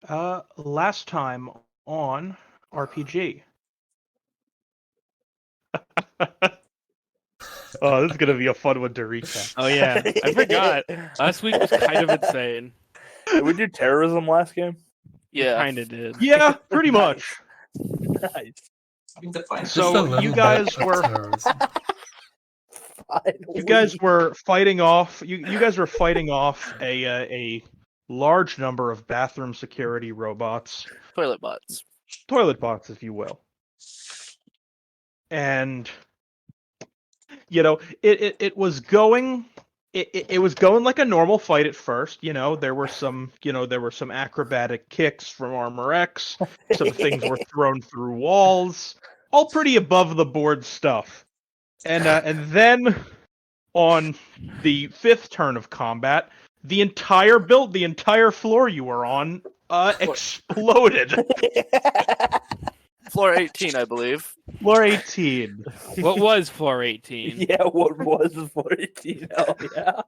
Last time on RPG. Oh, this is gonna be a fun one to recap. Oh yeah, I forgot. Last week was kind of insane. Did we do terrorism last game? Yeah, kind of did. Yeah, pretty much. Nice. So you guys were fighting off. You guys were fighting off a large number of bathroom security robots, Toilet bots. toilet bots, if you will, and it was going. It was going like a normal fight at first. There were some acrobatic kicks from Armor X. Some things were thrown through walls. All pretty above the board stuff. And then on the fifth turn of combat, the entire floor you were on exploded. Floor 18, I believe. Floor 18. What was floor 18? Yeah, what was floor 18? Hell yeah.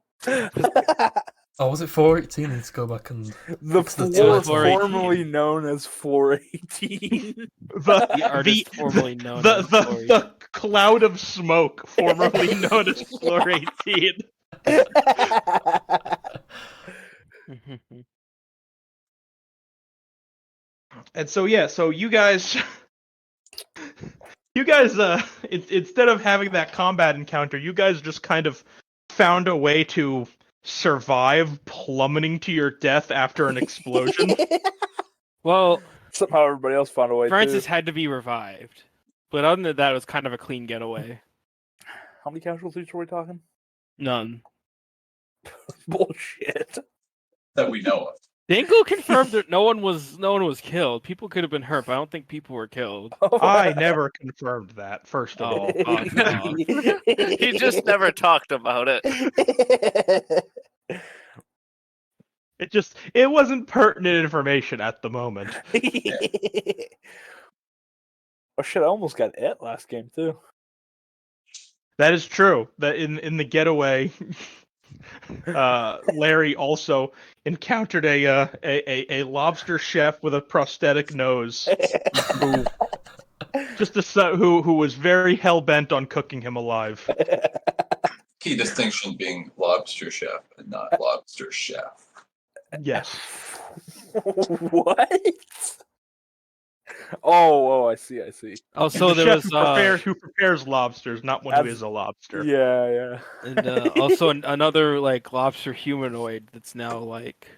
Oh, was it 418? Let's go back and... The floor formerly known as 418. The cloud of smoke formerly known as floor 18. And so you guys instead of having that combat encounter, you guys just kind of found a way to survive plummeting to your death after an explosion. Well, somehow everybody else found a way. Francis had to be revived, but other than that, it was kind of a clean getaway. How many casualties were we talking? None. Bullshit. That we know of. Dingle confirmed that no one was killed. People could have been hurt, but I don't think people were killed. I never confirmed that, first of all. No. He just never talked about it. It wasn't pertinent information at the moment. Oh shit, I almost got it last game too. That is true. That in the getaway, Larry also encountered a lobster chef with a prosthetic nose, who was very hell bent on cooking him alive. Key distinction being lobster chef and not lobster chef. Yes. What? Oh, I see. Oh, so there was who prepares lobsters, not one who is a lobster. Yeah. And also another like lobster humanoid that's now like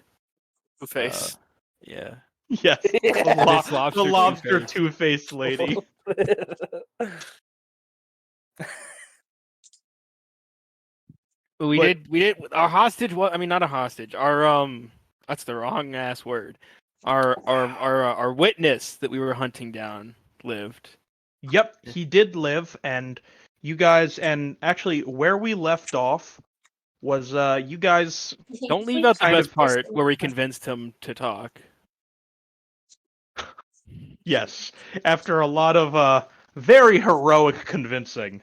Two-Face. Yeah. Yes. The lobster Two-Faced lady. We did our hostage. Not a hostage. Our that's the wrong ass word. Our witness that we were hunting down lived. Yep, he did live, and you guys, and actually where we left off was you guys don't leave out the best part where we convinced him to talk. Yes, after a lot of very heroic convincing.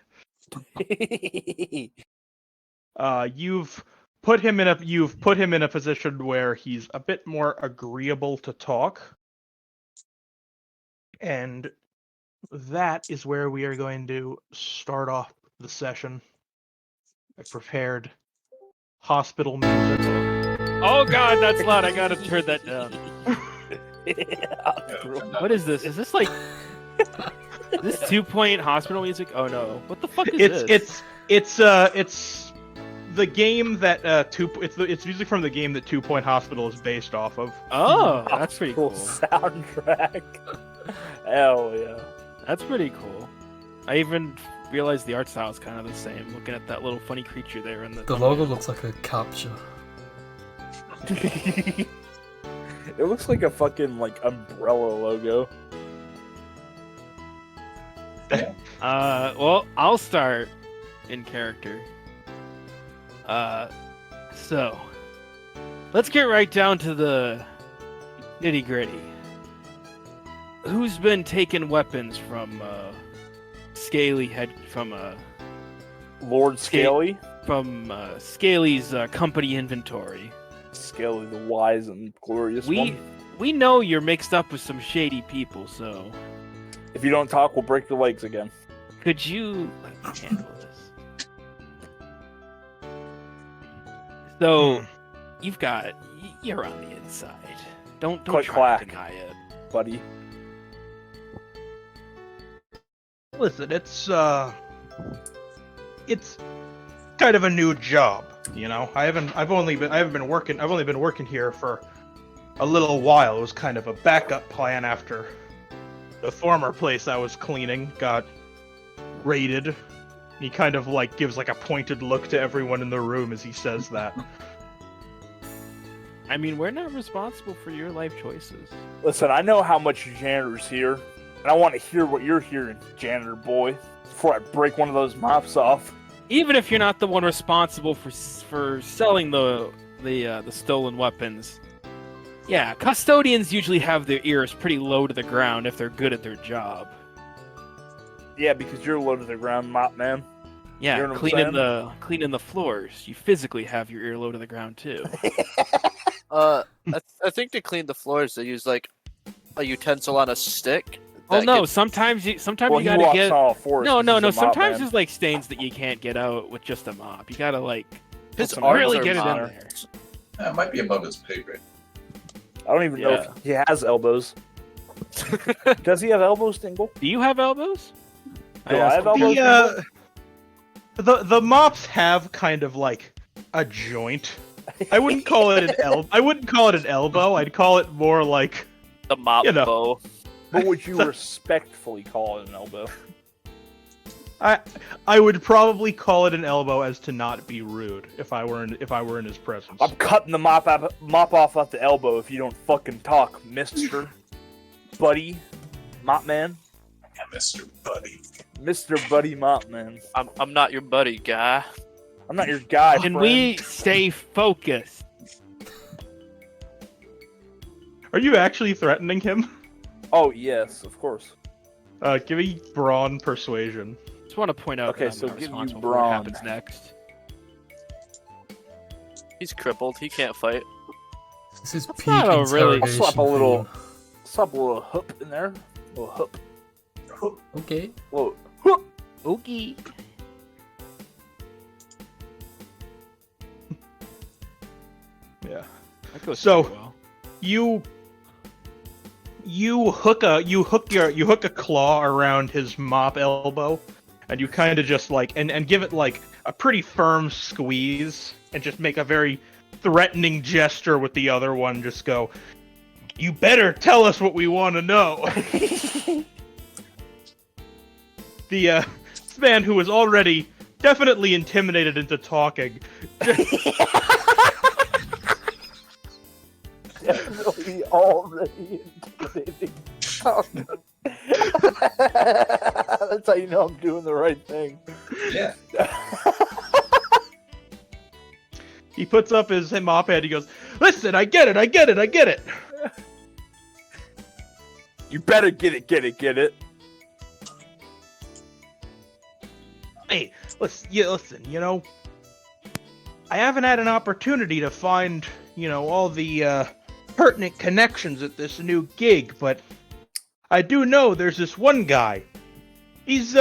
You've put him in a position where he's a bit more agreeable to talk. And that is where we are going to start off the session. I prepared hospital music. Oh god, that's loud. I gotta turn that down. What is this? Is this like this 2-point hospital music? Oh no. What the fuck is this? It's the game that it's music from the game that 2-Point Hospital is based off of. Oh, that's pretty cool. Soundtrack. Hell yeah. That's pretty cool. I even realized the art style is kind of the same. Looking at that little funny creature there in the logo looks like a capture. It looks like a fucking umbrella logo. Well, I'll start in character. So let's get right down to the nitty gritty. Who's been taking weapons from Lord Scaly? From Scaly's company inventory. Scaly, the wise and glorious one. we know you're mixed up with some shady people, so If you don't talk, we'll break your legs again. could you let me handle this? So, you're on the inside. Don't Click, try to clack. deny it. Buddy. Listen, it's kind of a new job, you know. I've only been working here for a little while. It was kind of a backup plan after the former place I was cleaning got raided. He kind of like gives like a pointed look to everyone in the room as he says that. I mean, we're not responsible for your life choices. Listen, I know how much your janitor's here, and I want to hear what you're hearing, janitor boy, before I break one of those mops off. Even if you're not the one responsible for selling the stolen weapons, yeah, custodians usually have their ears pretty low to the ground if they're good at their job. Yeah, because you're low to the ground, mop man. Yeah, You know what I'm cleaning the floors. You physically have your ear low to the ground too. I think to clean the floors they use like a utensil on a stick. Oh that no! gets- Sometimes you Well, gotta he walks get. on all fours No. 'cause he's a mop Sometimes man. there's like stains that you can't get out with just a mop. You gotta like His some arms really are get it in modern. there. It might be above his pay grade. I don't even know if he has elbows. Does he have elbows, Dingle? Do you have elbows? Do I have elbows? The mops have kind of like a joint. I wouldn't call it an elbow. I'd call it more like The mop You know. bow. What would you respectfully call it an elbow? I would probably call it an elbow as to not be rude if I were in his presence. I'm cutting the mop off at the elbow if you don't fucking talk, mister. Buddy. Mop man. Mr. Buddy. Mr. Buddy Mop man. I'm not your buddy, guy. I'm not your guy, Can friend. we stay focused? Are you actually threatening him? Oh, yes, of course. Give me brawn persuasion. Just want to point out Okay, that I'm so not give you responsible for what brawn. happens next. He's crippled. He can't fight. This is peak not a really- interrogation Slap a for little- you. Slap a little hoop in there. A little hoop. Okay. Little hoop. Okay. Yeah. That goes So- pretty well. You hook a claw around his mop elbow, and you kind of just like and give it like a pretty firm squeeze, and just make a very threatening gesture with the other one. Just go, you better tell us what we want to know. This man who was already definitely intimidated into talking. Definitely already intimidating. That's how you know I'm doing the right thing. Yeah. He puts up his mop head. He goes, "Listen, I get it. You better get it. Hey, listen. You know, I haven't had an opportunity to find, all the pertinent connections at this new gig, but I do know there's this one guy. He's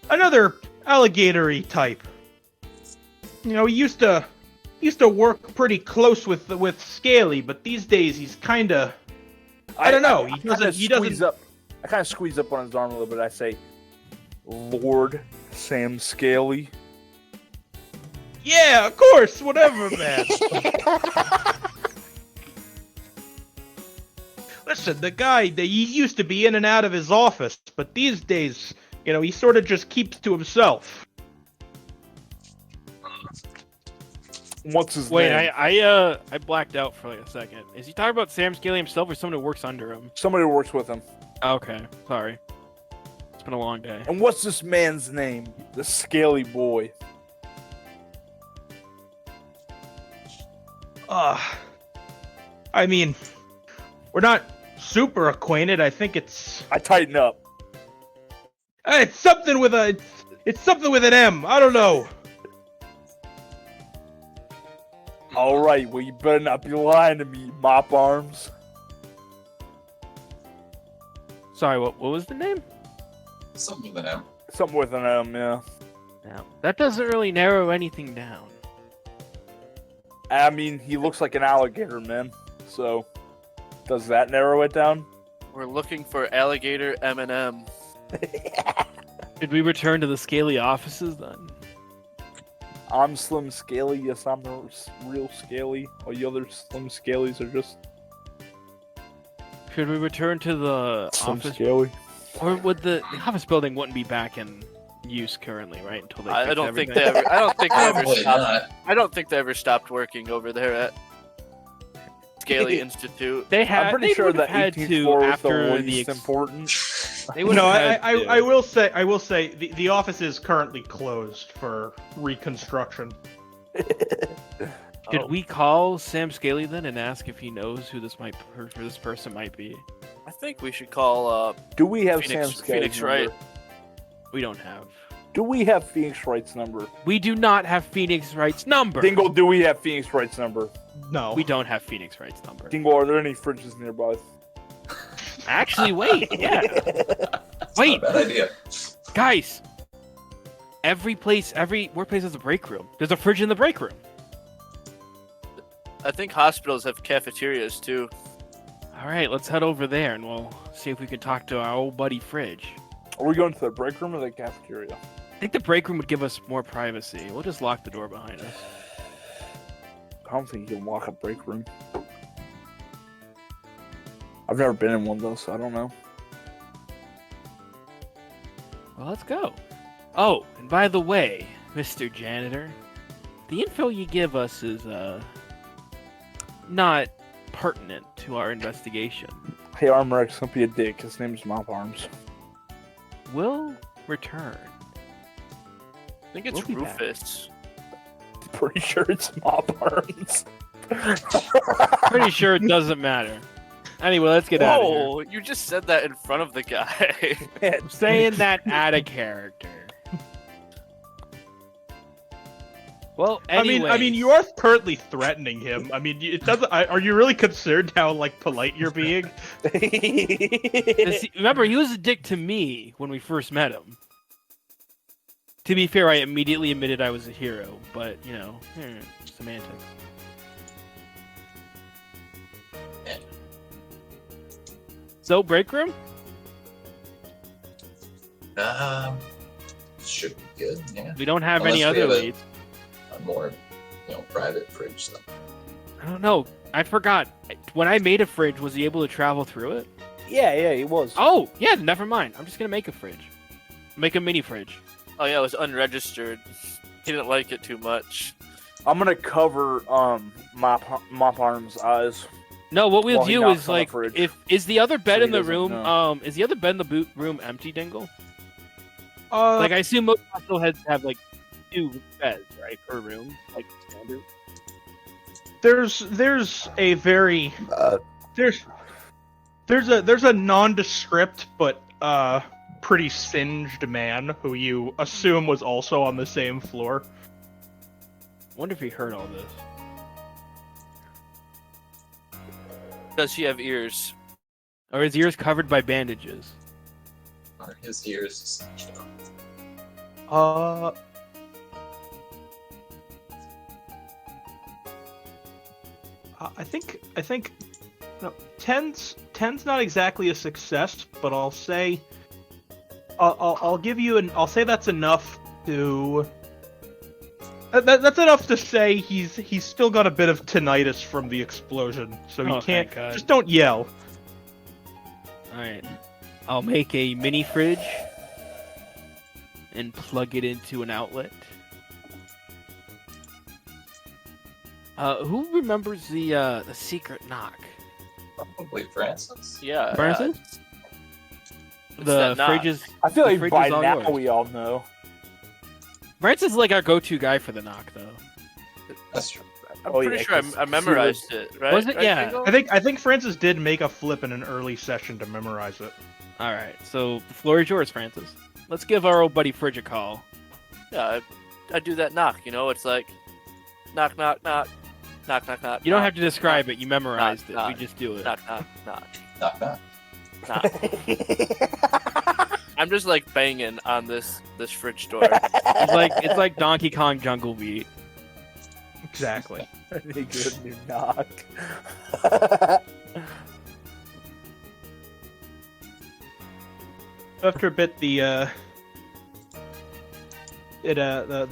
another alligatory type. He used to work pretty close with Scaly, but these days he's kind of I don't know. He doesn't. I kind of squeeze up on his arm a little bit. I say, Lord Sam Scaly. Yeah, of course, whatever, man. Listen, the guy, he used to be in and out of his office, but these days, he sort of just keeps to himself. What's his Wait, name? I blacked out for like a second. Is he talking about Sam Scaly himself or someone who works under him? Somebody who works with him. Okay, sorry. It's been a long day. And what's this man's name? The Scaly boy. I mean, we're not super acquainted. I think it's I tighten up. it's something with it's something with an M. I don't know. All right, well, you better not be lying to me, Mop Arms. Sorry, what was the name? Something with an M. Something with an M, yeah. No, that doesn't really narrow anything down. I mean, he looks like an alligator, man. So, does that narrow it down? We're looking for alligator M&M. Did we return to the scaly offices then? I'm Slim Scaly. Yes, I'm the real Scaly. All you other Slim Scalys are just Should we return to the Slim office? Scaly. Or would the office building wouldn't be back in use currently, right? Until they I fix don't think everything? they ever. I don't think they ever Probably stopped. not. I don't think they ever stopped working over there at Scaly Institute. They had. I'm pretty they sure would have that had 18th to floor was after the the least important. They would No, have had to. I will say the office is currently closed for reconstruction. Should we call Sam Scaly then and ask if he knows who this person might be? I think we should call Do we have Phoenix- Sam Scaly's Phoenix number? Wright. We don't have. Do we have Phoenix Wright's number? We do not have Phoenix Wright's number. Dingle, do we have Phoenix Wright's number? No, We don't have Phoenix Wright's number. Dingle, are there any fridges nearby? Actually, wait. Yeah. It's Wait, not a bad idea. guys. Every workplace has a break room. There's a fridge in the break room. I think hospitals have cafeterias too. All right, let's head over there and we'll see if we can talk to our old buddy Fridge. Are we going to the break room or the cafeteria? I think the break room would give us more privacy. We'll just lock the door behind us. I don't think you can lock a break room. I've never been in one though, so I don't know. Well, let's go. Oh, and by the way, Mr. Janitor, the info you give us is not pertinent to our investigation. Hey, Armorex, don't be a dick. His name's Mop Arms. We'll return. I think it's We'll be back. Rufus. Pretty sure it's Mop Arms. Pretty sure it doesn't matter. Anyway, let's get out of here. Whoa, you just said that in front of the guy. I'm saying that out of character. Well, anyway. I mean, you are currently threatening him. I mean, it doesn't. Are you really concerned how like polite you're being? Remember, he was a dick to me when we first met him. To be fair, I immediately admitted I was a hero, but, you know, semantics. So, break room? Should be good. Yeah. We don't have Unless any we other have a- leads. A more, private fridge stuff. I don't know. I forgot. When I made a fridge, was he able to travel through it? Yeah, he was. Oh, yeah, never mind. I'm just going to make a fridge. Make a mini fridge. Oh yeah, it was unregistered. He didn't like it too much. I'm gonna cover Mop Arms' eyes. No, what we'll While he do knocks is on the like, fridge. if is the other bed So in he the doesn't room, know. is the other bed in the boot room empty, Dingle? Like, I assume most hospital heads have like 2 beds, right, per room, like standard. There's a very there's a nondescript but pretty singed man who you assume was also on the same floor. Wonder if he heard all this. Does he have ears? Or his ears covered by bandages. Or his ears. I think no, 10's not exactly a success, but I'll say I'll give you I'll say that's enough to that's enough to say he's still got a bit of tinnitus from the explosion, so he Oh, can't thank God. just don't yell. Alright. I'll make a mini fridge and plug it into an outlet. Who remembers the secret knock? Probably Francis. Yeah. Francis? It's The that knock. fridge is... I feel The like fridge by is all now yours. we all know. Francis is like our go-to guy for the knock, though. That's true. I'm Oh, pretty yeah, sure 'cause I memorized it, right? Was it? Right, Yeah. Dingle? I think Francis did make a flip in an early session to memorize it. Alright, so the floor is yours, Francis. Let's give our old buddy Fridge a call. Yeah, I do that knock, you know? It's like, knock, knock, knock. Knock, knock, knock. You don't have to describe it. You memorized it. knock. We just do it. Knock, knock, knock. Knock knock. Knock. I'm just like banging on this fridge door. It's like Donkey Kong Jungle Beat. Exactly. Pretty good new knock. After a bit, the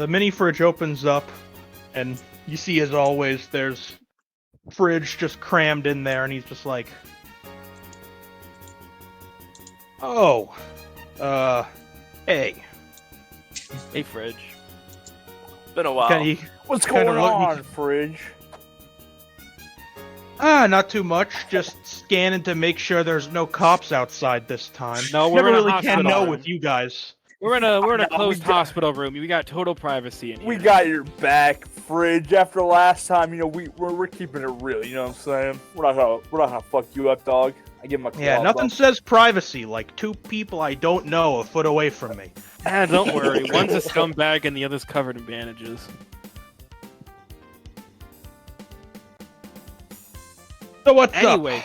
mini fridge opens up, and you see, as always, there's fridge just crammed in there, and he's just like, "Oh, hey." Hey, Fridge. Been a while. What's Kinda going look- on, fridge? Not too much. Just scanning to make sure there's no cops outside this time. No, we're Never in a really can hospital know room. with you guys. We're in a No, closed hospital room. We got total privacy in here. We got your back, fridge. After last time, we're keeping it real. You know what I'm saying? We're not gonna fuck you up, dog. I give him a claw Yeah, nothing bump. says privacy like two people I don't know a foot away from me. Don't worry. One's a scumbag and the other's covered in bandages. So what's Anyway,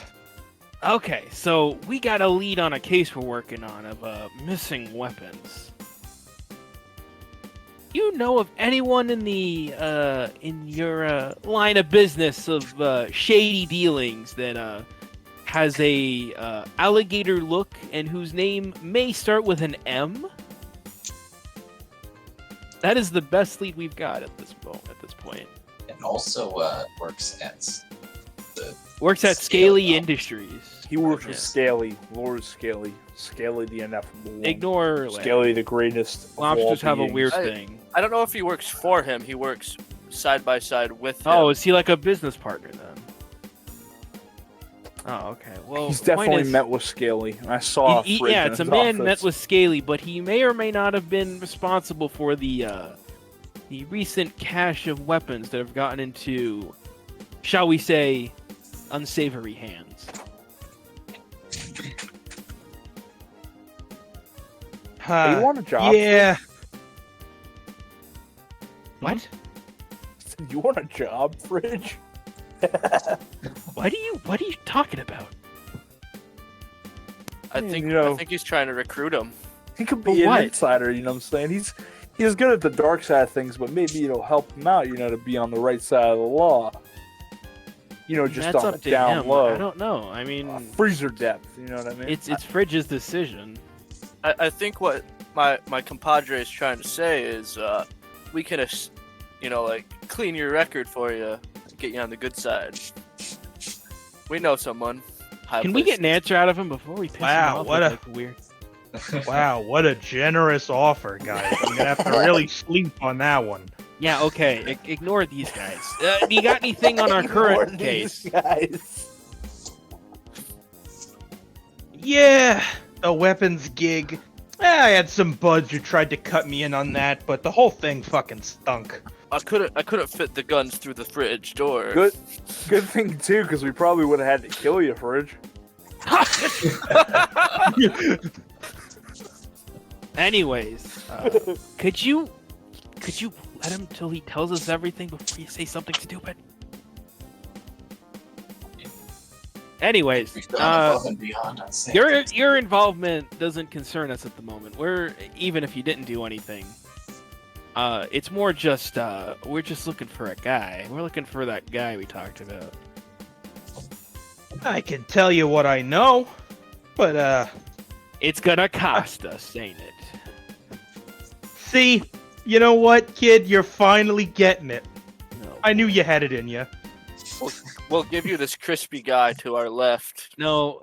up? okay, so we got a lead on a case we're working on of missing weapons. You know of anyone in the in your line of business of shady dealings that has a alligator look and whose name may start with an M? That is the best lead we've got at this point. And also works at Works at Scaly Industries. He works with Yes. Scaly, Lord Scaly, Scaly the ineffable one. Ignore Scaly the greatest. of all lobsters have a beings. weird I- thing. I don't know if he works for him. He works side by side with him. Oh, is he like a business partner then? Oh, okay. Well, He's the point definitely is, met with Scaly. I saw. yeah, it's a man met with Scaly, but he may or may not have been responsible for the recent cache of weapons that have gotten into, shall we say, unsavory hands. You want a job? Yeah. What? You want a job, fridge? What are you talking about? I think you know- I think he's trying to recruit him. He could But be an what? insider. You know what I'm saying? He's good at the dark side of things, but maybe it'll help him out. You know, to be on the right side of the law. You know, just That's on up the to down him. low. I don't know. I mean, Freezer depth. You know what I mean? it's Fridge's decision. I think what my compadre is trying to say is we can like clean your record for you, and get you on the good side. We know someone. Can we get an answer out of him before we piss Wow, him off? what with, a- like, weird. Wow, what a generous offer, guys. I'm gonna have to really sleep on that one. Yeah, okay. Ignore these guys. Do you got anything on our current case? Guys. Yeah, the weapons gig. I had some buds who tried to cut me in on that, but the whole thing fucking stunk. I couldn't fit the guns through the fridge door. Good thing too, because we probably would have had to kill you, fridge. Anyways, could you let him till he tells us everything before you say something stupid? Anyways, We've gone above and beyond on safety. your involvement doesn't concern us at the moment. Even if you didn't do anything, it's more just we're just looking for a guy. We're looking for that guy we talked about. I can tell you what I know, but It's gonna cost us, ain't it? see, you know what, kid? You're finally getting it. No. I knew you had it in you. We'll give you this crispy guy to our left. No,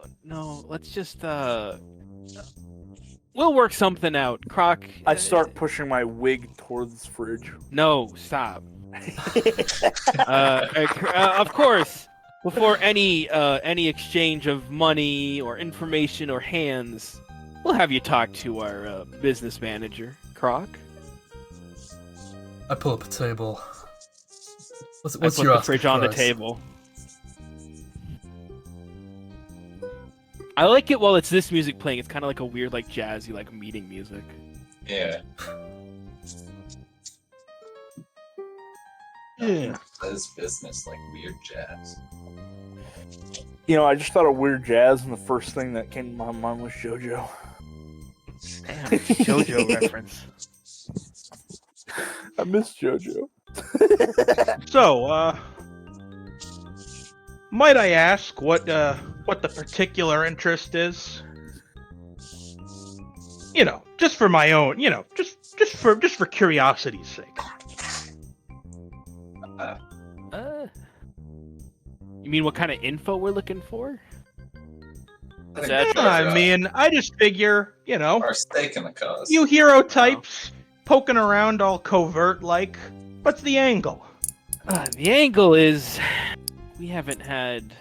let's just we'll work something out. Croc, I start pushing my wig towards the fridge. no, stop. Of course, before any exchange of money or information or hands, we'll have you talk to our business manager, Croc. I pull up a table. What's I put your the asking fridge on the price? table. I like it while it's this music playing. It's kind of like a weird, like jazzy, like meeting music. Yeah. Yeah. Says business like weird jazz. I just thought of weird jazz, and the first thing that came to my mind was JoJo. Damn, JoJo reference. I miss JoJo. So, might I ask what the particular interest is? Just for my own, just for curiosity's sake. You mean what kind of info we're looking for? I think That's I mean, I just figure, our stake in the cause. you hero types poking around all covert like. What's the angle? The angle is we haven't had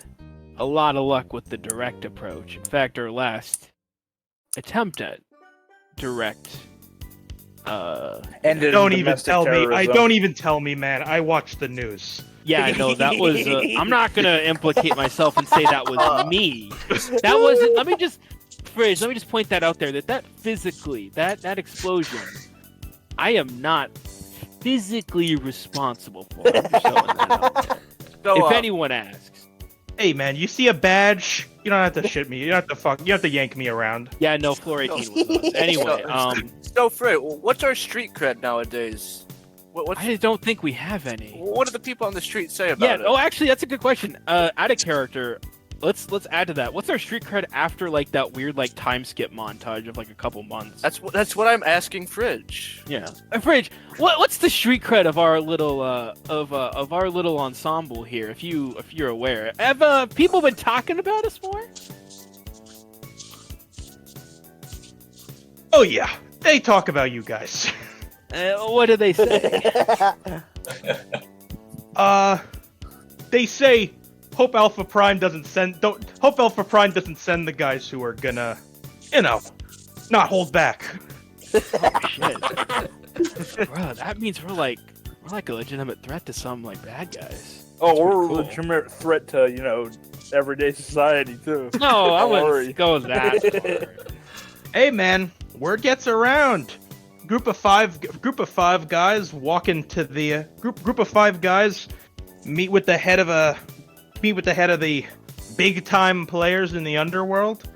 a lot of luck with the direct approach. In fact, our last attempt at direct And Don't even tell me. Don't even tell me, man. I watch the news. Yeah, no, that was. I'm not gonna implicate myself and say that was me. That wasn't. Let me just point that out there. That physically, that explosion, I am not physically responsible for. I'm just throwing that out there. So, If anyone asks. Hey, man, you see a badge? You don't have to shit me. You don't have to You have to yank me around. Yeah, no, floor 18 was us. Anyway, So, Fred, what's our street cred nowadays? I don't think we have any. What do the people on the street say about it? Oh, actually, that's a good question. Out of character, let's add to that. What's our street cred after like that weird like time skip montage of like a couple months? That's what I'm asking Fridge. Yeah, Fridge. What's the street cred of our little of our little ensemble here? If you're aware, have people been talking about us more? Oh yeah, they talk about you guys. What do they say? They say Hope Alpha Prime doesn't send the guys who are gonna, not hold back. Oh, shit. Bro, that means we're like a legitimate threat to some like bad guys. Oh, we're a cool. legitimate threat to, everyday society, too. No, I Don't wouldn't worry. go that far. Hey man, word gets around. Group of five guys walk into the group of five guys meet with the head of the big time players in the underworld,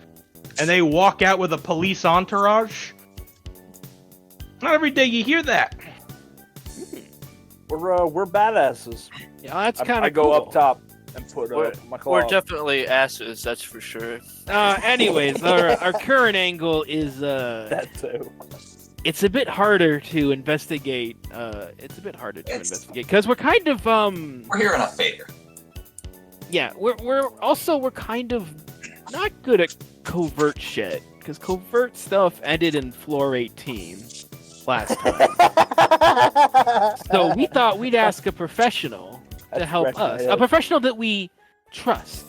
and they walk out with a police entourage. Not every day you hear that. We're badasses. Yeah, that's kind of I go cool. up top and put my claw. We're definitely asses, that's for sure. Anyways, our current angle is that too. it's a bit harder to investigate. Investigate because we're kind of We're here on a favor. yeah, we're kind of not good at covert shit because covert stuff ended in floor 18 last time. So we thought we'd ask a professional to That's help correct, us, yeah. a professional that we trust,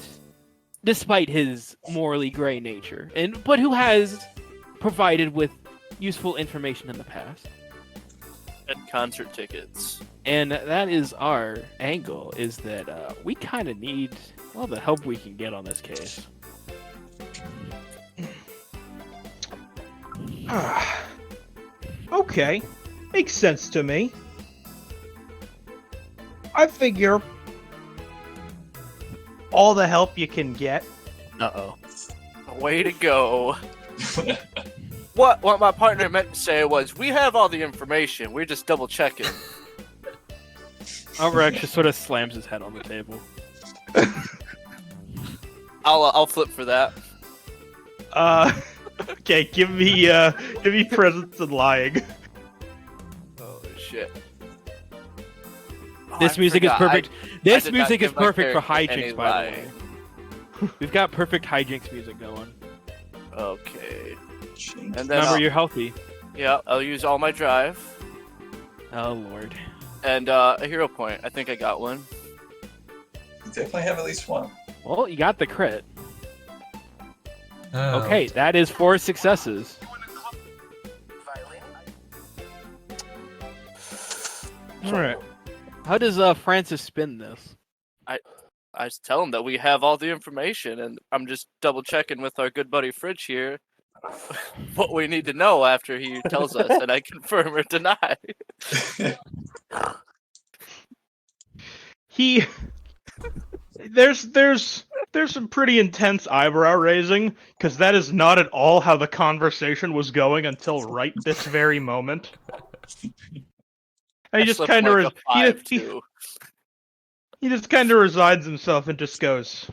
despite his morally gray nature, but who has provided with useful information in the past. And concert tickets. And that is our angle, is that we kind of need all the help we can get on this case. Okay, makes sense to me. I figure all the help you can get. Uh-oh. Way to go. What my partner meant to say was, we have all the information, we're just double checking. Albrecht just sort of slams his head on the table. I'll flip for that. Okay, give me presence and lying. Oh shit. This I music is forgot. perfect. I This did not music is give my perfect for character any hijinks, by the lying. way. We've got perfect hijinks music going. Okay. And then Remember, you're healthy. I'll use all my drive Oh, Lord. and a hero point. I think I got one. You definitely have at least one. Well, you got the crit. Oh. Okay, that is 4 successes. Alright. How does Francis spin this? I just tell him that we have all the information, and I'm just double checking with our good buddy Fridge here what we need to know after he tells us, and I confirm or deny. he there's some pretty intense eyebrow raising because that is not at all how the conversation was going until right this very moment. And he I just slipped kind of like a 5-2. he just kind of resigns himself and just goes,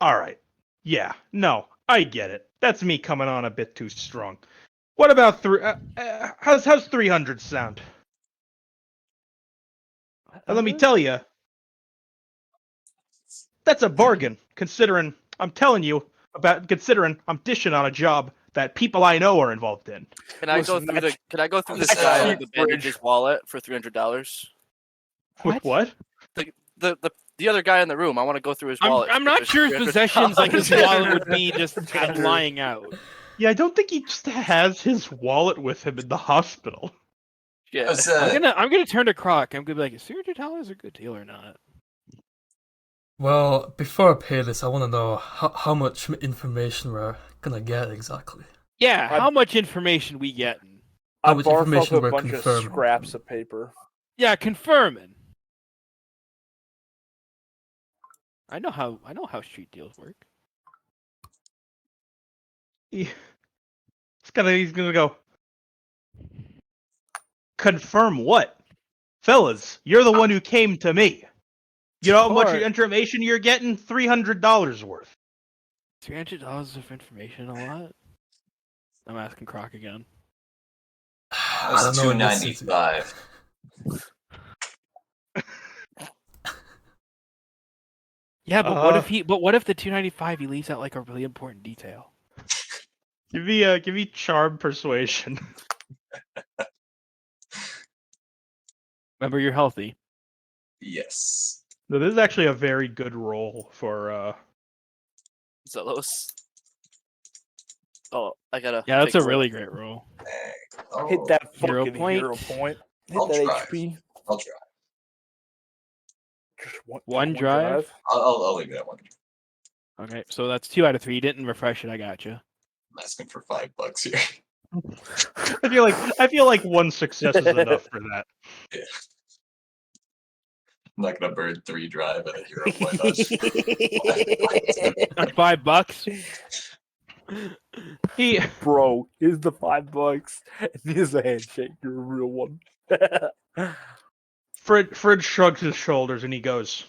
"All right, yeah, no, I get it. That's me coming on a bit too strong. What about how's 300 sound? And let me tell you, that's a bargain. Considering I'm telling you considering I'm dishing on a job that people I know are involved in. Can I go Listen, through the? Can I go through this that's guy cheap, with the bandages wallet for $300? With what? The other guy in the room. I want to go through his wallet. I'm not sure his possessions like his wallet would be just kind of lying out. Yeah, I don't think he just has his wallet with him in the hospital. Yeah. I'm gonna turn to Croc. I'm gonna be like, is $300 a good deal or not? Well, before I pay this, I want to know how much information we're gonna get exactly. Yeah, how much information we getting? I How much barf up information a we're bunch of confirming. scraps of paper. Yeah, confirming. I know how street deals work. He's gonna go. Confirm what? Fellas, you're the one who came to me. You know how much Or- information you're getting? $300 worth. $300 of information, a lot. I'm asking Croc again. That I was don't know in this city. $295. Yeah, but what if the $295 he leaves out like a really important detail? Give me charm persuasion. Remember, you're healthy. Yes. No, this is actually a very good roll for Zelos. Oh, I gotta. Yeah, that's take a really great roll. Oh, Hit that 0 fucking point. hero point. Hit I'll that try. HP. I'll try. Just One drive? I'll leave it at one. Okay, so that's 2 out of 3. You didn't refresh it. I got you. I'm asking for $5 here. I feel like one success is enough for that. Yeah. I'm not gonna burn 3 drive at a hero point. On $5. He Bro, here's the $5. And here's a handshake. You're a real one. Fred shrugs his shoulders and he goes,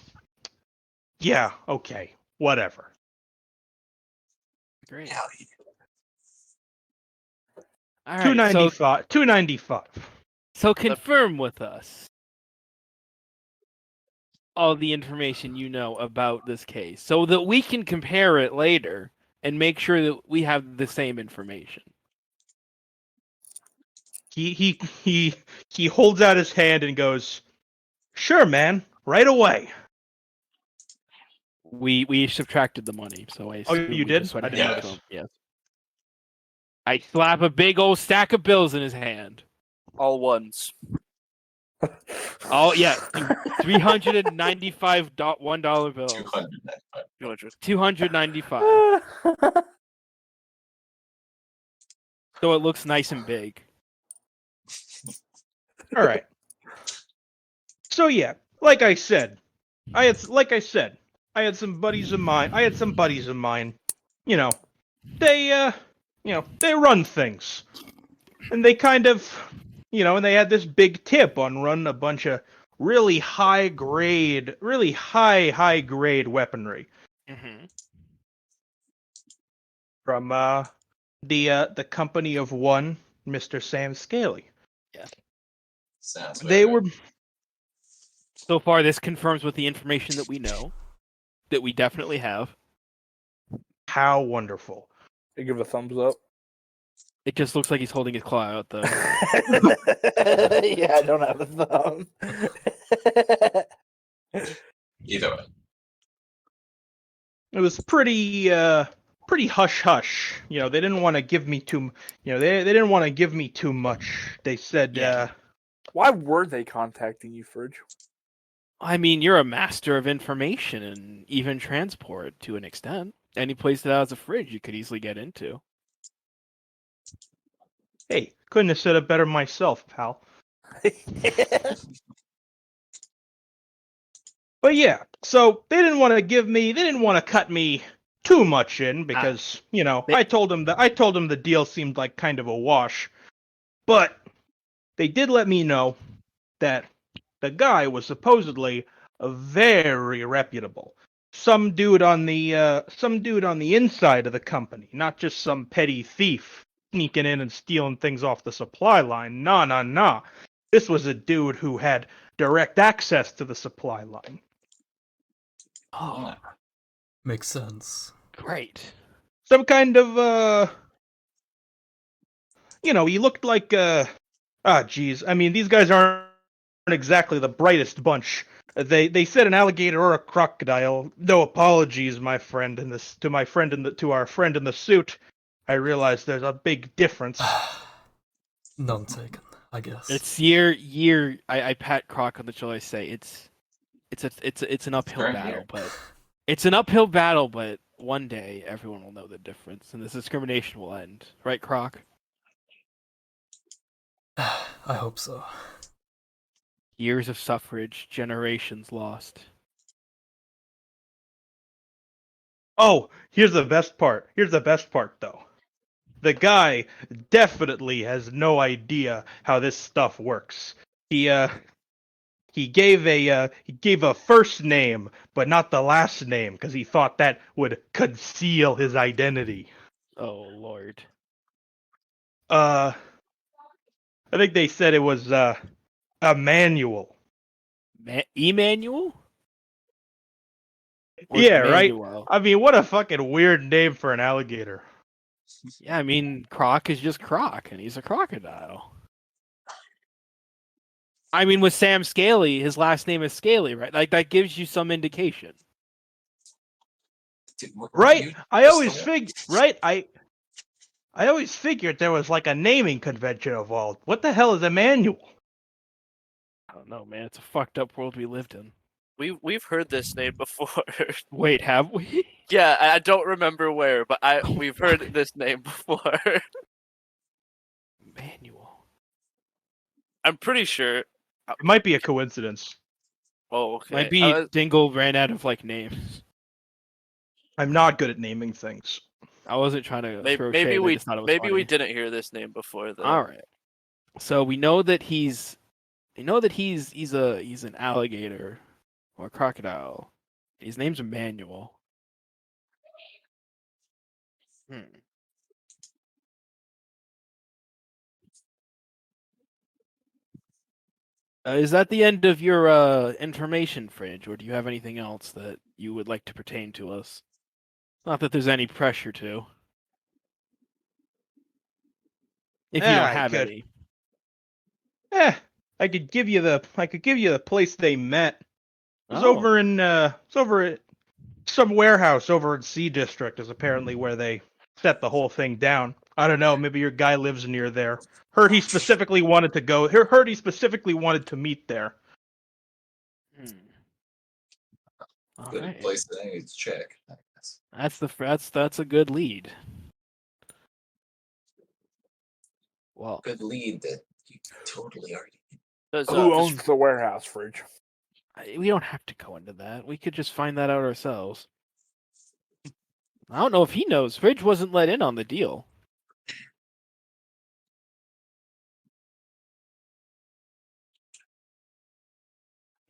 "Yeah, okay, whatever." Great. Hell yeah. All right, $295. so confirm with us all the information you know about this case so that we can compare it later and make sure that we have the same information. He holds out his hand and goes, "Sure, man, right away." We subtracted the money, so I assume you we did? just went I ahead didn't and notice. told- Yes. I slap a big old stack of bills in his hand. all ones. Oh yeah, $395 $1 bills. 295. 295. So it looks nice and big. All right. So yeah, like I said, I had some buddies of mine. You know, they they run things, and they kind of, and they had this big tip on running a bunch of really high grade weaponry Mm-hmm. from the company of one Mr. Sam Scaly. Sounds They about were right. So far, this confirms with the information that we know, that we definitely have. how wonderful. I give a thumbs up. It just looks like he's holding his claw out, though. Yeah, I don't have a thumb. Either way. It was pretty hush hush. They didn't want to give me too. They didn't want to give me too much. They said, Yeah. Why were they contacting you, Fridge? I mean, you're a master of information and even transport to an extent. Any place that has a fridge, you could easily get into. "Hey, couldn't have said it better myself, pal." But yeah, so they didn't want to cut me too much in because, I told them the deal seemed like kind of a wash. But they did let me know that the guy was supposedly very reputable. Some dude on the inside of the company, not just some petty thief sneaking in and stealing things off the supply line. Nah. This was a dude who had direct access to the supply line. Oh, Makes sense. great. Some kind of he looked like geez. I mean, these guys aren't exactly the brightest bunch. They said an alligator or a crocodile. No apologies, my friend, to our friend in the suit. I realize there's a big difference. None taken, I guess. It's year. I pat Croc on the shoulder. I say it's an uphill Very battle, year. but it's an uphill battle. But one day everyone will know the difference, and this discrimination will end. Right, Croc? I hope so. Years of suffrage, generations lost. Oh, here's the best part, though. The guy definitely has no idea how this stuff works. He gave a first name, but not the last name, because he thought that would conceal his identity. Oh Lord. I think they said it was Emmanuel. Emmanuel? Or Yeah, right. Manuel? I mean, what a fucking weird name for an alligator. Yeah, I mean, Croc is just Croc, and he's a crocodile. I mean, with Sam Scaly, his last name is Scaly, right? Like, that gives you some indication. Dude, what Right? you I just always told? figured. Right? I always figured there was like a naming convention involved. What the hell is Emmanuel? I don't know, man. It's a fucked up world we lived in. We've heard this name before. Wait, have we? Yeah, I don't remember where, but we've heard this name before. Manuel. I'm pretty sure. It might be a coincidence. Oh, okay. Might be Dingle ran out of like names. I'm not good at naming things. I wasn't trying to throw maybe shade. I we just thought it was maybe we funny. didn't hear this name before though. All right. So we know that he's an alligator or a crocodile. His name's Emmanuel. Is that the end of your information, Fridge, or do you have anything else that you would like to pertain to us? Not that there's any pressure to. If you don't I have could. any. I could give you the place they met. It's Oh. over at some warehouse over in C District is apparently where they set the whole thing down. I don't know, maybe your guy lives near there. Heard he specifically wanted to go. Heard he specifically wanted to meet there. All Good right. place that I need to check. I guess. That's a good lead. Well, Good lead that you totally already. Who owns the warehouse, Fridge? we don't have to go into that. We could just find that out ourselves. I don't know if he knows. Fridge wasn't let in on the deal.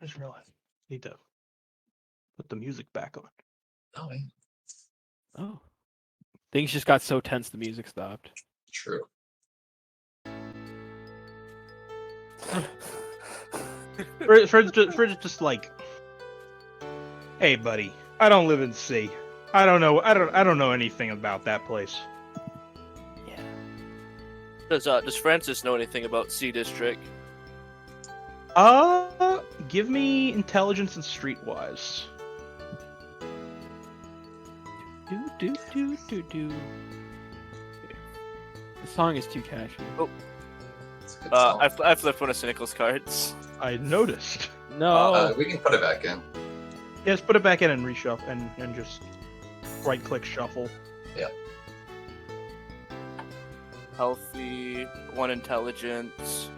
I just realized I need to put the music back on. Oh, yeah, Oh. Things just got so tense the music stopped. true. Fridge just like, hey buddy, I don't live in C. I don't know anything about that place. Yeah. Does Francis know anything about C District? Give me intelligence and streetwise. Do. The song is too catchy. Oh. It's a good song. I flipped one of Cynical's cards. I noticed. No. We can put it back in. Yes, put it back in and reshuffle and just right click shuffle. Healthy, 1 intelligence.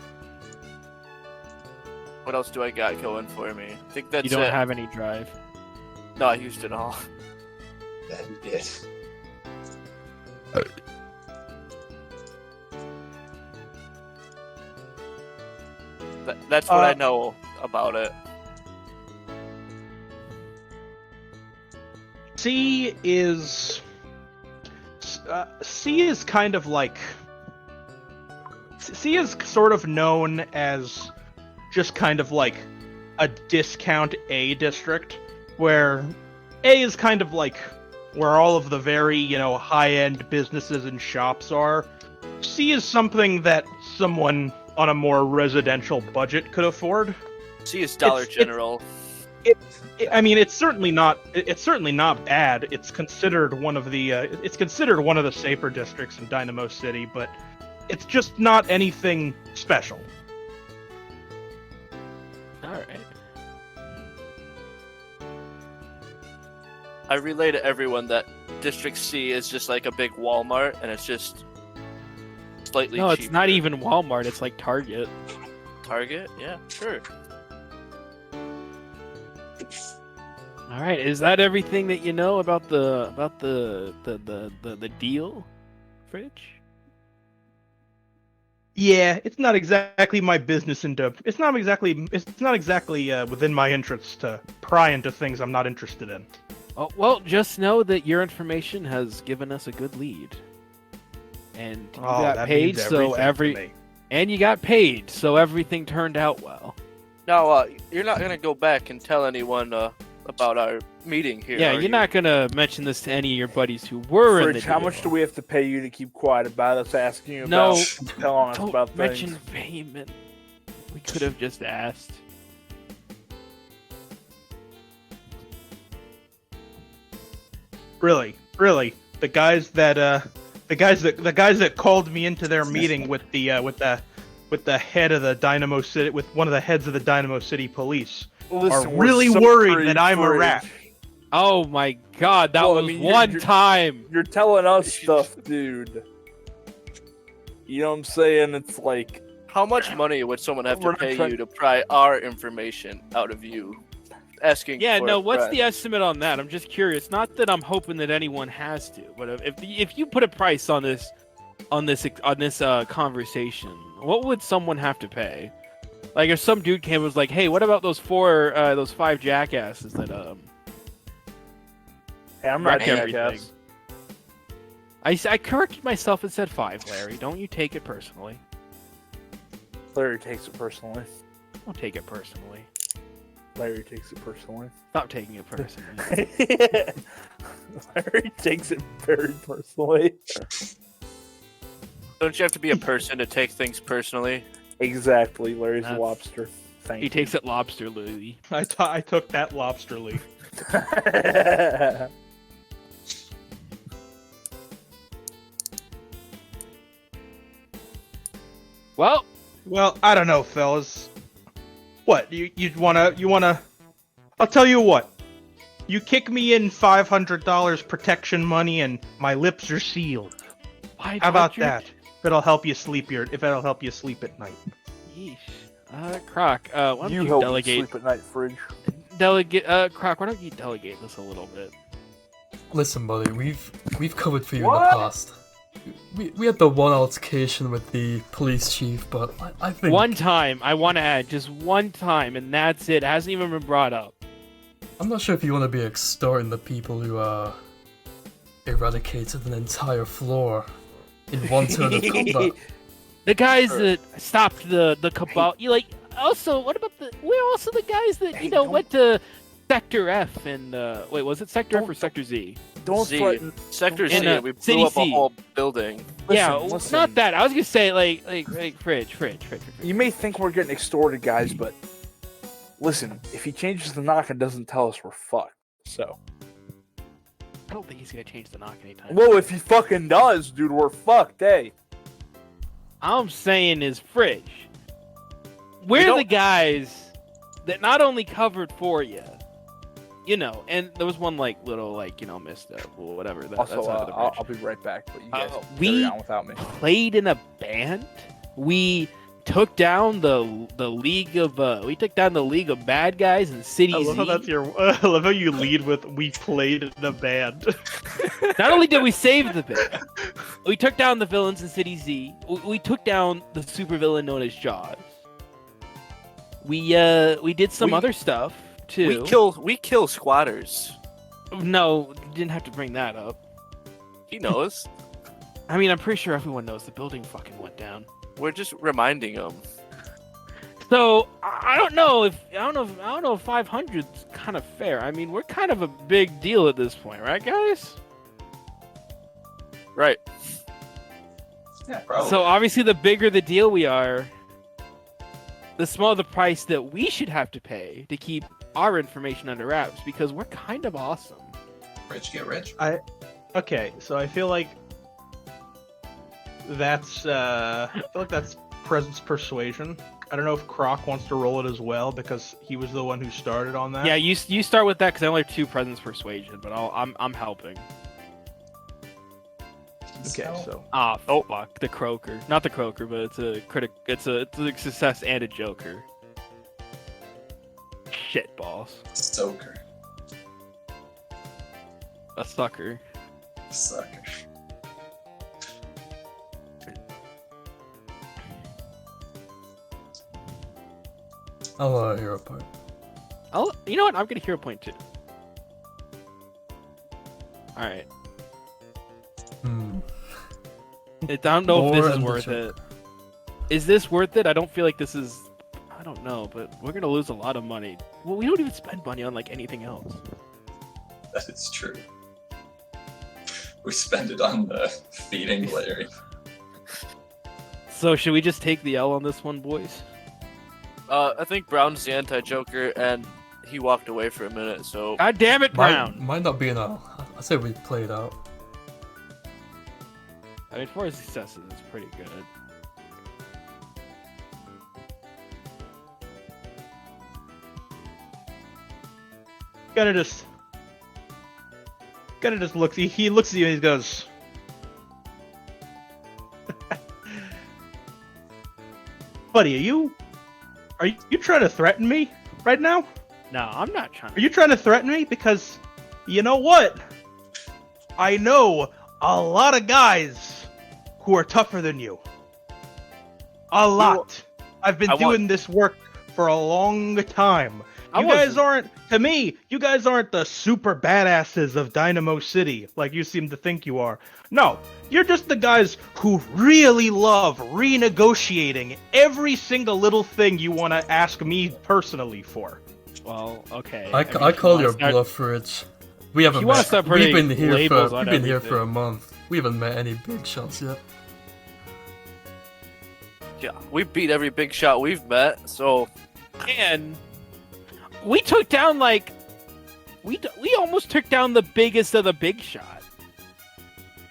What else do I got going for me? I think that's You don't it. have any drive. No, I used it all. Yeah, you did. That's what I know about it. C is kind of like C is sort of known as just kind of like a discount A district, where A is kind of like where all of the very, high-end businesses and shops are. C is something that someone on a more residential budget could afford. C is Dollar General. It's certainly not. It's certainly not bad. It's considered one of the. It's considered one of the safer districts in Dynamo City, but it's just not anything special. All right. I relay to everyone that District C is just like a big Walmart, and it's just slightly No, cheaper. it's not even Walmart. It's like Target. Target. Yeah, sure. All right. Is that everything that you know about the deal, Fridge? Yeah, it's not exactly my business It's not exactly within my interests to pry into things I'm not interested in. Oh, well, just know that your information has given us a good lead, and you got that paid, means so everything to me. and you got paid, so everything turned out well. Now, you're not gonna go back and tell anyone about our meeting here. Yeah, are you're you? not gonna mention this to any of your buddies who were in the Fridge, how much do deal. we have to pay you to keep quiet about us asking you No, about telling us Don't about mention things? payment. We could have just asked. Really, the guys that called me into their meeting with the head of the Dynamo City, with one of the heads of the Dynamo City Police, Listen, are we're really so worried free, that I'm a Fridge. rat. Oh my god, that Well, I was mean, one you're- time. You're telling us stuff, dude. You know what I'm saying? It's like, How much money would someone have We're to not pay trying- you to pry our information out of you? Asking. Yeah, for no. a What's price. the estimate on that? I'm just curious. Not that I'm hoping that anyone has to, but if you put a price on this conversation, what would someone have to pay? Like if some dude came and was like, "Hey, what about those 5 jackasses that hey, I'm not wreck a everything?" jackass. I corrected myself and said 5, Larry. Don't you take it personally. Larry takes it personally. Don't take it personally. Larry takes it personally. Stop taking it personally. Larry takes it very personally. Don't you have to be a person to take things personally? Exactly. Larry's a That's- lobster. Thank He you. takes it lobsterly. I took that lobsterly. Well, Well, I don't know, fellas. What you wanna? I'll tell you what. You kick me in $500 protection money, and my lips are sealed. why How about don't you- that? If it'll help you sleep at night. Yeesh. Croc, why don't You you, help me delegate? sleep at night, Fridge. Croc, why don't you delegate this a little bit? Listen, buddy, we've covered for you in What? the past. We had the one altercation with the police chief, but I think One time, I want to add, just one time, and that's it. It hasn't even been brought up. I'm not sure if you want to be extorting the people who eradicated an entire floor in one turn of combat. The guys that stopped the cabal. You like also? What about we're also the guys that don't- went to Sector F and wait, was it Sector F or Don't- Sector Z? Don't Z. threaten. Sector In, C, we City blew up a C. whole building. Yeah, Listen. not that. I was gonna say like Fridge. You may think we're getting extorted, guys, but listen, if he changes the knock and doesn't tell us, we're fucked. So, I don't think he's gonna change the knock anytime. well, if he fucking does, dude, we're fucked, hey. All I'm saying is, Fridge, we're the don't- guys that not only covered for you, and there was one little missed whatever. Also, that's out of the I'll bridge. be right back, but you guys we- carry on without me. Played in a band. We took down the league of bad guys in City I love how Z. that's your. I love how you lead with "We played in a band." Not only did we save the band, we took down the villains in City Z. We took down the supervillain known as Jaws. We did some other stuff too. We kill squatters. No, didn't have to bring that up. He knows. I mean, I'm pretty sure everyone knows the building fucking went down. We're just reminding him. So I don't know if 500's kind of fair. I mean, we're kind of a big deal at this point, right, guys? Right. Yeah, probably. So obviously, the bigger the deal we are, the smaller the price that we should have to pay to keep our information under wraps, because we're kind of awesome. Rich get rich. Okay, so I feel like that's presence persuasion. I don't know if Croc wants to roll it as well because he was the one who started on that. Yeah, you start with that because I only have 2 presence persuasion, but I'm helping. Okay, so Fuck the croaker, not the croaker, but it's a critic. It's a success and a joker. Shit balls. Stoker. A sucker. Sucker. I'll hero point. You know what? I'm gonna hero point too. All right. I don't know if this is worth it. Is this worth it? I don't feel like this is. I don't know, but we're gonna lose a lot of money. Well, we don't even spend money on like anything else. That is true. We spend it on the feeding Larry. So should we just take the L on this one, boys? I think Brown's the anti-Joker, and he walked away for a minute. So God damn it, Brown! Might not be enough. I say we play it out. I mean, 4 successes is pretty good. Kind of just looks. He looks at you and he goes, "Buddy, are you trying to threaten me right now? No, I'm not trying Are you trying to threaten me? Because you know what? I know a lot of guys who are tougher than you. A lot. I've been doing this work for a long time. You guys aren't the super badasses of Dynamo City like you seem to think you are. No, you're just the guys who really love renegotiating every single little thing you want to ask me personally for." Well, okay. I call your bluff, Rich. We haven't met. We've been here for a month. We haven't met any big shots yet. yeah, we beat every big shot we've met. So And we took down we almost took down the biggest of the big shot.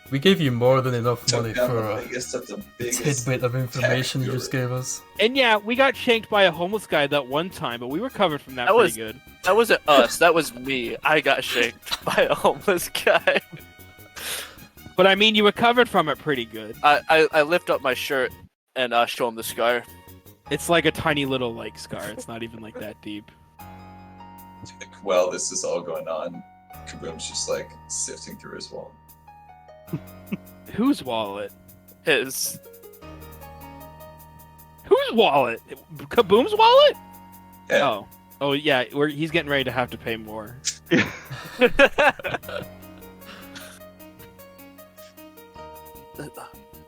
We gave you more than enough money Took down for the a biggest of the biggest tidbit of information you attack just gave us. And yeah, we got shanked by a homeless guy that one time, but we recovered from that, That pretty was- good. that wasn't us. That was me. I got shanked by a homeless guy. But I mean, you recovered from it pretty good. I lift up my shirt and show him the scar. It's like a tiny little scar. It's not even that deep. Like, while this is all going on, Kaboom's just like sifting through his wall. Whose wallet? His. Whose wallet? Kaboom's wallet? Yeah. Oh yeah. He's getting ready to have to pay more.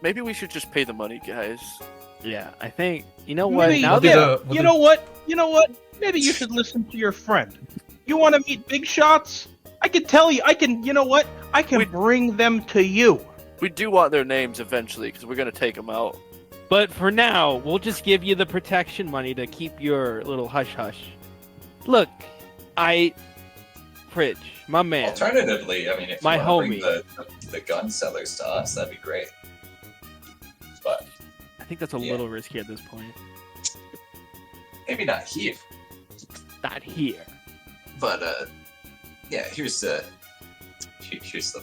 Maybe we should just pay the money, guys. Yeah, I think you know what. Maybe, Now yeah, that you know what? Maybe you should listen to your friend. You want to meet big shots? I can tell you. You know what? I can bring them to you. We do want their names eventually because we're gonna take them out. But for now, we'll just give you the protection money to keep your little hush hush. Look, Fridge, my man. Alternatively, I mean, if My you want to homie. bring the gun sellers to us, that'd be great. But I think that's a Yeah. little risky at this point. maybe not here. Not here. But yeah, here's the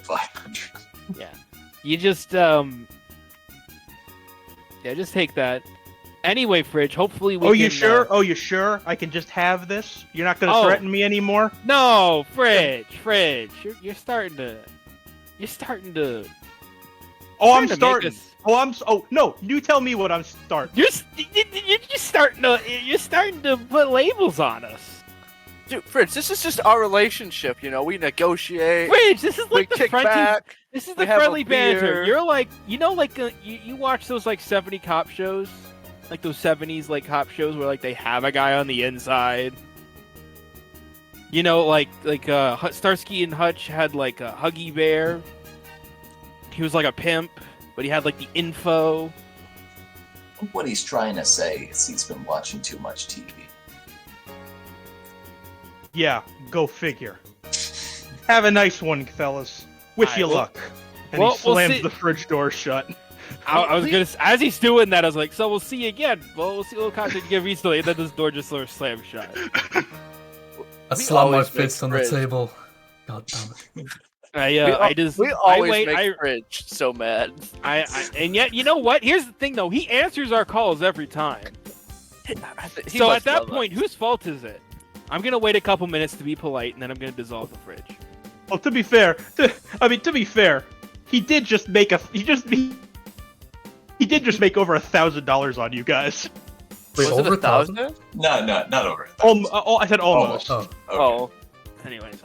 500. Yeah. You just just take that. Anyway, Fridge, hopefully we Oh, can... you sure? Oh, you sure? I can just have this? You're not going to threaten me anymore? No, Fridge. You're starting to... Oh, I'm starting. Oh, no, you tell me what I'm starting. You're starting to put labels on us. Dude, Fridge, this is just our relationship, you know. We negotiate. Fridge, this is like the friendly. This is the friendly banter. beer. You're like, you know, like you watch those like 70 cop shows, like those 70s like cop shows where like they have a guy on the inside. You know, like Starsky and Hutch had like a Huggy Bear. He was like a pimp, but he had like the info. What he's trying to say is he's been watching too much TV. Yeah, go figure. Have a nice one, fellas. Wish you luck. And he slams the fridge door shut. I was gonna, as he's doing that, I was like, "So we'll see you again. Well, we'll see a little content again recently." And then this door just sort of slams shut. I slam my fist on the table. God damn it! We always make Fridge so mad. And yet, you know what? Here's the thing, though. He answers our calls every time. So at that point, whose fault is it? I'm gonna wait a couple minutes to be polite, and then I'm gonna dissolve the fridge. Well, to be fair, he did just make he did just make over $1,000 on you guys. Wait, was over it 1,000? No, not over 1,000. I said almost. Okay. Oh. Anyways,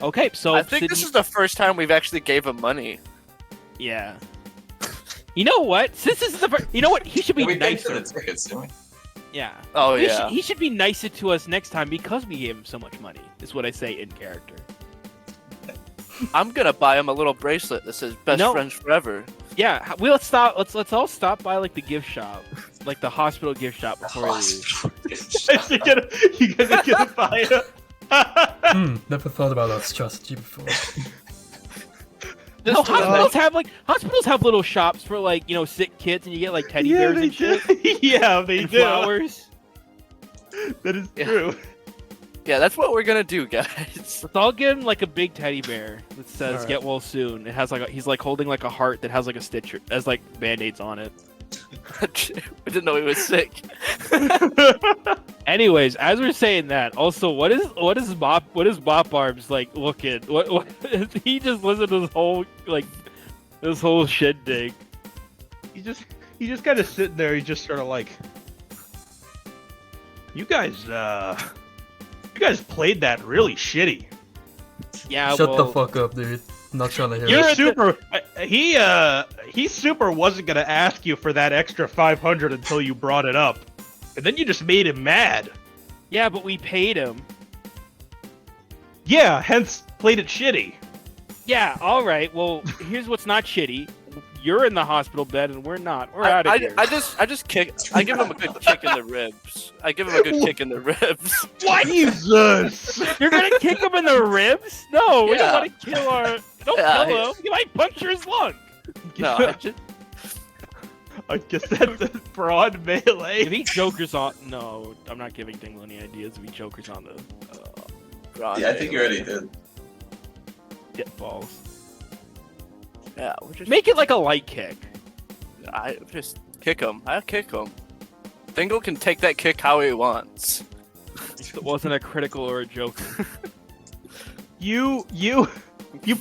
okay, so I think this is the first time we've actually gave him money. Yeah. You know what? Since this is the first, you know what? He should be we paid nicer. for the tickets, didn't we? Yeah. Oh, yeah. He should be nicer to us next time because we gave him so much money. Is what I say in character. I'm gonna buy him a little bracelet that says "Best Friends Forever." Yeah, let's all stop by like the gift shop, like the hospital gift shop before we leave. You guys are gonna buy it? Never thought about that strategy before. No, hospitals have little shops for like, you know, sick kids, and you get like teddy bears and shit. Yeah, they and do. Flowers. That is true. Yeah, that's what we're gonna do, guys. Let's all give him like a big teddy bear that says right. "Get well soon." It has like he's like holding like a heart that has like a stitch, has like band-aids on it. We didn't know he was sick. Anyways, as we're saying that, also, what is Bop Arms like looking? What he just listened to this whole shindig. He just kind of sitting there. He's just sort of like, you guys played that really shitty. Yeah, Shut the fuck up, dude. I'm not trying to hear it. He super wasn't gonna ask you for that extra 500 until you brought it up, and then you just made him mad. Yeah, but we paid him. Yeah, hence played it shitty. Yeah, all right. Well, here's what's not shitty. You're in the hospital bed and we're not. We're out of here. I give him a good kick in the ribs. Kick in the ribs. What? Jesus! You're gonna kick him in the ribs? No, we don't want to kill our. Don't kill him. You might puncture his lung. No, I guess that's a broad melee. If he jokers on, no, I'm not giving Dingle any ideas. If he jokers on the. Yeah, I think you already did. Get balls. Yeah, we'll just make it like a light kick. I just kick him. I kick him. Dingle can take that kick how he wants. It wasn't a critical or a joke. You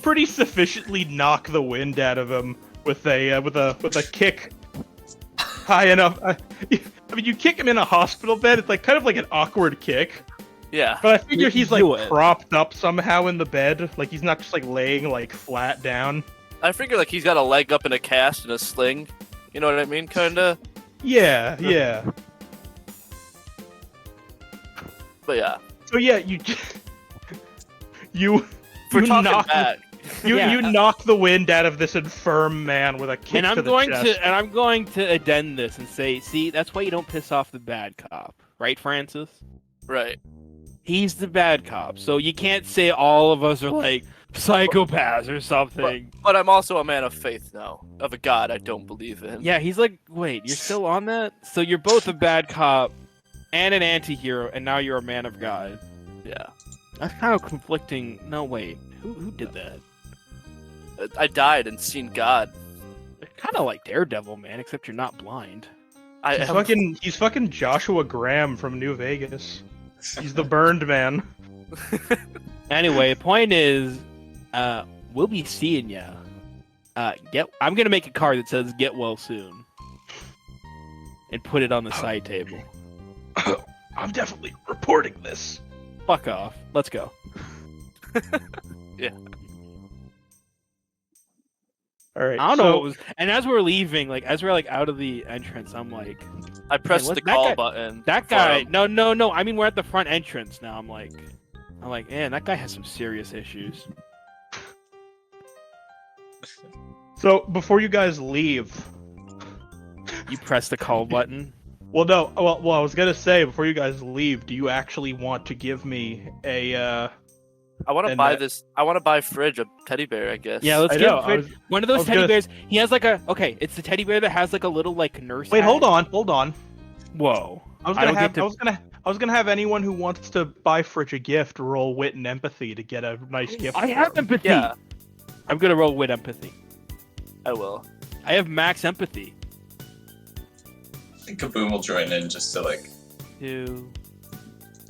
pretty sufficiently knock the wind out of him with a kick high enough. I mean, you kick him in a hospital bed. It's like kind of like an awkward kick. Yeah. But I figure he's like propped up somehow in the bed. Like he's not just like laying like flat down. I figure like he's got a leg up in a cast and a sling. You know what I mean? Kinda. Yeah. But yeah. So yeah, you knock back. You knock the wind out of this infirm man with a kick and I'm to the going chest. to and I'm going to addend this and say, see, that's why you don't piss off the bad cop, right, Francis? Right. He's the bad cop, so you can't say all of us are like psychopaths or something. But I'm also a man of faith now, of a god I don't believe in. Yeah, he's like, wait, you're still on that? So you're both a bad cop and an anti-hero, and now you're a man of God. Yeah. That's kind of conflicting. No, wait, who did that? I died and seen God. Kind of like Daredevil, man, except you're not blind. He's fucking Joshua Graham from New Vegas. He's the burned man. Anyway, point is, we'll be seeing ya. I'm gonna make a card that says "Get well soon," and put it on the side table. I'm definitely reporting this. Fuck off. Let's go. Yeah. All right. I don't know what was. And as we're leaving, like as we're like out of the entrance, I'm like, I pressed the call button. That guy. No. I mean, we're at the front entrance now. I'm like, man, that guy has some serious issues. So before you guys leave, you press the call button. Well, no. Well, I was gonna say before you guys leave, do you actually want to give me a? I want to buy this. I want to buy Fridge a teddy bear. I guess. Yeah, let's get Fridge one of those teddy bears. He has like a. Okay, it's the teddy bear that has like a little like nurse. Wait, hold on. Whoa. I was gonna have anyone who wants to buy Fridge a gift roll wit and empathy to get a nice gift. I have empathy. Yeah. I'm gonna roll wit empathy. I will. I have max empathy. I think Kaboom will join in just to like 2,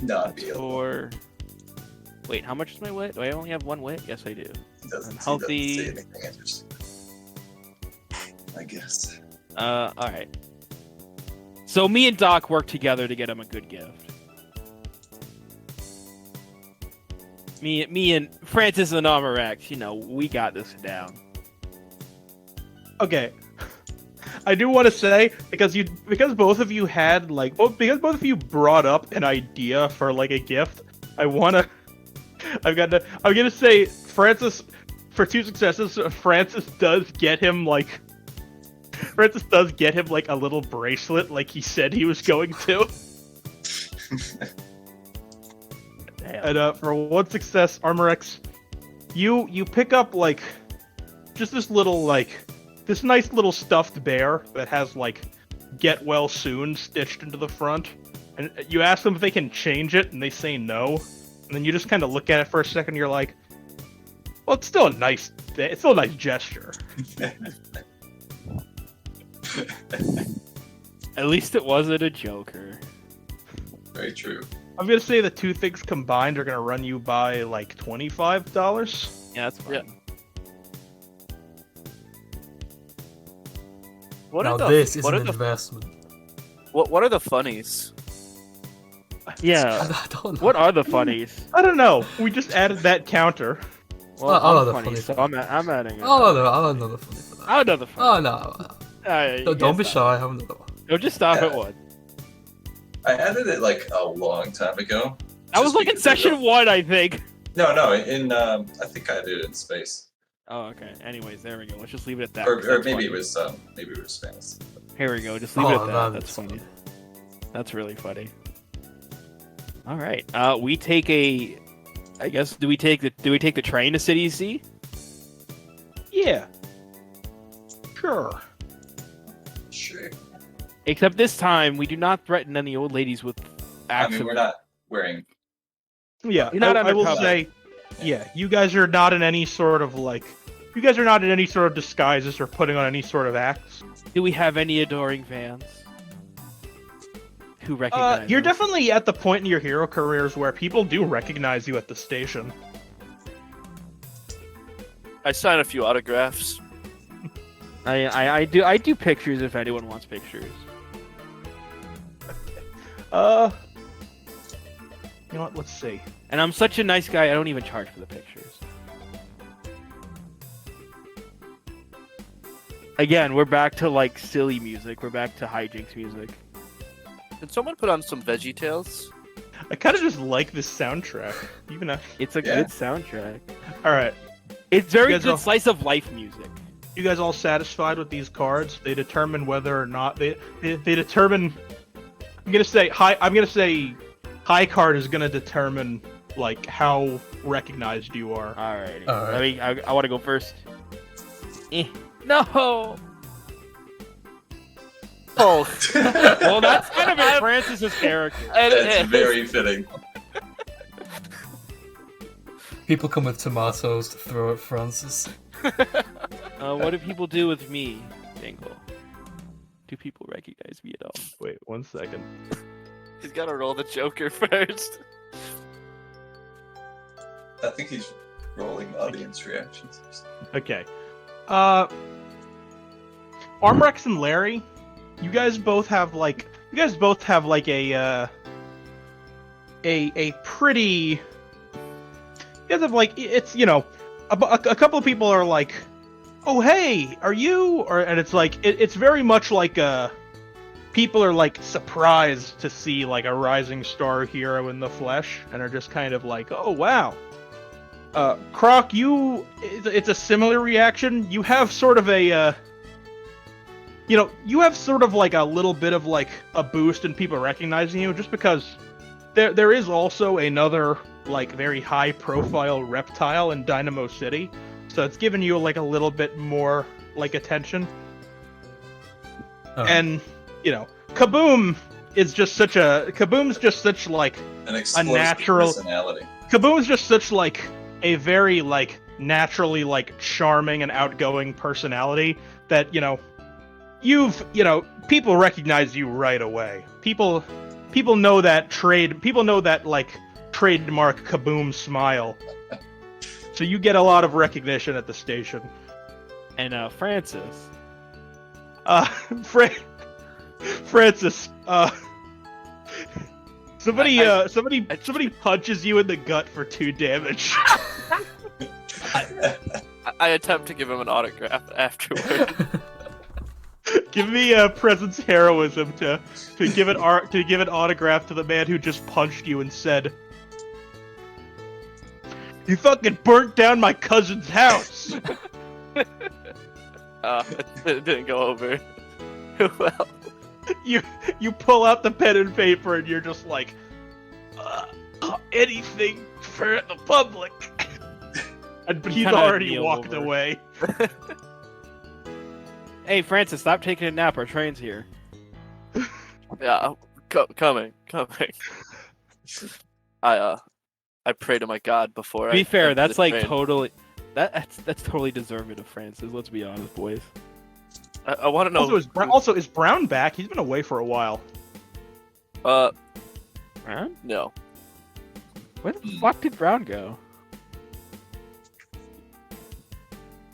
not be 4. Wait, how much is my wit? Do I only have 1 wit? Yes, I do. I'm healthy. He doesn't say anything interesting. I guess. All right. So me and Doc work together to get him a good gift. Me and Francis and Amarex, we got this down. Okay. I do want to say because both of you had because both of you brought up an idea for like a gift. I'm gonna say Francis for 2 successes. Francis does get him like a little bracelet like he said he was going to. And for 1 success, Armorex, you pick up like just this little this nice little stuffed bear that has like "Get well soon" stitched into the front, and you ask them if they can change it, and they say no, and then you just kind of look at it for a second, and you're like, well, it's still a nice gesture. At least it wasn't a Joker. Very true. I'm gonna say the 2 things combined are gonna run you by like $25. Yeah, that's fine. Yeah. This is an investment. What are the funnies? Yeah. I don't know. What are the funnies? I don't know. We just added that counter. Well, I'm funny, so I'm adding it. I'll have another funny for that. I'll have another funny. Oh no. Don't be shy. I have another one. No, just stop at 1. I added it like a long time ago. I was like in session 1, I think. No, in I think I did it in space. Oh, okay. Anyways, there we go. Let's just leave it at that. Or maybe it was Spanish. Here we go. Just leave it at that. That's funny. That's really funny. All right. We take a. I guess do we take the train to City C? Yeah. Sure. Except this time, we do not threaten any old ladies with I mean, we're not wearing. Yeah, You're not I will undercover. say, yeah, you guys are not in any sort of disguises or putting on any sort of acts. Do we have any adoring fans who recognize You're us? definitely at the point in your hero careers where people do recognize you at the station. I sign a few autographs. I do pictures if anyone wants pictures. You know what? Let's see. And I'm such a nice guy, I don't even charge for the pictures. Again, we're back to like silly music. We're back to hijinks music. Can someone put on some Veggie Tales? I kind of just like this soundtrack. Even if... It's a good soundtrack. All right. It's very good slice of life music. You guys all satisfied with these cards? They determine whether or not they determine. I'm gonna say high card is gonna determine like how recognized you are. Alrighty. All right. I want to go first. No. Oh. Well, that's kind of in Francis's character. That's very fitting. People come with tomatoes to throw at Francis. What do people do with me, Dingle? do people recognize me at all? Wait 1 second. He's got to roll the Joker first. I think he's rolling audience reactions. Okay. Armrex and Larry, you guys both have like a pretty. You guys have like it's a couple of people are like, oh hey, are you? And it's like it's very much like people are like surprised to see like a rising star hero in the flesh, and are just kind of like, oh wow. Croc, it's a similar reaction. You have sort of a you have sort of like a little bit of like a boost in people recognizing you, just because there is also another like very high profile reptile in Dynamo City, so it's given you like a little bit more like attention. And Kaboom is just such like an a natural personality. Kaboom's just such like a very like naturally like charming and outgoing personality that people recognize you right away. People know that like trademark Kaboom smile. So you get a lot of recognition at the station. And Francis. Francis, somebody punches you in the gut for 2 damage. I attempt to give him an autograph afterward. Give me a presence heroism to give an autograph to the man who just punched you and said, "You fucking burnt down my cousin's house." It didn't go over. Well, you pull out the pen and paper and you're just like, anything for the public. But he's already walked away. Hey, Francis, stop taking a nap. Our train's here. Yeah, coming. I pray to my God before. To be fair, that's like train. totally. That's totally deserving of Francis. Let's be honest, boys. I want to know. Also, is Brown back? He's been away for a while. Brown? No. Where the fuck did Brown go?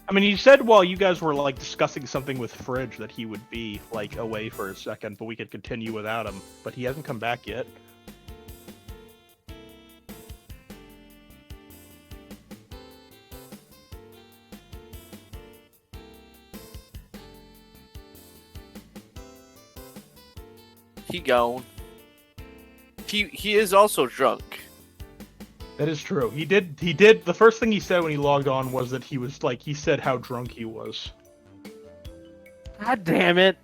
I mean, he said while you guys were like discussing something with Fridge that he would be like away for a second, but we could continue without him. But he hasn't come back yet. He gone. He is also drunk. That is true. He did. The first thing he said when he logged on was that he said how drunk he was. God damn it.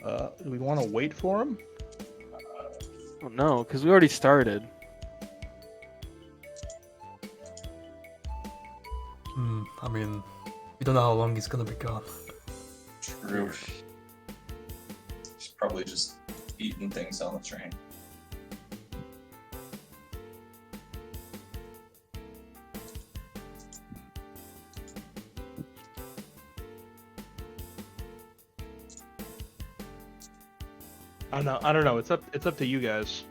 Do we want to wait for him? Oh, no, because we already started. I mean, we don't know how long he's gonna be gone. True. He's probably just eating things on the train. I don't know. It's up to you guys.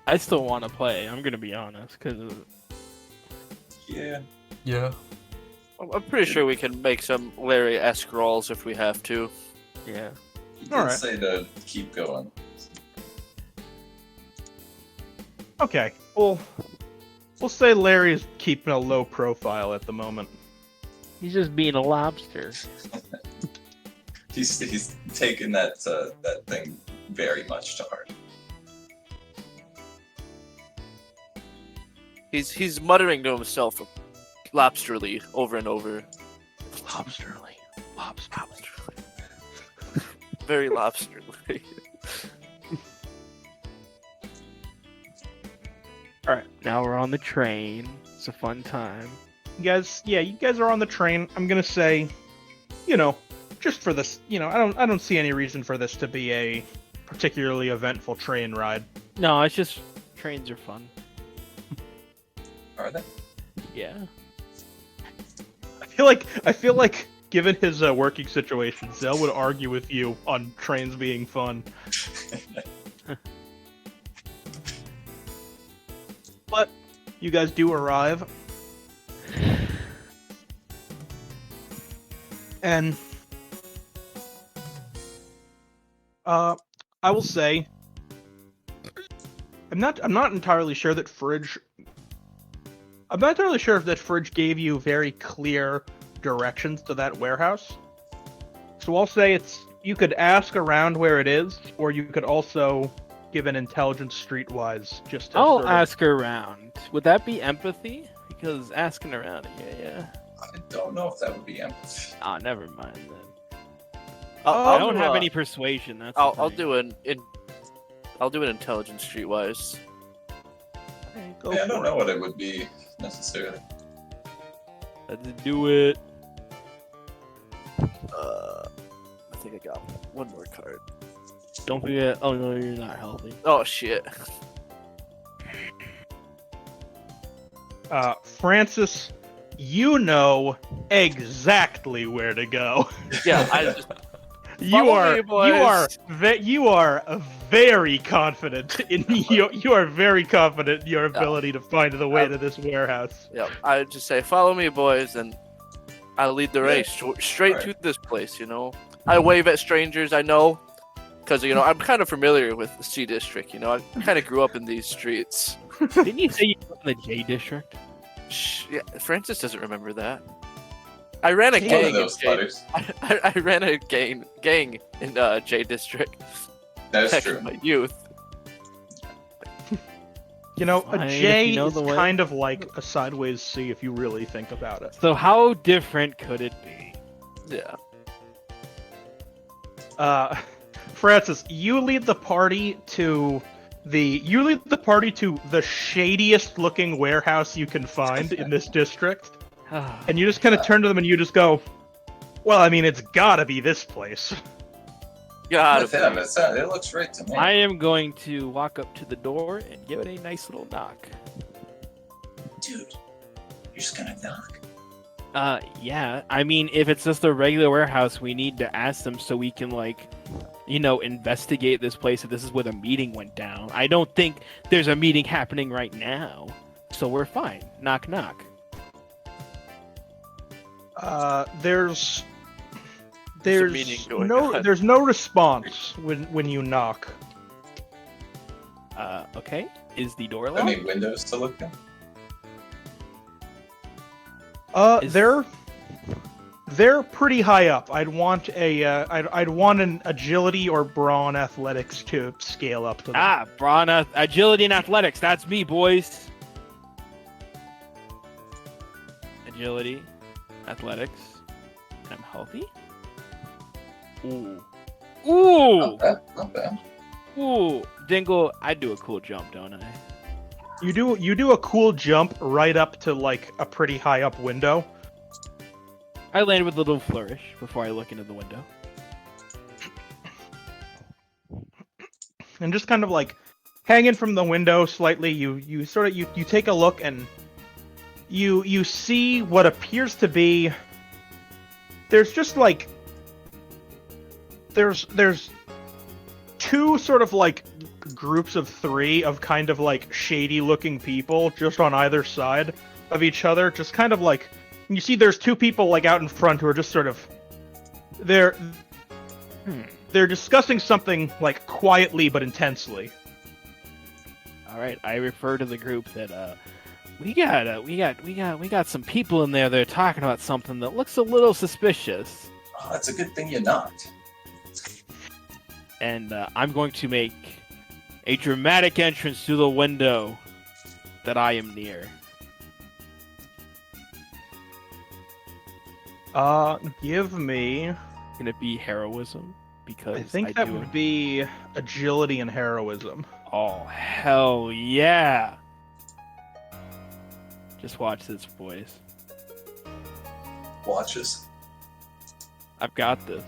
I still want to play. I'm gonna be honest, because Yeah. Yeah. I'm pretty sure we can make some Larry-esque rolls if we have to. yeah. He did Alright. say to keep going. Okay. We'll say Larry is keeping a low profile at the moment. He's just being a lobster. He's taken that thing very much to heart. He's muttering to himself lobsterly over and over. Lobsterly. Very lobsterly. All right, now we're on the train. It's a fun time. You guys are on the train. I'm gonna say, just for this, I don't see any reason for this to be a particularly eventful train ride. No, it's just trains are fun. Are they? Yeah. I feel like, given his working situation, Zell would argue with you on trains being fun. But you guys do arrive, and I will say, I'm not entirely sure that Fridge. I'm not entirely sure if that Fridge gave you very clear directions to that warehouse. So I'll say you could ask around where it is, or you could also give an intelligence streetwise. Just to I'll ask around. Would that be empathy? Because asking around, yeah. I don't know if that would be empathy. Oh, never mind then. I don't have any persuasion. That's I'll do an intelligence streetwise. I don't know what it would be necessarily. Let's do it. I think I got one more card. Don't forget. Oh no, you're not healthy. Oh shit. Francis, you know exactly where to go. Yeah, I just. You are very confident in you are very confident in your ability to find the way to this warehouse. Yeah, I just say, follow me, boys, and I'll lead the race straight to this place. You know, I wave at strangers. I know, because I'm kind of familiar with the C district. I kind of grew up in these streets. Didn't you say you were in the J district? Yeah, Francis doesn't remember that. I ran a gang. I ran a gang in J District. That is Back true. in my youth. A J is kind of like a sideways C if you really think about it. So how different could it be? Yeah. Francis, you lead the party to the shadiest looking warehouse you can find in this district. And you just kind of turn to them and you just go, well, I mean, it's gotta be this place. With him, it looks right to me. I am going to walk up to the door and give it a nice little knock. Dude, you're just gonna knock? Yeah. I mean, if it's just a regular warehouse, we need to ask them so we can, investigate this place if this is where the meeting went down. I don't think there's a meeting happening right now, so we're fine. Knock, knock. There's no response when you knock. Okay. Is the door locked? Any windows to look at? They're pretty high up. I'd want an agility or brawn athletics to scale up to them. Brawn agility and athletics. That's me, boys. Agility. Athletics. And I'm healthy. Ooh. Not bad. Ooh. Dingle, I do a cool jump, don't I? You do a cool jump right up to a pretty high up window. I land with a little flourish before I look into the window. And just kind of hanging from the window slightly, you take a look and you see what appears to be there's two sort of groups of three of kind of shady looking people just on either side of each other, just kind of you see there's two people out in front who are just sort of they're discussing something quietly but intensely. All right, I refer to the group that we got some people in there that are talking about something that looks a little suspicious. Oh, that's a good thing you knocked. And I'm going to make a dramatic entrance through the window that I am near. Give me. Can it be heroism? Because I think that would be agility and heroism. Oh, hell yeah! Just watch this, boys. Watches. I've got this.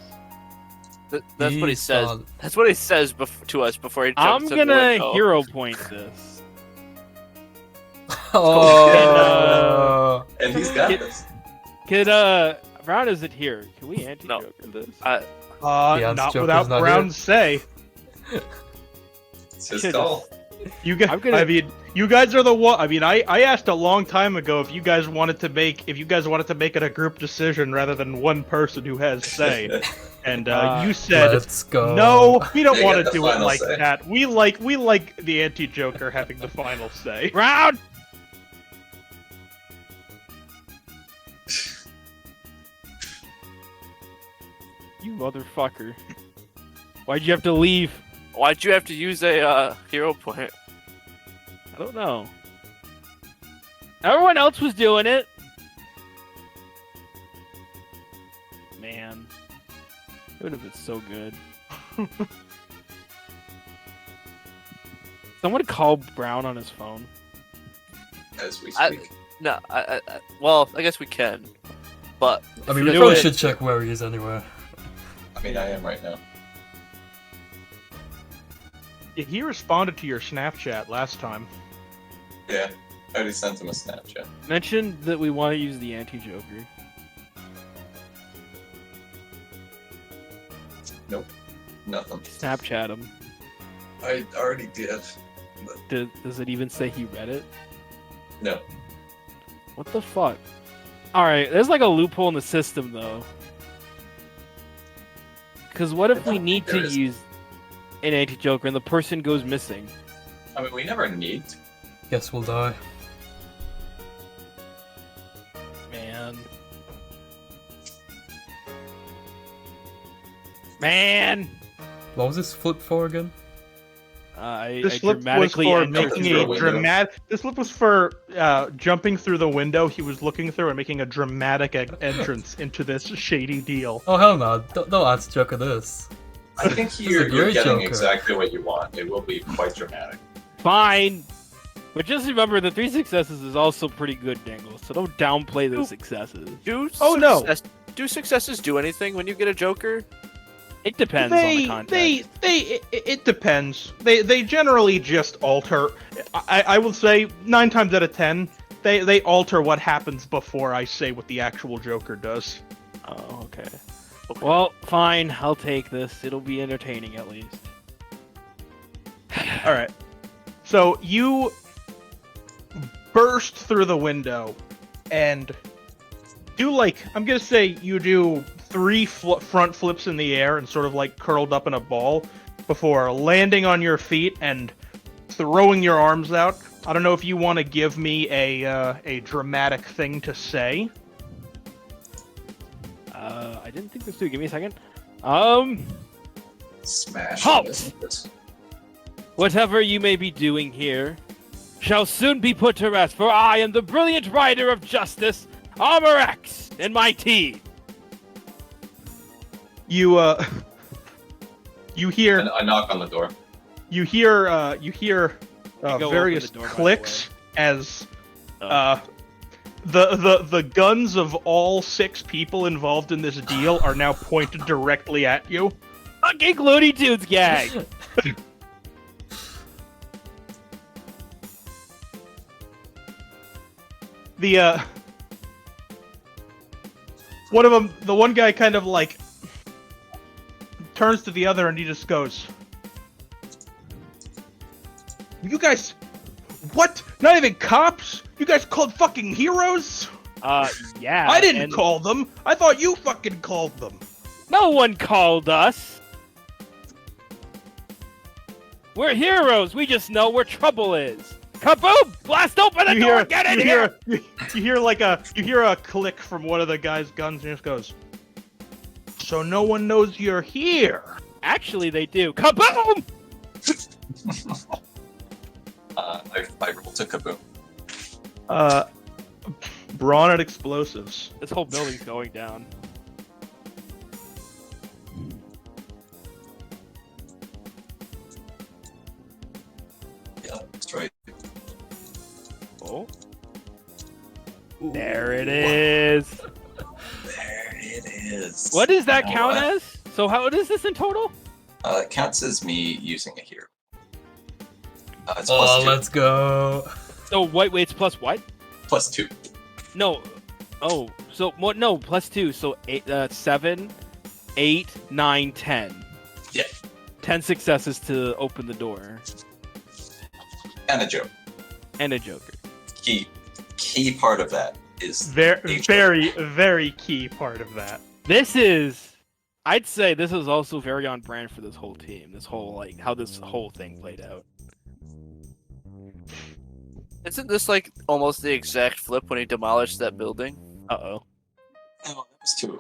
That's what he says. That's what he says to us before he jumps in the window. I'm gonna hero point this. Oh. And he's got this. Could Brown isn't here. Can we anti-joker this? Not without Brown's say. It's his call. You guys, I mean, you guys are the one. I mean, I asked a long time ago if you guys wanted to make it a group decision rather than one person who has say, and you said Let's go. no. We don't They want get to the do it final like say. that. We like the anti-Joker having the final say. Brown. You motherfucker! Why'd you have to leave? Why'd you have to use a hero point? I don't know. Everyone else was doing it. Man, it would have been so good. Someone call Brown on his phone. As we speak. No, well, I guess we can, but I mean, we do probably it- should check where he is anyway. I mean, I am right now. He responded to your Snapchat last time. Yeah, I already sent him a Snapchat. Mention that we want to use the anti-Joker. Nope, nothing. Snapchat him. I already did. Does it even say he read it? No. What the fuck? Alright, there's like a loophole in the system though. Because what if we need to There is. use an anti-Joker and the person goes missing? I mean, we never need to. Guess we'll die. Man! What was this flip for again? This flip was dramatically for entered making through a a window. dramatic. This flip was for jumping through the window he was looking through and making a dramatic entrance into this shady deal. Oh hell no! Don't ask Joker this. I think This is a you're great getting Joker. exactly what you want. It will be quite dramatic. Fine! But just remember, the 3 successes is also pretty good, Dingle, so don't downplay the successes. Oh, no. Do successes do anything when you get a Joker? It depends on the context. It depends. They generally just alter. I will say 9 times out of 10, they alter what happens before I say what the actual Joker does. Oh, okay. Well, fine. I'll take this. It'll be entertaining at least. All right. So you burst through the window and do I'm gonna say you do 3 front flips in the air and sort of curled up in a ball before landing on your feet and throwing your arms out. I don't know if you want to give me a dramatic thing to say. I didn't think this through. Give me a second. Smash. Halt! This. Whatever you may be doing here shall soon be put to rest, for I am the brilliant rider of justice, Armor X, and my team. You hear And I knock on the door. you hear open various the door, by the clicks as Oh. the guns of all 6 people involved in this deal are now pointed directly at you. Fucking Looney Tunes gag. The one of them, the one guy kind of turns to the other and he just goes, "You guys, what? Not even cops? You guys called fucking heroes? Yeah. I didn't and call them. I thought you fucking called them." No one called us. We're heroes. We just know where trouble is. Kaboom! Blast open the door. Get in here. you hear a click from one of the guy's guns and it just goes, "So no one knows you're here." Actually, they do. Kaboom! I roll to kaboom. Brawn and explosives. This whole building's going down. Yeah, that's right. Oh. There it is. There it is. What does that You know count what? as? So how is this in total? It counts as me using a hero. It's Oh, plus 2. let's go. So wait, it's plus what? +2. No. Oh, so what? No, +2. So 7, 8, 9, 10. Yeah. 10 successes to open the door. And a joke. And a joker. Key part of that is very key part of that. I'd say this is also very on brand for this whole team. This whole how this whole thing played out. Isn't this like almost the exact flip when he demolished that building? Uh-oh. No, that was 2.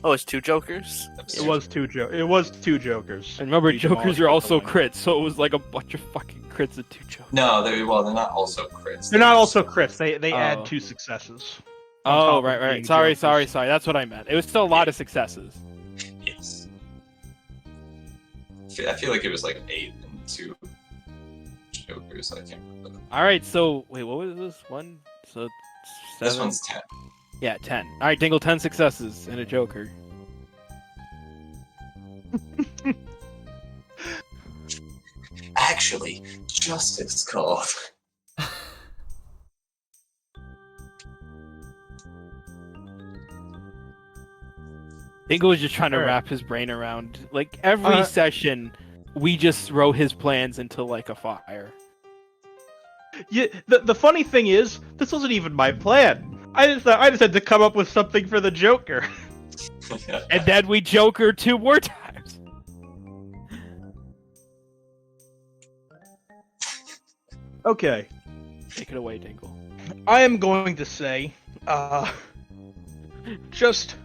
Oh, it's 2 jokers? It was two jokers. And remember, He jokers demolished are also the crits, so it was like a bunch of fucking crits and 2 jokers. No, they're not also crits. They're not also crits. They Oh. add 2 successes. Oh, top of right. being Sorry. jokers. That's what I meant. It was still a lot of successes. Yes. I feel like it was like 8 and 2 jokers. I can't remember. All right, so wait, what was this one? So 7. This one's 10. Yeah, 10. All right, Dingle, 10 successes and a joker. Actually, justice called. Dingle was just trying to Alright. wrap his brain around. Like every session, we just throw his plans into like a fire. Yeah, the funny thing is, this wasn't even my plan. I just had to come up with something for the Joker. And then we joker 2 more times. Okay, Take it away, Dingle. I am going to say, just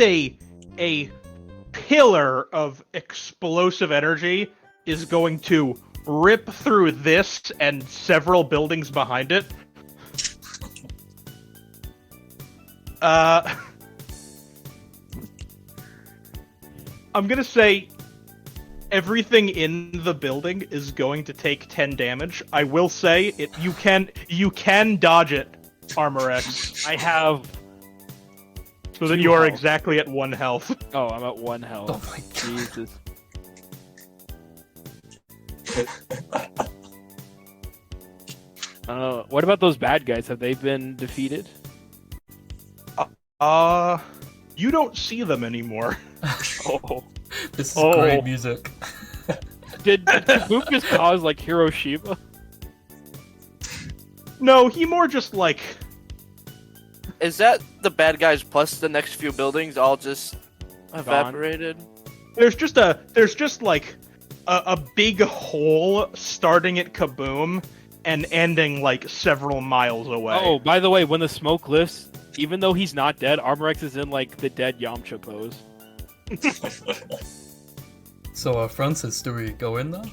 a pillar of explosive energy is going to rip through this and several buildings behind it. I'm gonna say everything in the building is going to take 10 damage. I will say you can dodge it, Armor X. I have. So that 2 you are health. exactly at 1 health. Oh, I'm at 1 health. Oh my god. Jesus. What about those bad guys? Have they been defeated? You don't see them anymore. Oh. This is Oh. great music. Did Kaboom just cause like Hiroshima? No, he more just like Is that the bad guys plus the next few buildings all just evaporated? there's just like a big hole starting at Kaboom and ending like several miles away. Oh, by the way, when the smoke lifts, even though he's not dead, Armorex is in like the dead Yamcha pose. So, Francis, do we go in now?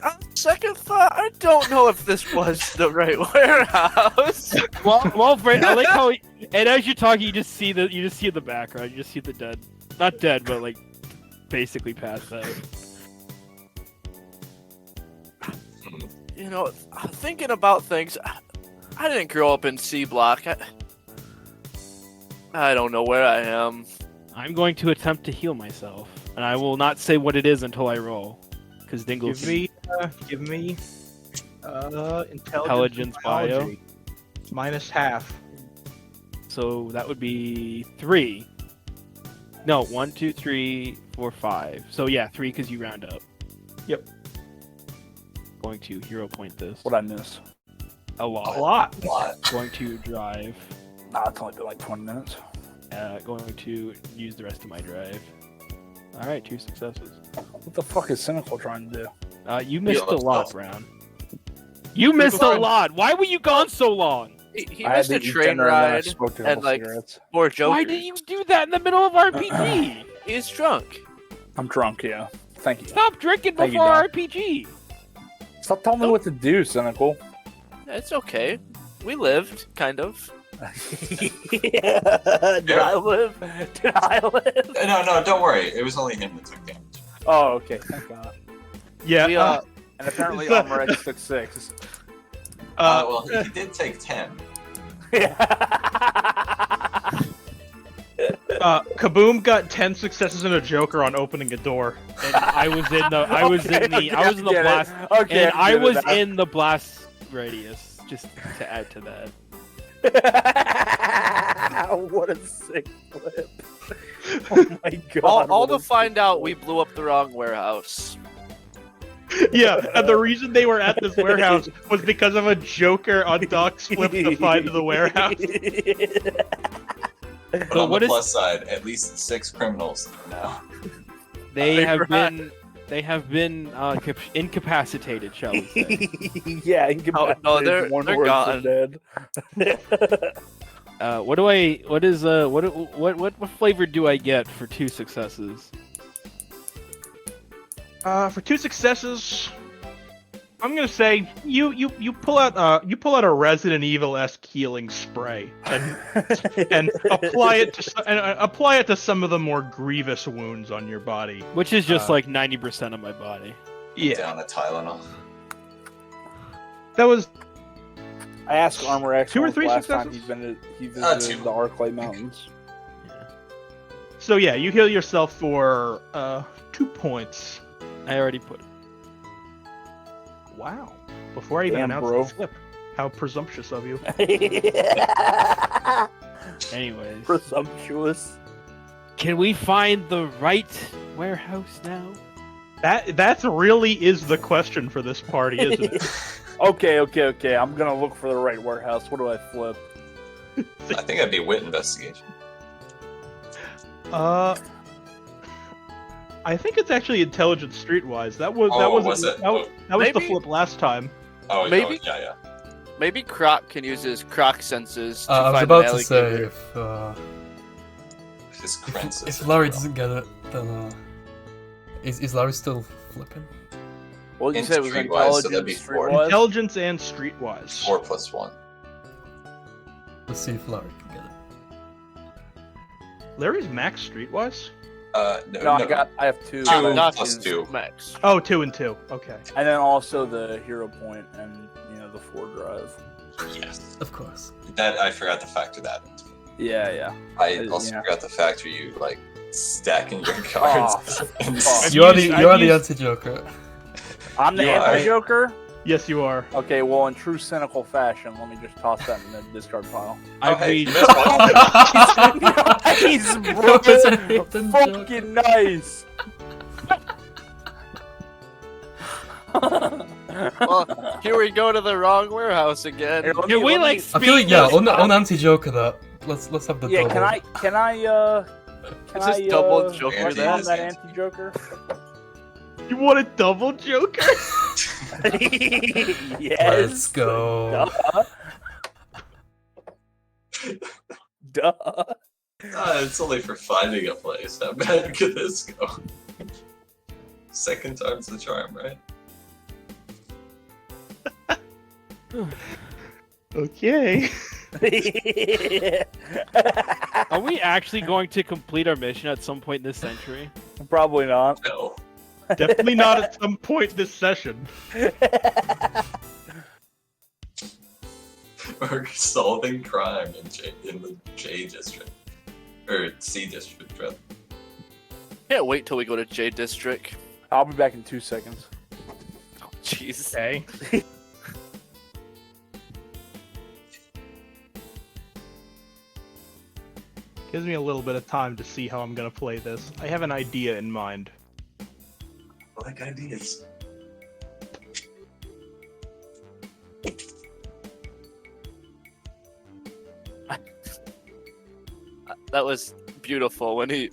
On second thought, I don't know if this was the right warehouse. Well, Fred, I like how, and as you're talking, you just see the background, you just see the dead, not dead, but like basically passed out. You know, thinking about things, I didn't grow up in C Block. I don't know where I am. I'm going to attempt to heal myself, and I will not say what it is until I roll, because Dingle. Give me Intelligence bio. biology. Minus half. So that would be 3. No, 1, 2, 3, 4, 5. So yeah, 3 because you round up. Yep. Going to hero point this. What I miss? A lot. A lot. What? Going to drive. Nah, it's only been like 20 minutes. Going to use the rest of my drive. All right, 2 successes. What the fuck is Cynical trying to do? You missed a let's lot, go. Brown. You missed a lot. Why were you gone so long? He I had missed to a eat train dinner and then I ride smoked a and couple like cigarettes. 4 jokers. Why did you do that in the middle of RPG? He's drunk. I'm drunk, yeah. Thank you. Stop drinking Thank you, before Doc. RPG. Stop telling me what to do, Cynical. It's okay. We lived, kind of. Did I live? Did I live? No, don't worry. It was only him that took damage. Oh, okay. Thank God. Yeah. We, And apparently Almarex took 6. Well, he did take 10. Kaboom got 10 successes and a joker on opening a door. And I was in the blast. Okay, and I was in the blast radius. Just to add to that. What a sick flip! Oh my god! All to find out we blew up the wrong warehouse. Yeah, and the reason they were at this warehouse was because of a joker on Doc's flip to find the warehouse. But on the plus side, at least 6 criminals now. They have been incapacitated, shall we say? Yeah, incapacitated. No, they're gone. Dead. What flavor do I get for 2 successes? For 2 successes, I'm gonna say you pull out a Resident Evil-esque healing spray and apply it to some of the more grievous wounds on your body, which is just like 90% of my body. Yeah, down a Tylenol. That was. I asked Armor X 2 or 3 last successes. time he visited the Arclight Mountains. Yeah. So yeah, you heal yourself for 2 points. I already put it. Wow. Before I even announced the flip. How presumptuous of you. Anyways. Presumptuous. Can we find the right warehouse now? That really is the question for this party, isn't it? Okay. I'm gonna look for the right warehouse. What do I flip? I think that'd be wit investigation. I think it's actually intelligence streetwise. That was the flip last time. Oh, maybe. Yeah. Maybe Croc can use his Croc senses to I was find about an to say alligator. if Larry doesn't get it, then is Larry still flipping? Well, you said it was streetwise, so that'd be 4. Intelligence and streetwise. 4 plus 1. Let's see if Larry can get it. Larry's max streetwise? No. I have 2. 2 plus 2. Max. Oh, 2 and 2. Okay. And then also the hero point and the 4 drive. Yes, of course. That I forgot to factor that into. Yeah. I also forgot to factor you stacking your cards. You're the anti-Joker. I'm the anti-Joker? Yes, you are. Okay, well, in true cynical fashion, let me just toss that in the discard pile. Nice, bro. Fucking nice. Well, here we go to the wrong warehouse again. Can we I feel like on anti-Joker that let's have the double. Can I double Joker that anti-Joker? You want a double Joker? Yes. Let's go. Duh. It's only for finding a place. How bad could this go? Second time's the charm, right? Okay. Are we actually going to complete our mission at some point this century? Probably not. No. Definitely not at some point this session. We're solving crime in the J district. Or C district, rather. Can't wait till we go to J District. I'll be back in 2 seconds. Oh, jeez. Okay. Gives me a little bit of time to see how I'm gonna play this. I have an idea in mind. I like ideas. That was beautiful when he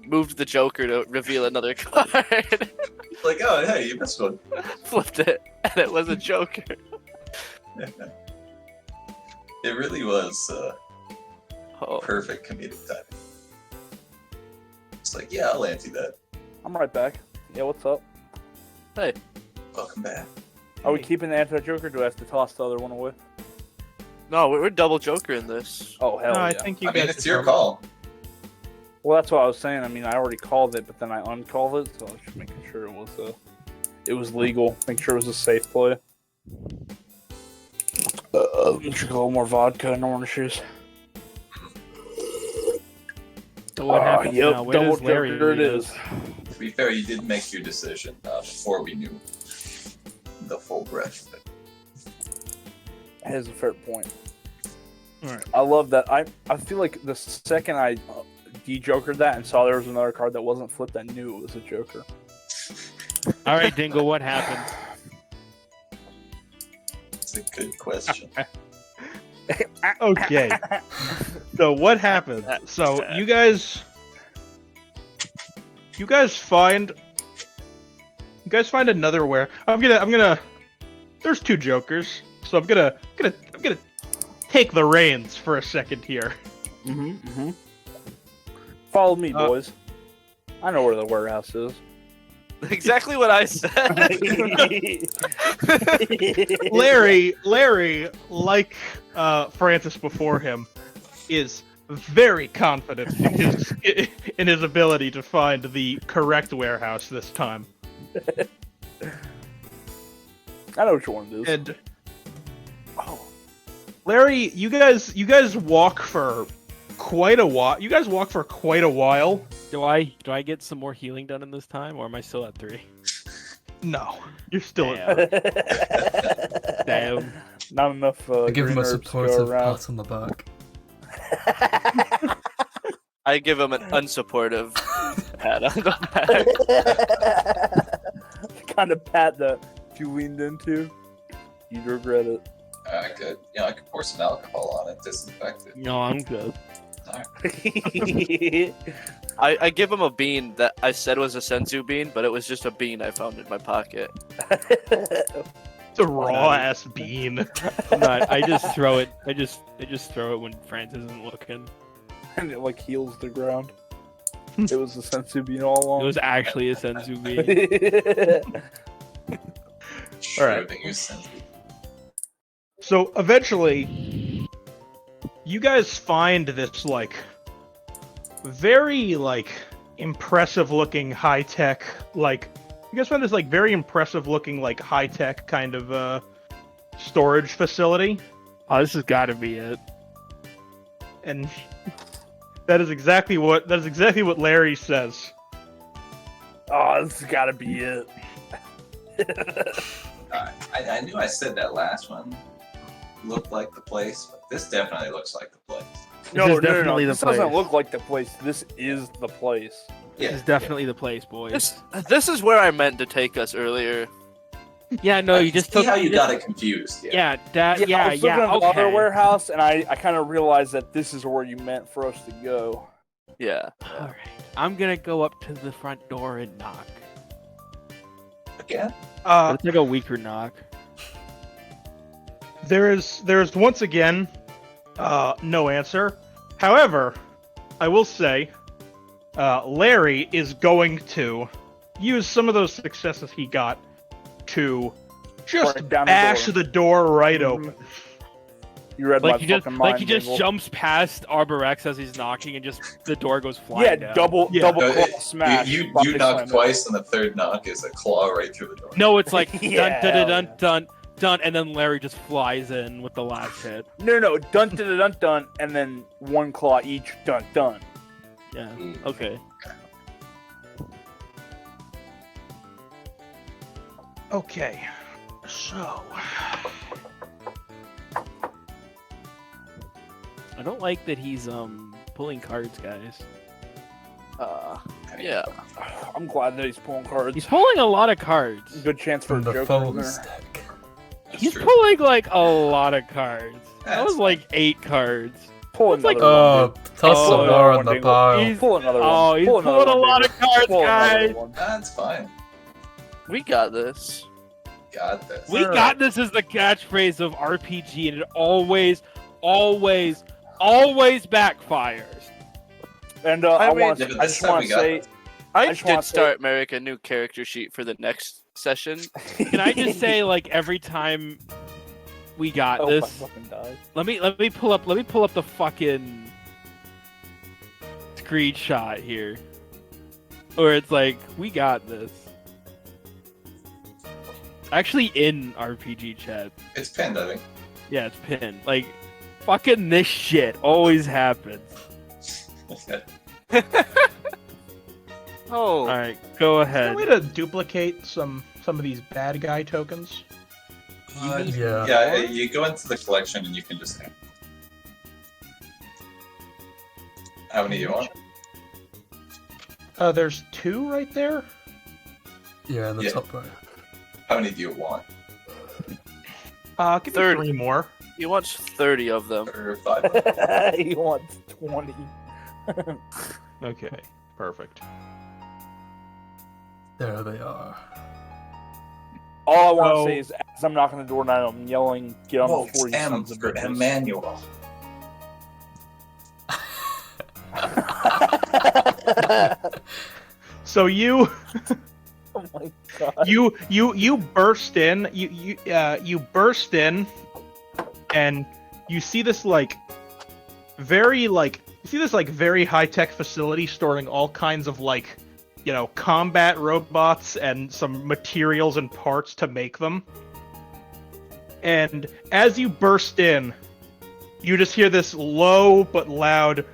moved the Joker to reveal another card. Like, oh, hey, you missed one. Flipped it, and it was a Joker. It really was perfect comedic timing. It's like, yeah, I'll anti that. I'm right back. Yeah, what's up? Hey. Welcome back. Are we keeping the anti-Joker? Do I have to toss the other one away? No, we're double Joker in this. Oh, hell No, yeah. I think you I mean, guys it's your call. Well, that's what I was saying. I mean, I already called it, but then I uncalled it, so I was just making sure it was legal. Make sure it was a safe play. Drink a little more vodka and orange juice. So what happens now? Where does Larry it is. To be fair, you did make your decision before we knew the full breadth of it. That is a fair point. All right. I love that. I feel like the second I de-jokered that and saw there was another card that wasn't flipped, I knew it was a joker. All right, Dingle, what happened? It's a good question. Okay. So what happened? So you guys find another where I'm gonna. There's two jokers, so I'm gonna take the reins for a second here. Follow me, boys. I know where the warehouse is. Exactly what I said. Larry, like Francis before him, is very confident in his ability to find the correct warehouse this time. I know which one it is. And Larry, you guys walk for quite a while. Do I get some more healing done in this time, or am I still at 3? No, you're still at Damn. Not enough. I give him a green herbs to supportive go around. pat on the back. I give him an unsupportive pat on the back. The kind of pat that if you leaned into, you'd regret it. Good. I could pour some alcohol on it, disinfect it. No, I'm good. Alright. I give him a bean that I said was a senzu bean, but it was just a bean I found in my pocket. It's a raw ass bean. I'm not. I just throw it. I just throw it when Francis isn't looking. And it like heals the ground. It was a sensu bean all along. It was actually a senzu bean. All right. Schrodinger's sense. So eventually, you guys find this very impressive looking high tech you guys find this very impressive looking high tech kind of storage facility, Oh, this has got to be it. and that is exactly what Larry says. Oh, this has got to be it. I knew I said that last one looked like the place, but this definitely looks like the place. This is definitely the This doesn't place. look like the place. This is the place. This is definitely the place, boys. This is where I meant to take us earlier. Yeah, no, you just see took. how you got it confused. Yeah, I was looking at the other okay. warehouse, and I kind of realized that this is where you meant for us to go. Yeah. All right, I'm gonna go up to the front door and knock. Again? But it's like a weaker knock. There's once again no answer. However, I will say Larry is going to use some of those successes he got to just Break down bash the door right Mhm. open. You read Like my he just fucking mind. he just Dingle. jumps past Arborex as he's knocking, and just the door goes flying Yeah, down. double Yeah. claw You, smash. you Body knock slam. twice, and the third knock is a claw right through the door. No, it's like Yeah, dun hell dun yeah. dun dun, and then Larry just flies in with the last hit. No, dun dun dun dun, and then one claw each. Dun dun. Yeah. Mm. Okay. Okay, so I don't like that he's pulling cards, guys. Yeah. I'm glad that he's pulling cards. He's pulling a lot of cards. Good chance for a From the joker in phone there. stack. That's He's true. pulling like a lot of cards. That That's was like 8 cards. Pull It's like- another one. Toss Oh, some another more one, on the Dingle. pile. He's- Pull another one. Oh, he's Pull another pulling a one, lot Dingle. of cards, Pull another guys. one. That's fine. We got this. Got this. We got this as the catchphrase of RPG, and it always backfires. And I I mean- want. Yeah, but I this just time want we to got say. this. I just wanna did start making a new character sheet for the next session. Can I just say, like, every time we got Oh, I this, fucking died. let me pull up the fucking screenshot here, where it's like, we got this. Actually, in RPG chat. It's pinned, I think. Yeah, it's pinned. Like, fucking this shit always happens. Oh. All right, go Is there a ahead. way to duplicate some of these bad guy tokens? Yeah, you go into the collection and you can just. How many do you want? There's 2 right there. Yeah, in the Yeah. top right. How many do you want? Give me 30. 3 more. He wants 30 of them. Or 5? He wants 20. Okay, perfect. There they are. All I want to So- say is, as I'm knocking the door now, I'm yelling, "Get on Whoa, the floor, you M sons of for bitches." Emmanuel. So you Oh my god. you burst in. You burst in, and you see this very high tech facility storing all kinds of combat robots and some materials and parts to make them. And as you burst in, you just hear this low but loud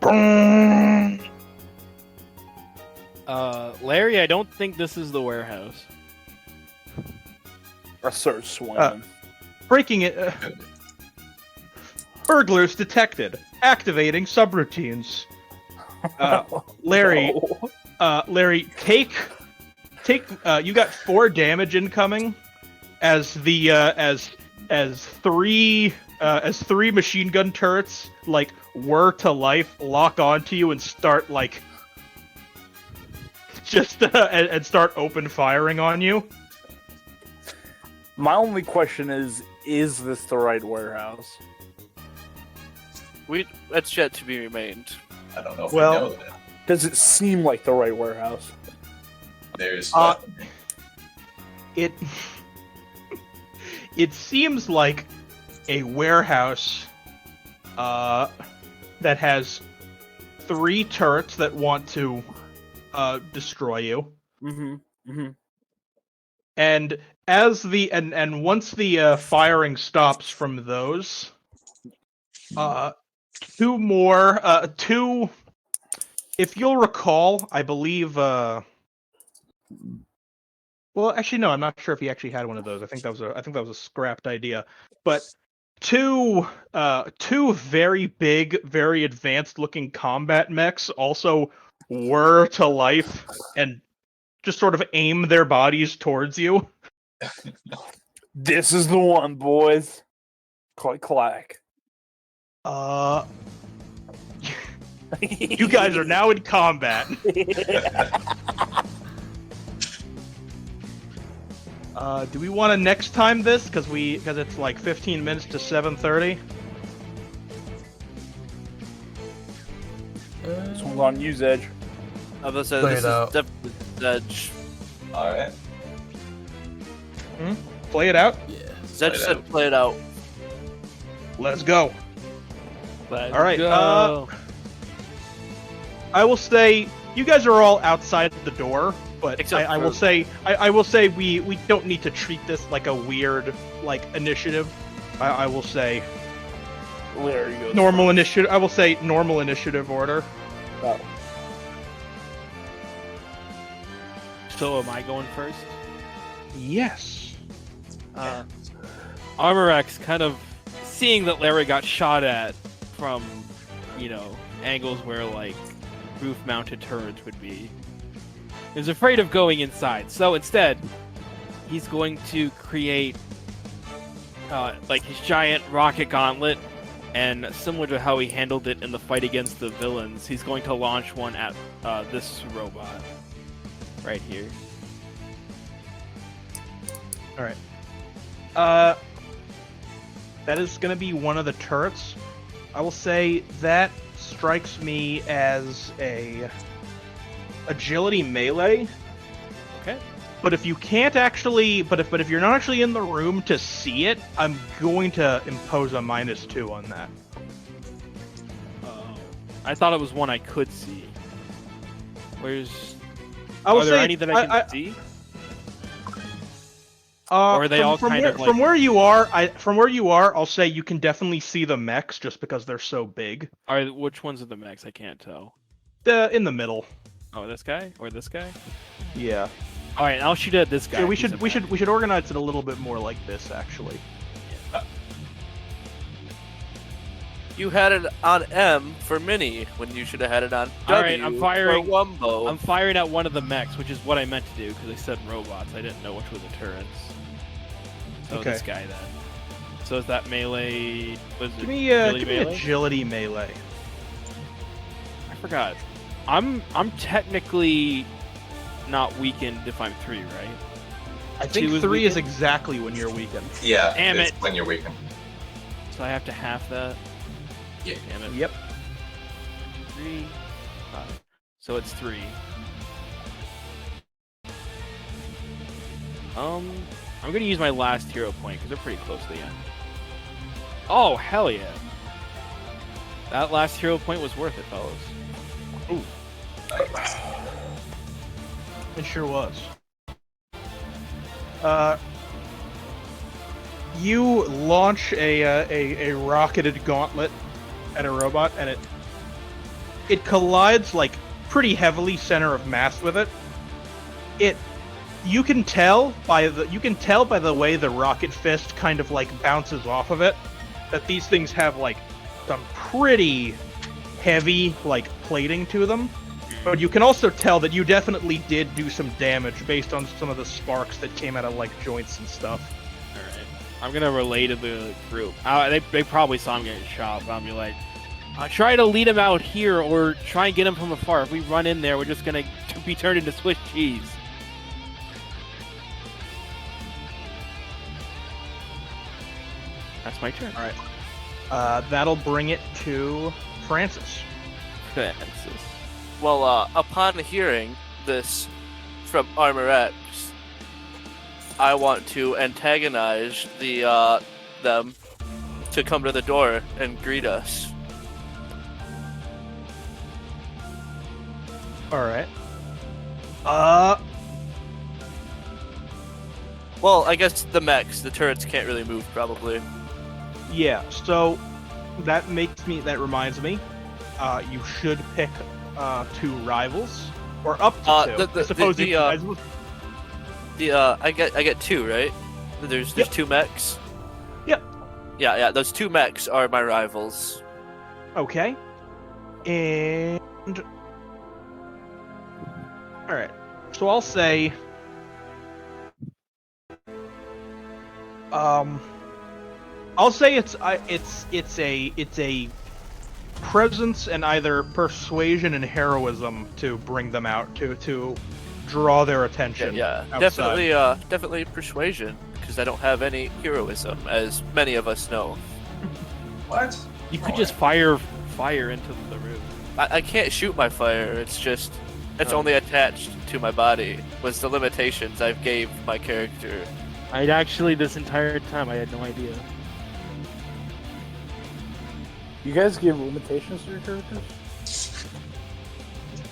boom. Larry, I don't think this is the warehouse. I start swimming. Breaking it. Burglars detected. Activating subroutines. Larry, No. Larry, take. You got 4 damage incoming, as the as 3 machine gun turrets whir to life, lock onto you, and start and start open firing on you. My only question is this the right warehouse? That's yet to be remained. I don't know if Well- we know that. Does it seem like the right warehouse? There's It it seems like a warehouse that has 3 turrets that want to destroy you. Mm-hmm. Mm-hmm. And as the and once the firing stops from those, 2 more, 2. If you'll recall, I believe. Well, actually, no. I'm not sure if he actually had one of those. I think that was a scrapped idea. But 2 very big, very advanced-looking combat mechs also whir to life and just sort of aim their bodies towards you. This is the one, boys. Click clack. You guys are now in combat. Do we want to next time this? Because it's like 15 minutes to 7:30. This one's on you, Zedge. I was gonna say, Play this it is out. definitely Zedge. Alright. Play it out. Yeah. Zedge it said out. play it out. Let's go. Let's All right, go. I will say you guys are all outside the door, but Except I will for- say I will say we don't need to treat this like a weird initiative. I will say Larry goes normal initiative. I will say normal initiative order. Oh. So am I going first? Yes. Armorex kind of seeing that Larry got shot at from, angles where roof-mounted turrets would be, is afraid of going inside. So instead, he's going to create his giant rocket gauntlet, and similar to how he handled it in the fight against the villains, he's going to launch one at this robot right here. All right. That is going to be one of the turrets. I will say that strikes me as a agility melee. Okay. But if you can't actually, but if you're not actually in the room to see it, I'm going to impose a -2 on that. I thought it was one I could see. Where's I will are there say, any that I can see? Or are they all from kind where, of like- from where you are? I'll say you can definitely see the mechs just because they're so big. Which ones are the mechs? I can't tell. In the middle. Oh, this guy or this guy? Yeah. All right, I'll shoot at this guy. Yeah, we should organize it a little bit more like this, actually. You had it on M for mini when you should have had it on W. All right, I'm firing. For Wumbo. I'm firing at one of the mechs, which is what I meant to do because they said robots. I didn't know which were the turrets. So Okay. this guy then. So is that melee? Give me agility melee. I forgot. I'm technically not weakened if I'm 3, right? I think 3 is exactly when you're weakened. Yeah, Damn it's it. when you're weakened. So I have to half that. Yeah. Damn it. Yep. 3, 5. So it's 3. I'm gonna use my last hero point because they're pretty close to the end. Oh hell yeah! That last hero point was worth it, fellas. Ooh. It sure was. You launch a rocketed gauntlet at a robot, and it collides like pretty heavily center of mass with it. You can tell by the way the rocket fist kind of like bounces off of it that these things have like some pretty heavy like plating to them. But you can also tell that you definitely did do some damage based on some of the sparks that came out of like joints and stuff. Alright. I'm gonna relay to the group. They probably saw him getting shot, but I'll be like, try to lead him out here or try and get him from afar. If we run in there, we're just gonna be turned into Swiss cheese. That's my turn. Alright. That'll bring it to Francis. Francis. Well, upon hearing this from Armor X, I want to antagonize them to come to the door and greet us. Alright. Well, I guess the mechs, the turrets can't really move, probably. Yeah, so that reminds me, you should pick 2 rivals, or up to 2. I suppose you guys would... I get 2, right? There's 2 mechs. Yep. Yeah. Those 2 mechs are my rivals. Okay. And all right. So I'll say, it's a presence and either persuasion and heroism to bring them out to draw their attention. Yeah, outside. definitely persuasion, because I don't have any heroism, as many of us know. What? You could just fire into the room. I can't shoot my fire. It's only attached to my body. Was the limitations I've gave my character. I'd actually this entire time I had no idea. You guys give limitations to your characters?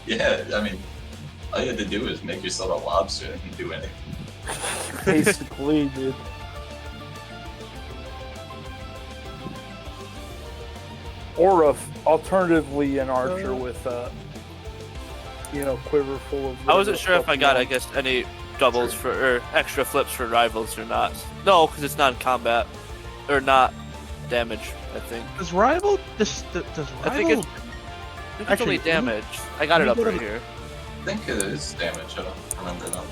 Yeah, I mean, all you had to do is make yourself a lobster and you can do anything. Basically, dude. Or alternatively, an archer with quiver full of. I wasn't sure if I got, any doubles or extra flips for rivals or not. No, because it's non-combat or not damage. I think. Does rival? I think it's only damage. I got it up right here. I think it is damage, I don't remember that.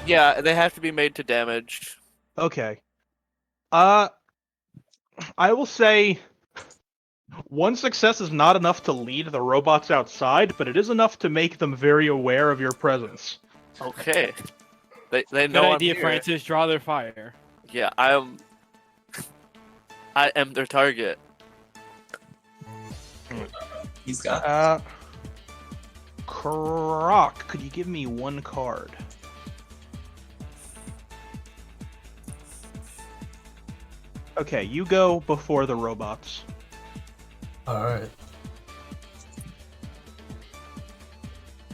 Yeah, they have to be made to damage. Okay. I will say 1 success is not enough to lead the robots outside, but it is enough to make them very aware of your presence. Okay. They Good know idea, I'm here. Francis. Draw their fire. Yeah, I am their target. He's got Croc, could you give me 1 card? Okay, you go before the robots. Alright.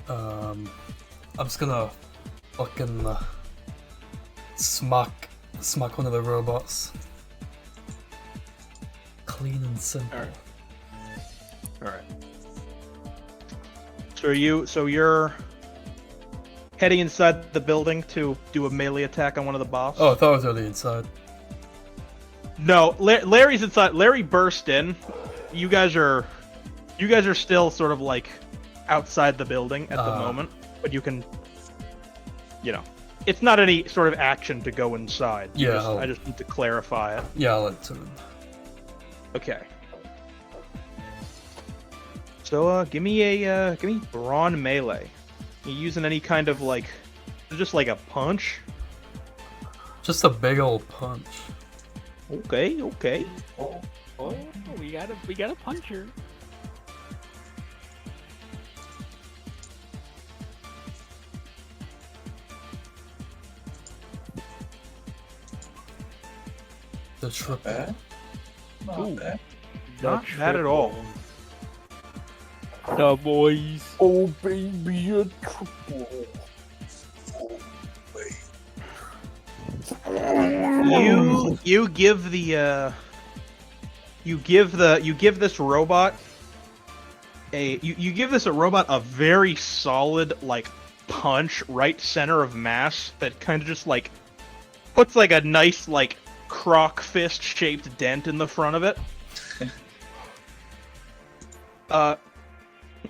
I'm just gonna fucking smack one of the robots. Clean and simple. Alright. So you're heading inside the building to do a melee attack on one of the boss? Oh, I thought it was already inside. No, Larry's inside. Larry burst in. You guys are still sort of like outside the building at the moment, but you can, it's not any sort of action to go inside. I just need to clarify it. Yeah, I'll enter him. Okay. So give me brawn melee. You using any kind of just like a punch? Just a big old punch. Okay. Oh, we got a puncher. The triple. Not bad. Not bad at all. The boys. Oh baby, a triple. You give this robot a very solid punch right center of mass that kind of just puts a nice croc fist shaped dent in the front of it.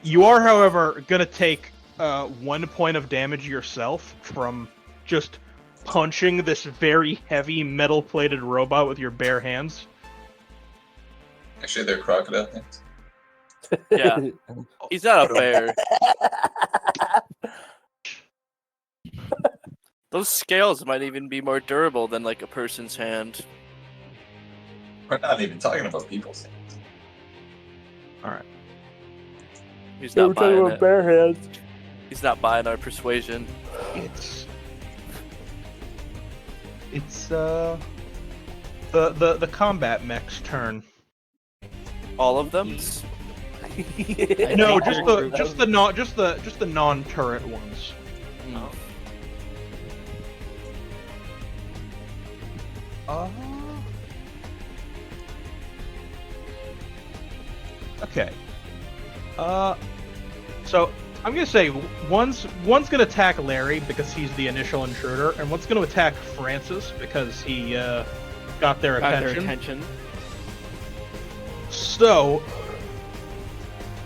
You are, however, gonna take 1 point of damage yourself from just punching this very heavy metal-plated robot with your bare hands. Actually, they're crocodile hands. Yeah. He's not a bear. Those scales might even be more durable than a person's hand. We're not even talking about people's hands. Alright. He's We're not talking buying about it. bare hands. He's not buying our persuasion. It's the combat mech's turn. All of them? No, just the non-turret ones. Okay. So I'm gonna say one's gonna attack Larry because he's the initial intruder, and one's gonna attack Francis because he got their attention. So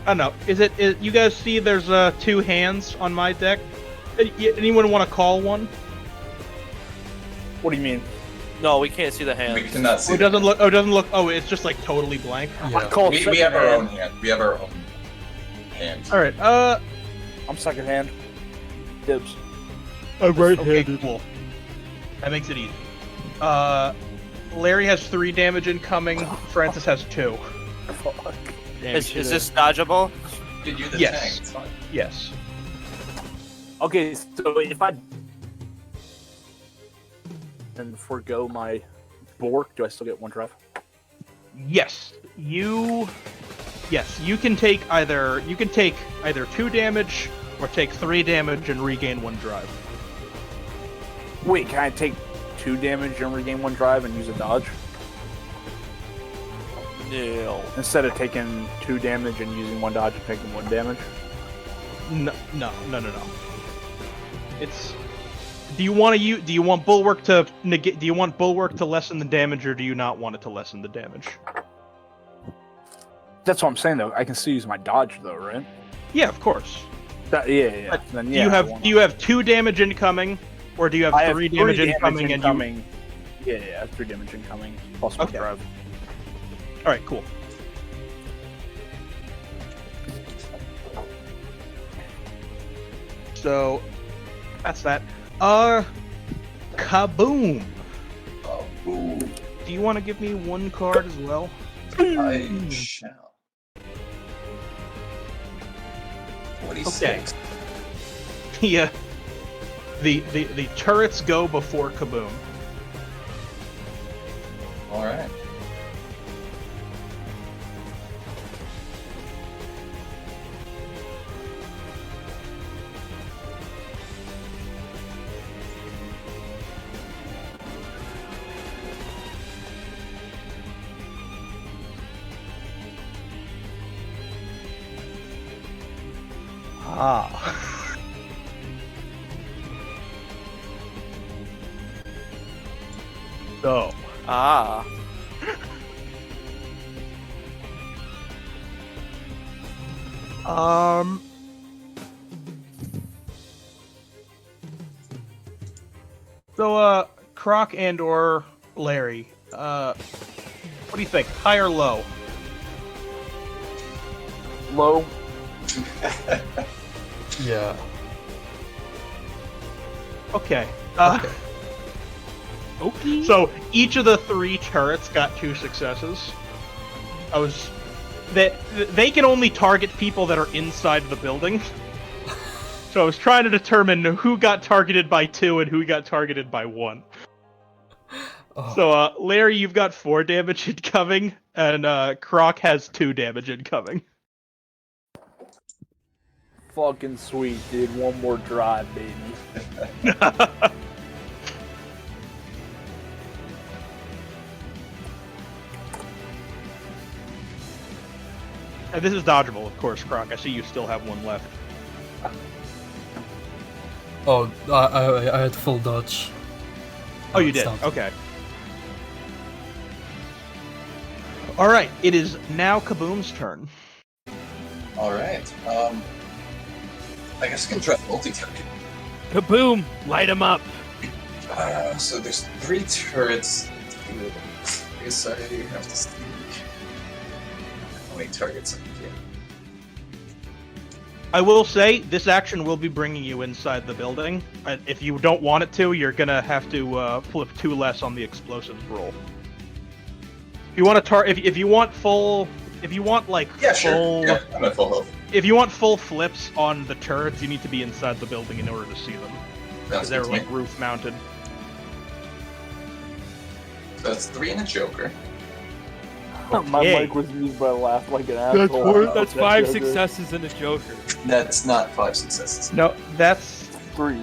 I don't know. Is you guys see? There's 2 hands on my deck. Anyone want to call one? What do you mean? No, we can't see the hands. We cannot see. It doesn't look. Oh, it doesn't look. Oh, it's just totally blank. Yeah. We have our own hand. We have our own hand. All right. I'm second hand. Dibs. I'm right-handed. Okay, cool. That makes it easy. Larry has 3 damage incoming. Francis has 2. Fuck. Is this dodgeable? Did you the Yes. tank? It's fine. Yes. Okay, so if I and forego my Bork, do I still get 1 drive? Yes. You can take either 2 damage or take 3 damage and regain 1 drive. Wait, can I take 2 damage and regain 1 drive and use a dodge? No. Instead of taking 2 damage and using 1 dodge and taking 1 damage? No. It's. Do you want Bulwark to negate? Do you want Bulwark to lessen the damage, or do you not want it to lessen the damage? That's what I'm saying, though. I can still use my dodge, though, right? Yeah, of course. Yeah. Then, yeah. Do you have 2 damage incoming, or do you have 3 damage incoming? Yeah, I have 3 damage incoming plus 1 drive. All right, cool. So that's that. Kaboom. Oh, ooh. Do you want to give me 1 card as well? I shall. 46. Yeah. The turrets go before Kaboom. All right. Ah. So. Ah. So, Croc and or Larry, what do you think? High or low? Low. Yeah. Okay. Okay. Okay. So each of the 3 turrets got 2 successes. They can only target people that are inside the building. So I was trying to determine who got targeted by 2 and who got targeted by 1. Oh. So Larry, you've got 4 damage incoming, and Croc has 2 damage incoming. Fucking sweet, dude. One more drive, baby. And this is dodgeable, of course, Croc. I see you still have 1 left. Oh, I had full dodge. Oh, you did? Okay. Alright, it is now Kaboom's turn. Alright, I guess I can try multi-target. Kaboom! Light him up. So there's 3 turrets. I guess I have to see how many targets I can get. I will say, this action will be bringing you inside the building. If you don't want it to, you're gonna have to flip 2 less on the explosives roll. If you want to if you want full, if you want like Yeah, full, sure. Yeah, I'm at full health. if you want full flips on the turrets, you need to be inside the building in order to see them, because they're like roof mounted. So that's 3 and a Joker. My mic was used by laugh like an That's asshole. that's 5 successes and a Joker. That's not 5 successes. No, that's 3.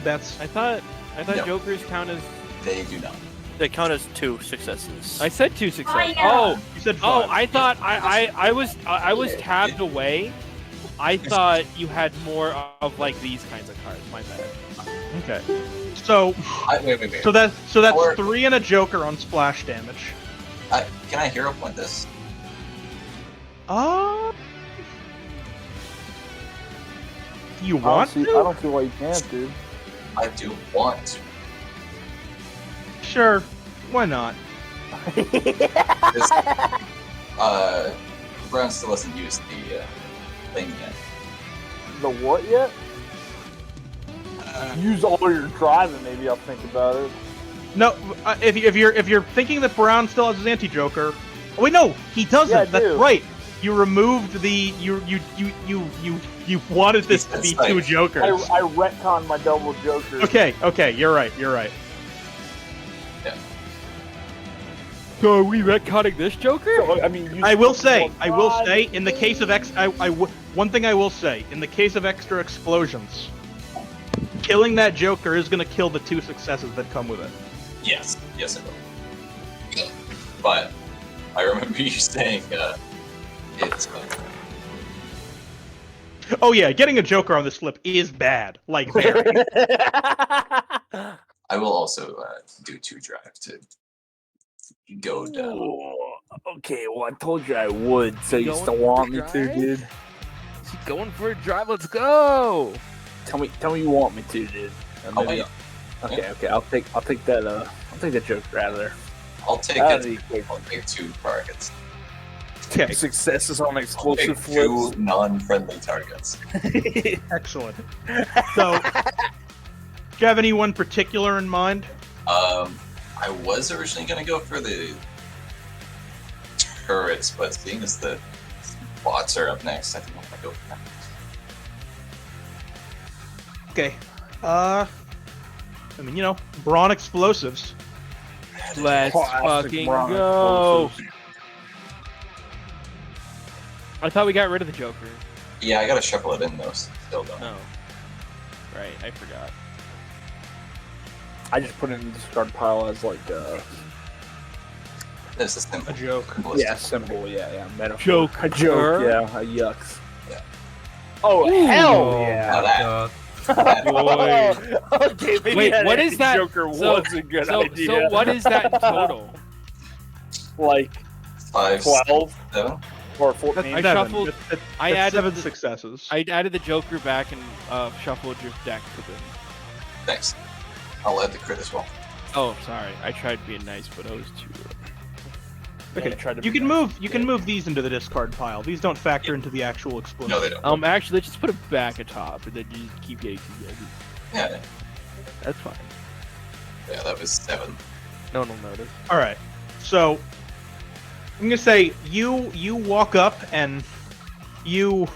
that's. I thought No. Jokers count as. They do not. They count as 2 successes. I said 2 successes. yeah. Oh, You said 5. oh! I thought I was tabbed away. I thought you had more of like these kinds of cards. My bad. Okay. So, Wait. so that's Or- 3 and a Joker on splash damage. Can I hero point this? You want I to? don't see why you can't, dude. I do want to. Sure. Why not? This, Brown still hasn't used the thing yet. The what yet? Use all your drive and maybe I'll think about it. No, if you're thinking that Brown still has his anti-Joker, oh wait, no, he doesn't. Yeah, I That's do. right. You removed the you wanted this to be That's 2 like- Jokers. I retconned my double Joker. Okay, you're right. So are we retconning this Joker? So, I mean, use I will fucking say, more drive. in the case of one thing I will say, in the case of extra explosions, killing that Joker is gonna kill the 2 successes that come with it. Yes, it will. But I remember you saying it's. Oh yeah, getting a Joker on this flip is bad. Like very. I will also do 2 drive to go down. Ooh, okay, well, I told you I would, so you Going still for want a me to, drive? dude? Is he going for a drive? Let's go! Tell me you want me to, dude. And Oh, maybe- yeah. Okay, I'll take that Joker out of there. I'll take Out of it. the equation. I'll take 2 targets. Okay, Successes on I'll explosive take flips. 2 non-friendly targets. excellent. So, do you have anyone particular in mind? I was originally gonna go for the turrets, but seeing as the bots are up next, I think I'm gonna go for that. Okay. I mean, brawn explosives. Let's Classic fucking Bronx go! explosives. I thought we got rid of the Joker. Yeah, I gotta shuffle it in though. So still don't. No. Right, I forgot. I just put it in the discard pile as like This is simple. A joke. Simplest. symbol, yeah, metaphor. Joke. A joke, yeah, a yucks. Oh, Ooh. hell yeah! Now that- God. Okay, maybe Wait, that what is that? Joker So- was a good So idea. what is that in total? Like 5, 12 7. or 14? I Seven. shuffled- It's I added 7 the- successes. I added the Joker back and shuffled your deck to the. Thanks. I'll add the crit as well. Oh, sorry. I tried being nice, but I was too. Okay, Yeah, tried to you be can nice. move. You can move these into the discard pile. These don't factor into the actual explosion. No, they don't. Actually, let's just put it back atop, and then you keep getting. Yeah, That's fine. yeah, that was 7. No one will notice. All right. So I'm gonna say you walk up and you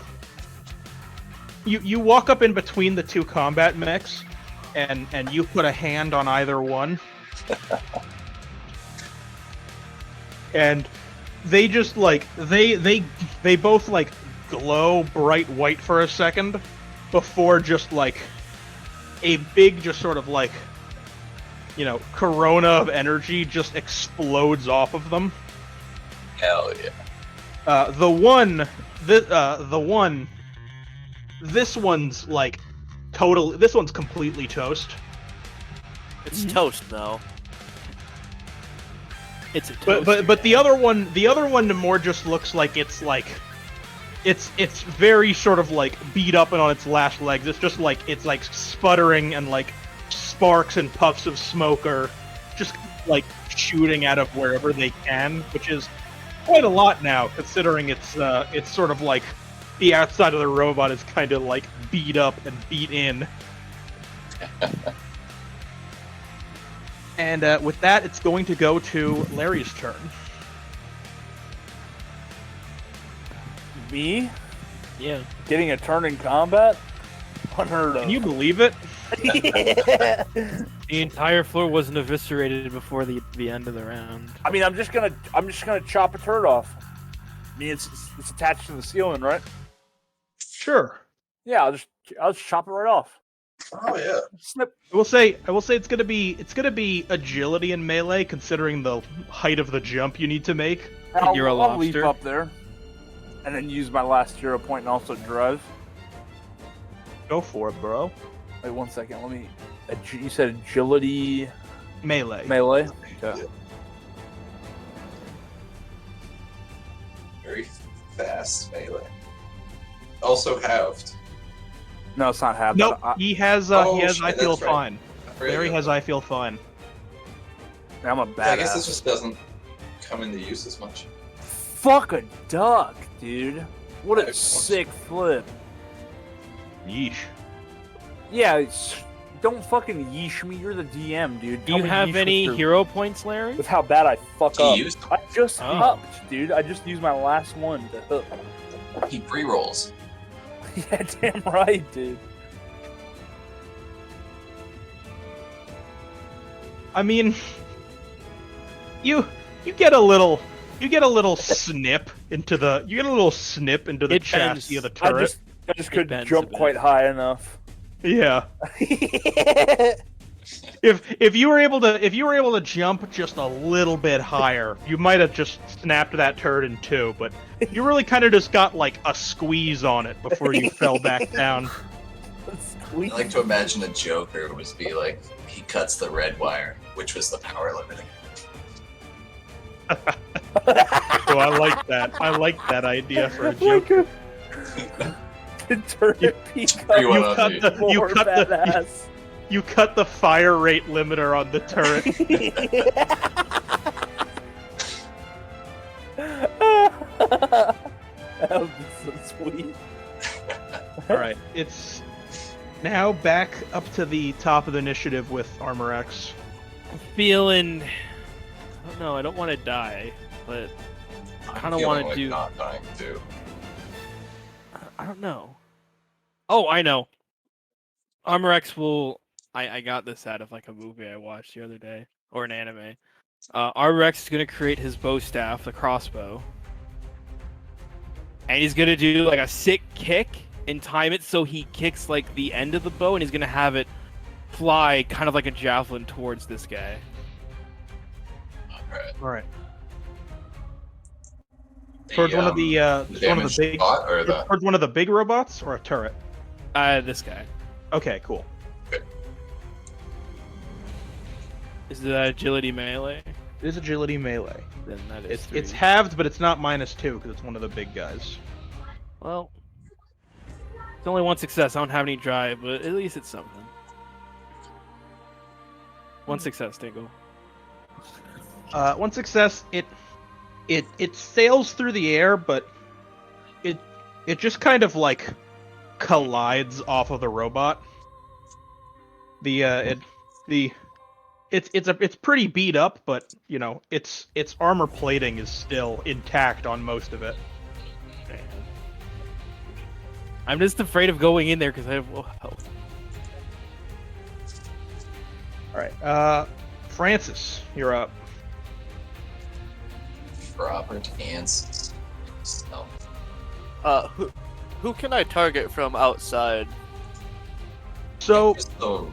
walk up in between the two combat mechs, and you put a hand on either one. And they just like they both like glow bright white for a second before just like a big just sort of like, you know, corona of energy just explodes off of them. Hell yeah. This one's like totally, this one's completely toast. It's toast now. It's a toast. But the other one more just looks like it's very sort of like beat up and on its last legs. It's just like it's like sputtering, and like sparks and puffs of smoke are just like shooting out of wherever they can, which is quite a lot now, considering it's sort of like the outside of the robot is kind of like beat up and beat in. And with that, it's going to go to Larry's turn. Me? Yeah. Getting a turn in combat? Unheard of. Can you believe it? The entire floor wasn't eviscerated before the end of the round. I mean, I'm just gonna chop a turd off. I mean, it's attached to the ceiling, right? Sure. Yeah, I'll just chop it right off. Oh yeah. Snip. I will say it's gonna be agility and melee, considering the height of the jump you need to make. You're a I'll leap lobster. up there, and then use my last hero point and also drive. Go for it, bro. Wait 1 second. Let me. You said agility, Melee. melee. Okay. Very fast melee. Also halved. No, it's not half. Nope. He has I shit, feel that's right. fine. Larry has I feel fine. I'm a Yeah, I guess badass. this just doesn't come into use as much. Fuck a duck, dude. What a Of course. sick flip. Yeesh. Yeah, don't fucking yeesh me. You're the DM, dude. Do Tell you me have yeesh any with hero points, Larry? with how bad I fuck He up. used- I just Oh. upped, dude. I just used my last one to hook. He pre-rolls. Yeah, damn right, dude. I mean, you get a little snip into the It chassis of the I turret. just couldn't bends jump a bit. quite high enough. Yeah. If you were able to jump just a little bit higher, you might have just snapped that turret in two, but you really kind of just got like a squeeze on it before you fell back down. I like to imagine a Joker would be like, he cuts the red wire, which was the power limiting. So I like that. I like that idea for a joke. The turret peacock. You You wanna cut be- the you more cut the badass. you cut the fire rate limiter on the turret. That would be so sweet. All right, it's now back up to the top of the initiative with Armor X. Feeling. I don't know. I don't want to die, but I kind of Feeling want to like do. not dying too. I don't know. Oh, I know. Armor X will. I got this out of like a movie I watched the other day, or an anime. Armor X is gonna create his bow staff, the crossbow, and he's gonna do like a sick kick and time it so he kicks like the end of the bow, and he's gonna have it fly kind of like a javelin towards this guy. Alright. All right. Towards one of the big, bot or the... towards one of the big robots or a turret? This guy. Okay, cool. Is that agility melee? It is agility melee. Then that is It's halved, but it's not -2 because it's one of the big guys. Well, it's only one success. I don't have any drive, but at least it's something. One success, Dingle. One success. It sails through the air, but it just kind of like collides off of the robot. It's pretty beat up, but you know its armor plating is still intact on most of it. I'm just afraid of going in there because I have low health. All right, Francis, you're up. Robert Ants. Who can I target from outside? So Oh,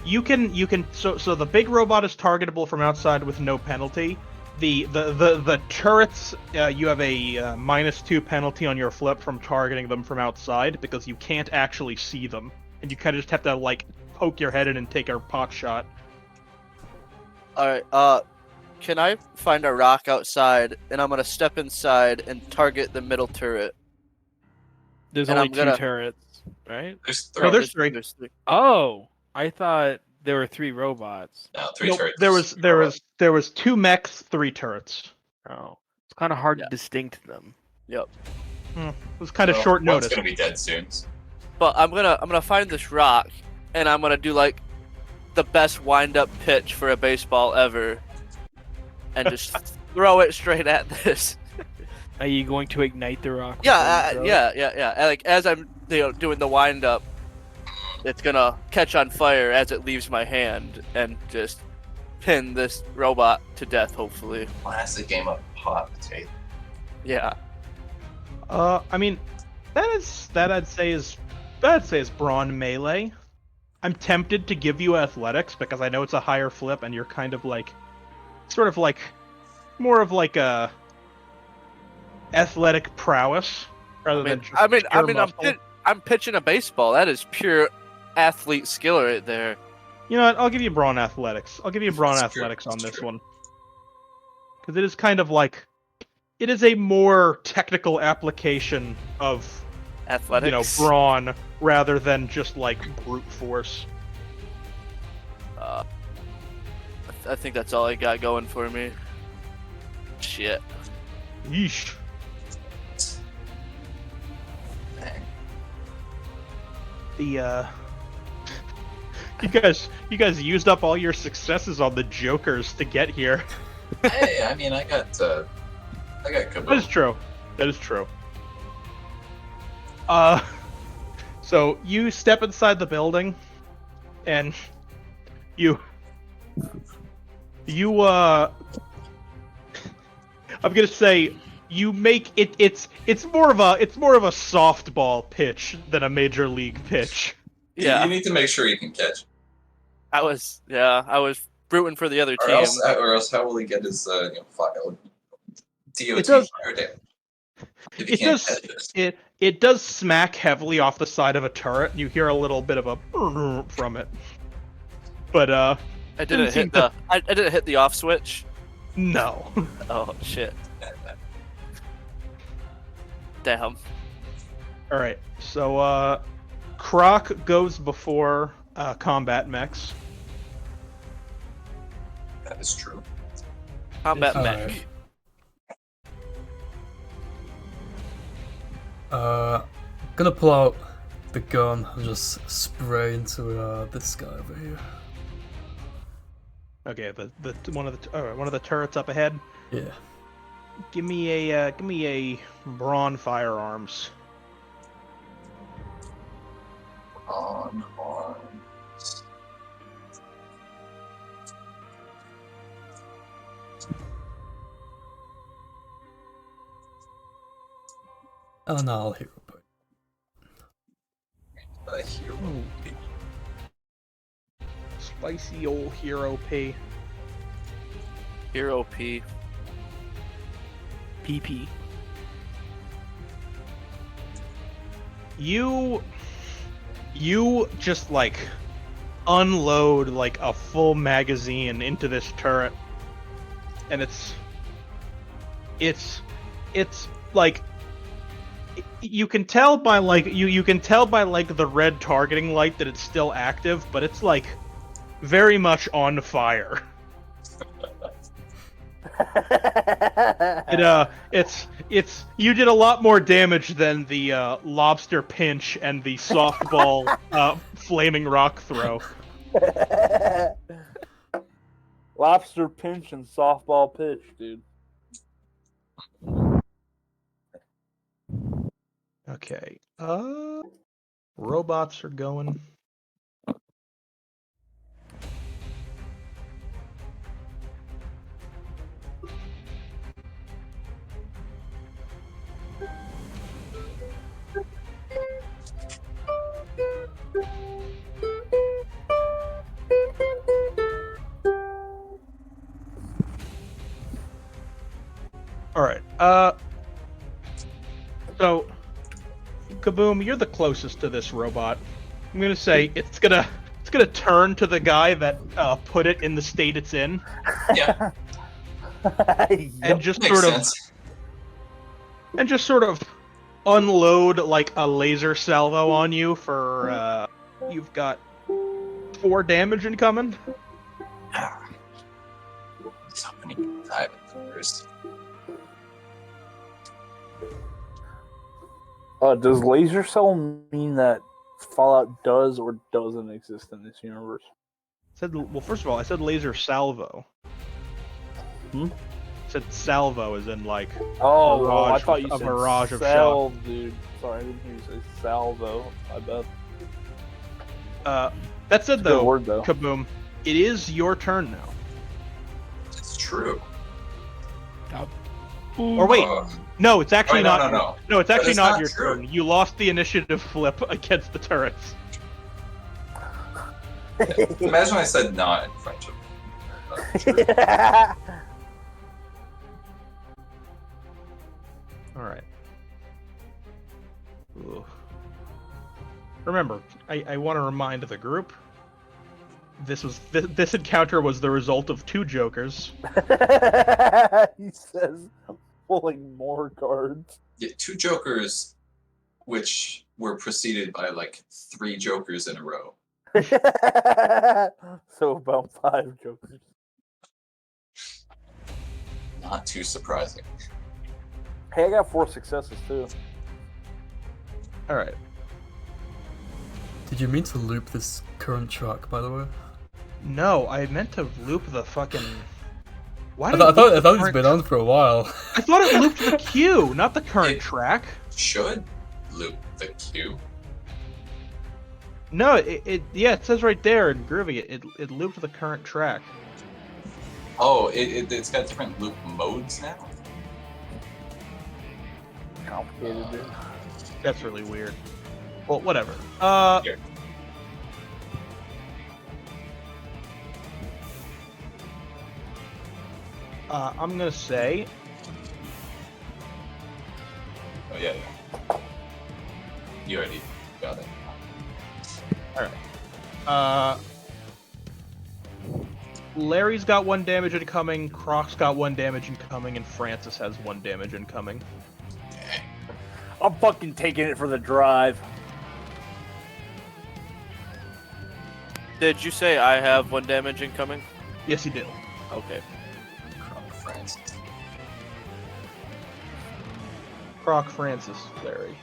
you can so the big robot is targetable from outside with no penalty. The turrets, you have a -2 penalty on your flip from targeting them from outside because you can't actually see them, and you kind of just have to like poke your head in and take a pot shot. All right. Can I find a rock outside, and I'm gonna step inside and target the middle turret? There's And only I'm gonna- 2 turrets, right? there's No, three. there's three. There's three. Oh, I thought there were 3 robots. No, three Nope, turrets. there was 2 mechs, 3 turrets. Oh, it's kind of hard Yeah. to distinct them. Yep. It was kind of Well, short one's notice. gonna be dead soon. But I'm gonna find this rock, and I'm gonna do like the best wind-up pitch for a baseball ever, and just throw it straight at this. Are you going to ignite the rock? Yeah, before you throw it? yeah. And, like as I'm doing the wind-up, it's gonna catch on fire as it leaves my hand and just pin this robot to death. Hopefully. Classic game of hot potato. Yeah. I mean, that I'd say is brawn melee. I'm tempted to give you athletics because I know it's a higher flip and you're kind of like, sort of like, more of like a athletic prowess rather than just pure muscle. I'm pitching a baseball. That is pure athlete skill right there. You know what? I'll give you brawn athletics. I'll give you brawn That's true, athletics on that's this true. one. Because it is kind of like, it is a more technical application of, Athletics. brawn rather than just like brute force. I think that's all I got going for me. Shit. Yeesh. Dang. The you guys used up all your successes on the jokers to get here. Hey, I mean, I got That is Kaboom. true. That is true. So you step inside the building, and you I'm gonna say you make it. It's more of a softball pitch than a major league pitch. Yeah. You need to make sure you can catch. I was rooting for the other Or team. else, how will he get his file? DOT does- fire damage? If he can't catch it. It does smack heavily off the side of a turret. You hear a little bit of a from it, but I didn't seem hit the I didn't hit the off switch. no. Oh shit. Damn. All right, so Croc goes before combat mechs. That is true. Combat All mech. right. Gonna pull out the gun and just spray into this guy over here. Okay, one of the turrets up ahead. Yeah. Give me a brawn firearms. On arms. Oh no, I'll hero point. A hero. Spicy old hero P. Hero P. PP. you just like unload like a full magazine into this turret, and it's like you can tell by like you can tell by like the red targeting light that it's still active, but it's like very much on fire. It's you did a lot more damage than the lobster pinch and the softball flaming rock throw. Lobster pinch and softball pitch, dude. Okay. Robots are going. All right. So, Kaboom, you're the closest to this robot. I'm gonna say it's gonna turn to the guy that put it in the state it's in. Yeah. And just Makes sort sense. of and just sort of unload like a laser salvo on you for you've got 4 damage incoming. So many dive first. Does laser cell mean that Fallout does or doesn't exist in this universe? Well, first of all, I said laser salvo. Hmm? I said salvo as in like Oh, barrage, I thought you a said barrage of salve, dude. Sorry, I didn't hear you say salvo. I bet. That said, Good though, word, though. Kaboom, it is your turn now. It's true. Or wait, no, it's actually not. No. No, it's actually it's not not your true. turn. You lost the initiative flip against the turrets. Imagine I said not in French. All right. Ooh. Remember, I want to remind the group. This encounter was the result of 2 jokers. He says, pulling more cards. Yeah, 2 jokers, which were preceded by like 3 jokers in a row. So about 5 jokers. Not too surprising. Hey, I got 4 successes too. All right. Did you mean to loop this current track, by the way? No, I meant to loop the fucking. Why I did thought it loop it's been on for a while. I thought it looped the queue, not the current It- track. Should loop the queue. No, it says right there in Groovy, it looped the current track. Oh, it's got different loop modes now? Complicated, dude. That's really weird. Well, whatever. Here. I'm gonna say Oh, yeah. You already got it. Larry's got 1 damage incoming, Croc's got 1 damage incoming, and Francis has 1 damage incoming. I'm fucking taking it for the drive. Did you say I have 1 damage incoming? Yes, he did. Okay. Francis. Croc, Francis, Larry.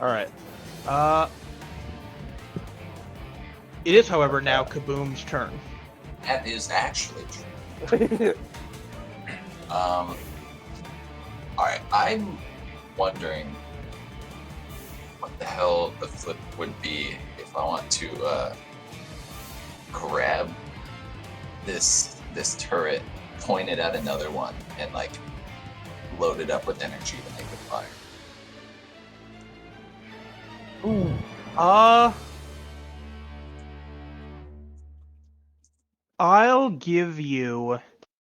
Alright. It is, however, now Kaboom's turn. That is actually true. Alright, I'm wondering what the hell the flip would be if I want to grab this turret, point it at another one, and like load it up with energy to make it fire. I'll give you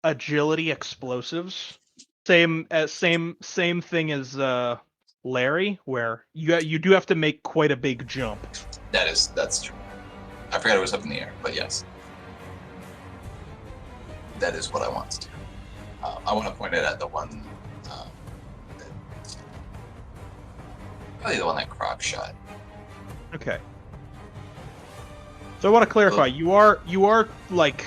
agility explosives. Same thing as Larry, where you do have to make quite a big jump. That's true. I forgot it was up in the air, but yes. That is what I want to do. I want to point it at the one, probably the one that Croc shot. Okay. So I want to clarify. You are like,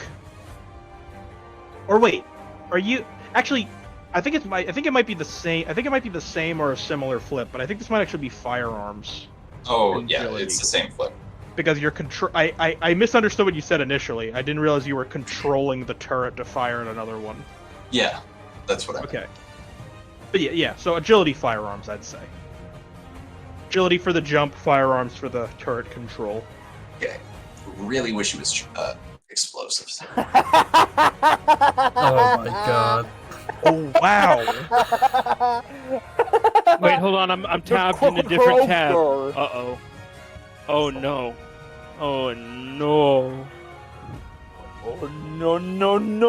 or wait, are you actually? I think it might be the same. I think it might be the same or a similar flip, but I think this might actually be firearms. Oh yeah, it's the same flip. Because you're I misunderstood what you said initially. I didn't realize you were controlling the turret to fire at another one. Yeah, that's what I meant. Okay. But yeah. So agility firearms, I'd say. Agility for the jump, firearms for the turret control. Okay. Really wish it was explosives. Oh my god. Oh wow. Wait, hold on. I'm tabbed in a different tab. Uh-oh. Oh no. Oh no. Oh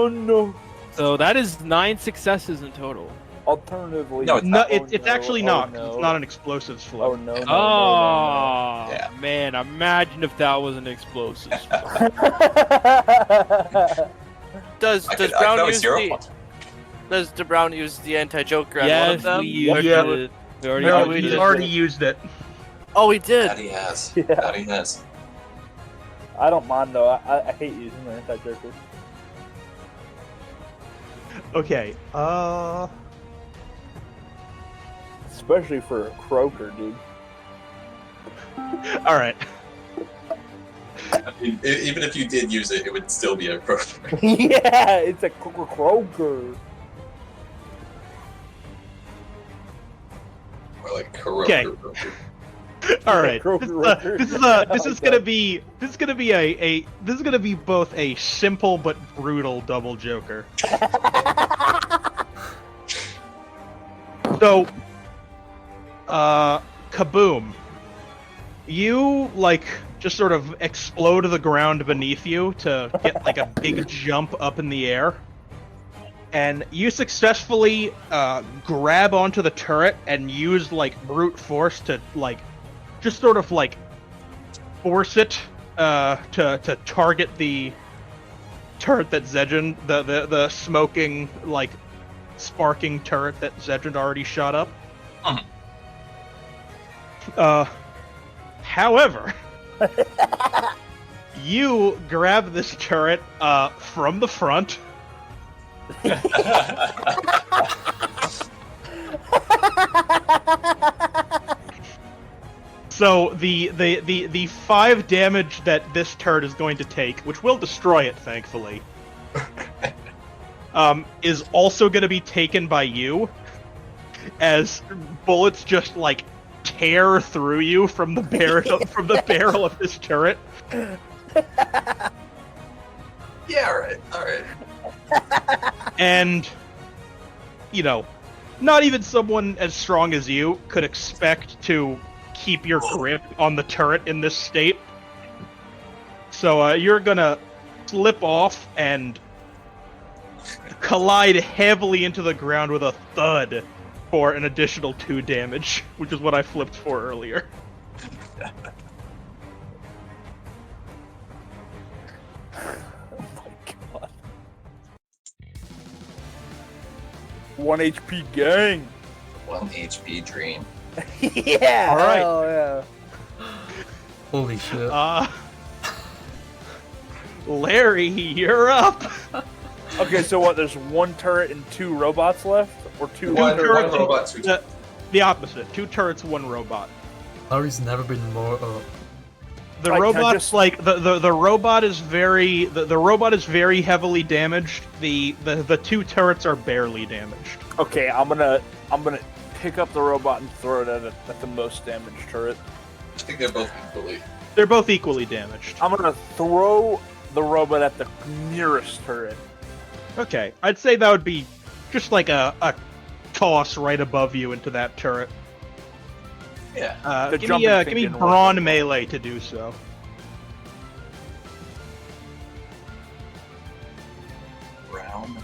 no. So that is 9 successes in total. Alternatively, No, It's actually not. No. It's not an explosives flip. Oh no. Oh Yeah. man, imagine if that was an explosive. Does I could Brown always use zero the point. Does Brown use the anti-joker on one Yes, of them? we used Yeah. it. We No, already he's used it. already used it. Oh, he did. That he has. Yeah. That he has. I don't mind though. I hate using the anti-joker. Okay. Especially for a croaker, dude. All right. I mean, even if you did use it, it would still be a croaker. Yeah, it's a croaker. Or like croaker. Okay. All right. Croaker. This is gonna be both a simple but brutal double joker. So, kaboom! You like just sort of explode to the ground beneath you to get like a big jump up in the air. And you successfully grab onto the turret and use like brute force to like just sort of like force it to target the turret that Zedgen, the smoking like sparking turret that Zedgen already shot up. However, you grab this turret from the front. So the 5 damage that this turret is going to take, which will destroy it, thankfully, is also going to be taken by you, as bullets just like tear through you from the barrel of this turret. Yeah, all right. And, you know, not even someone as strong as you could expect to keep your grip on the turret in this state. So you're gonna slip off and collide heavily into the ground with a thud for an additional 2 damage, which is what I flipped for earlier. Oh my god. 1 HP gang. 1 HP dream. Yeah. All right. Hell yeah. Holy shit. Larry, you're up. Okay, so what? There's 1 turret and 2 robots left, or 2 One turrets. robot, 2 The opposite. 2 turrets, 1 robot. Larry's never been more. The Like, robot's just- like the robot is very the robot is very heavily damaged. The 2 turrets are barely damaged. Okay, I'm gonna pick up the robot and throw it at the most damaged turret. I think they're both equally. They're both equally damaged. I'm gonna throw the robot at the nearest turret. Okay, I'd say that would be just like a toss right above you into that turret. Yeah. The Give jumping thing me didn't work. brawn melee to do so. Brown.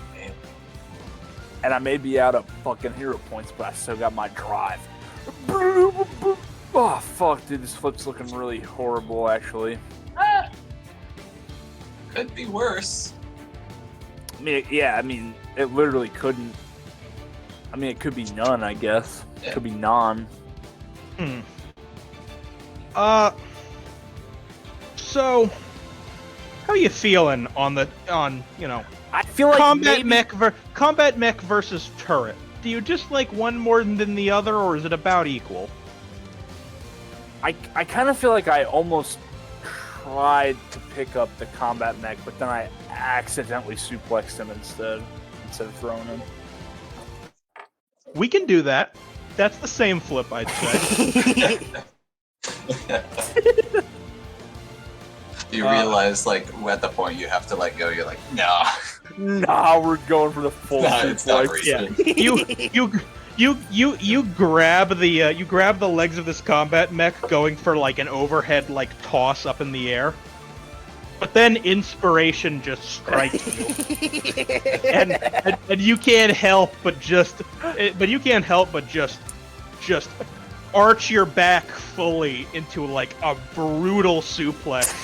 And I may be out of fucking hero points, but I still got my drive. Oh fuck, dude, this flip's looking really horrible, actually. Could be worse. I mean, it literally couldn't. I mean, it could be none, I guess. Yeah. It could be non. So, how are you feeling on I feel like combat mech versus turret? Do you just like one more than the other, or is it about equal? I kind of feel like I almost tried to pick up the combat mech, but then I accidentally suplexed him instead of throwing him. We can do that. That's the same flip, I'd say. You realize, like, at the point you have to let go, you're like, nah. Nah, we're going for the full It's not suplex. You grab the legs of this combat mech, going for like an overhead like toss up in the air. But then inspiration just strikes you, and you can't help but just arch your back fully into like a brutal suplex.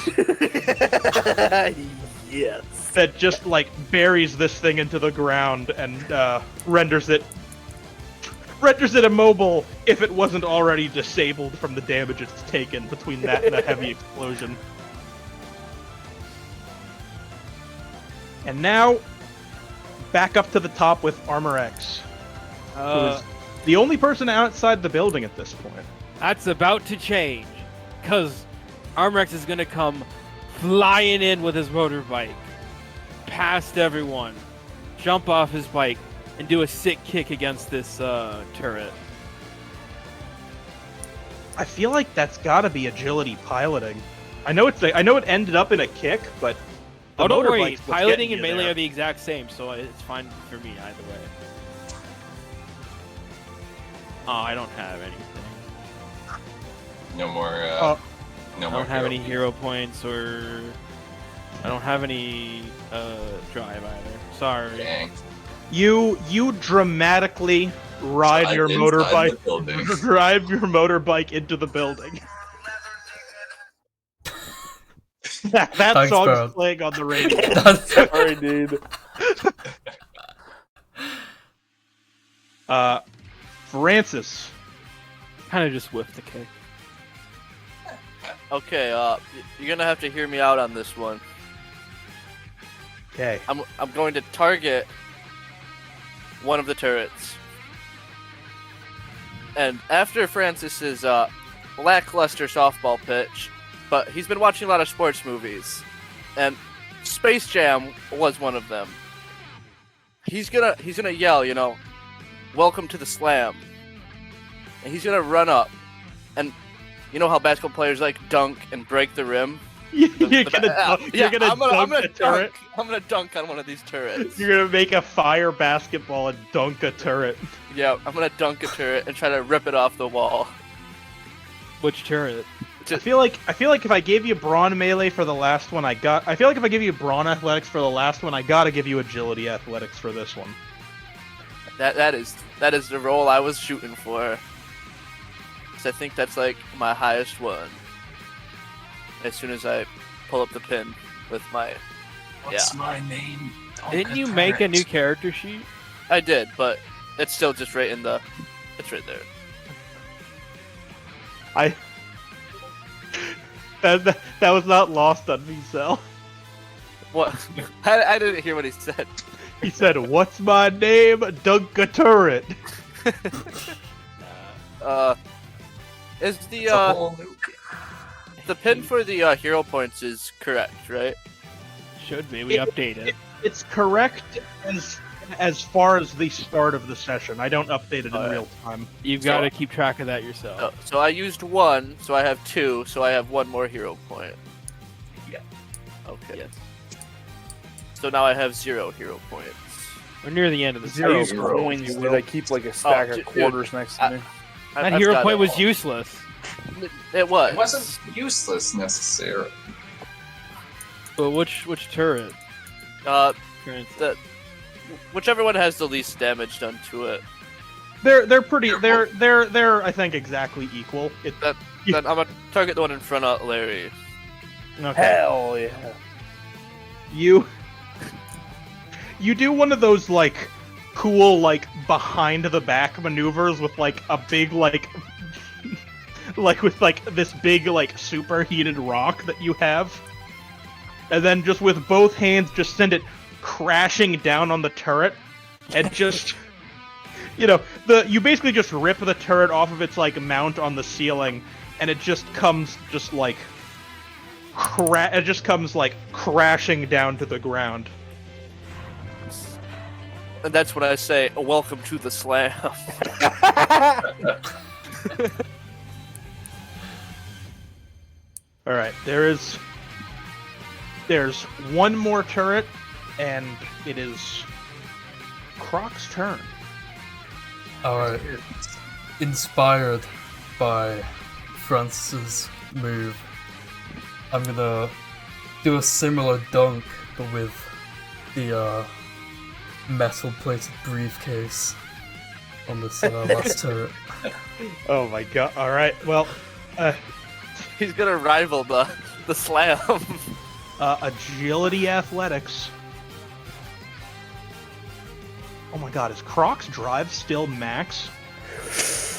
Yes. That just like buries this thing into the ground and renders it immobile if it wasn't already disabled from the damage it's taken between that and a heavy explosion. And now, back up to the top with Armor X, who is the only person outside the building at this point. That's about to change, because Armor X is going to come flying in with his motorbike, past everyone, jump off his bike, and do a sick kick against this turret. I feel like that's got to be agility piloting. I know it ended up in a kick, but oh, don't worry. Piloting and melee are the exact same, so it's fine for me either way. Oh, I don't have anything. No more. I don't have any hero points, or I don't have any drive either. Sorry. Dang. You dramatically drive your motorbike into the building. that Thanks, song's bro. playing on the radio. Sorry, dude. Francis. Kind of just whiffed the kick. Okay, you're gonna have to hear me out on this one. Okay. I'm going to target one of the turrets. And after Francis's lackluster softball pitch, but he's been watching a lot of sports movies, and Space Jam was one of them. He's gonna yell, welcome to the slam. And he's gonna run up, and you know how basketball players like dunk and break the rim? You're gonna dunk a turret? I'm gonna dunk on one of these turrets. You're gonna make a fire basketball and dunk a turret. Yeah, I'm gonna dunk a turret and try to rip it off the wall. Which turret? I feel like if I gave you brawn melee for the last one, I feel like if I give you brawn athletics for the last one, I gotta give you agility athletics for this one. That is the role I was shooting for. I think that's like my highest one. As soon as I pull up the pin with my What's my name? Didn't you make a new character sheet? I did, but it's still just right in the. It's right there. That was not lost on me, Cell. What? I didn't hear what he said. He said, "What's my name? Dunk a turret." Is the pin for the hero points is correct, right? Should be. We update it. It's correct as far as the start of the session. I don't update it in real time. You've got to keep track of that yourself. So I used one, so I have two, so I have one more hero point. Yeah. Okay. Yes. So now I have 0 hero points. We're near the end of the Zero series. coins, dude. I keep like a stack of quarters next to me. That I've hero got point it was all. useless. It was. It wasn't useless necessarily. But which turret? Whichever one has the least damage done to it. They're pretty. They're I think exactly equal. Then I'm gonna target the one in front of Larry. Okay. Hell yeah. You do one of those like cool like behind the back maneuvers with like a big like with like this big like superheated rock that you have, and then just with both hands just send it crashing down on the turret, and just you basically just rip the turret off of its like mount on the ceiling, and it just comes like crashing down to the ground. And that's when I say, welcome to the slam. Alright, there's one more turret, and it is Croc's turn. Alright, inspired by Francis's move, I'm gonna do a similar dunk, but with the metal-plated briefcase on this last turret. Oh my god! All right, well, He's gonna rival the slam. agility athletics. Oh my god, is Croc's drive still max?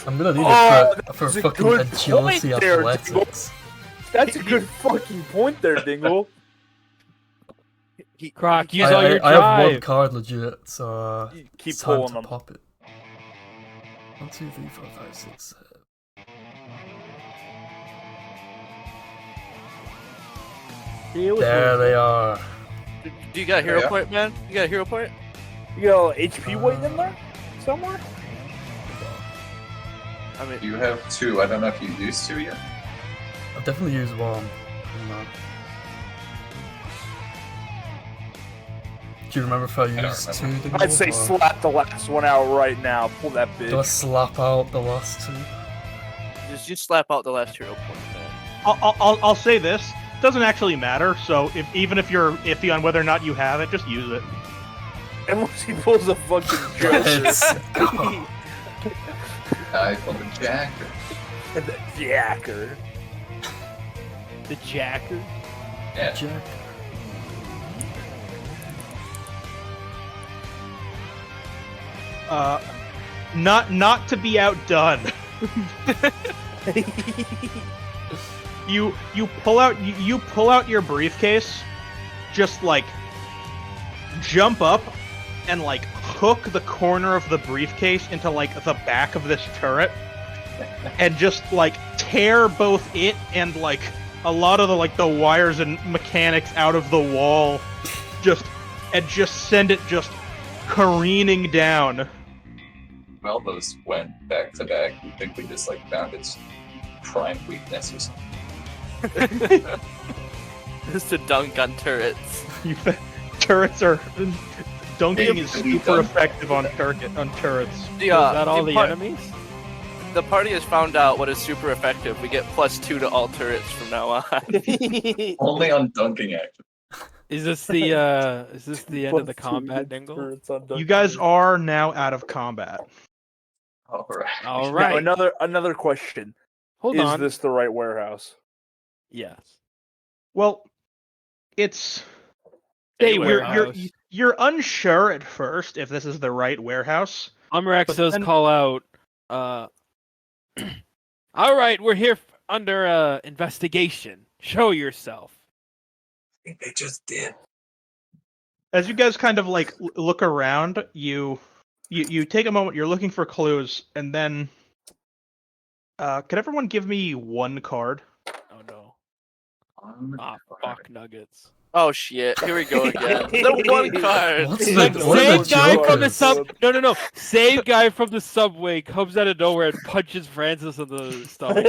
I'm gonna need it for fucking agility athletics. That's a good fucking point there, Dingle. Croc, use all your drive. I have one card legit, so Keep it's time pulling to them. pop it. 1, 2, 3, 4, 5, 6, 7. There they are. Do you got a hero point, man? You got a hero point? You got a HP waiting in there somewhere? I mean, You have 2. I don't know if you used 2 yet. I've definitely used 1. Do you remember if I used 2? Dingle, I'd say slap the last one out right now. Pull that bitch. Do I slap out the last 2? just slap out the last hero point, man. I'll say this: it doesn't actually matter. So even if you're iffy on whether or not you have it, just use it. Unless he pulls a fucking Let's go. I pulled a jacker. The jacker. The jacker. Yeah. Jack. Not to be outdone. You pull out your briefcase, just like jump up and like hook the corner of the briefcase into like the back of this turret, and just like tear both it and like a lot of the wires and mechanics out of the wall, just send it just careening down. Well, those went back to back. We think we just found its prime weaknesses. Just to dunk on turrets. Turrets are dunking is super effective on turrets. Is that all the enemies? The party has found out what is super effective. We get +2 to all turrets from now on. Only on dunking action. Is this the end of the combat, Dingle? You guys are now out of combat. All right. All right. Now, another question. Hold Is on. this the right warehouse? Yes. Well, it's Hey, you're warehouse. you're unsure at first if this is the right warehouse. Umrex But does then- call out. All right, we're here under investigation. Show yourself. I think they just did. As you guys kind of look around, you take a moment. You're looking for clues, and then could everyone give me one card? Oh no. Ah, fuck nuggets. Oh shit! Here we go again. The one card. What's Like, the- what are same the guy from the jokers? sub. No. Same guy from the subway comes out of nowhere and punches Francis in the stomach.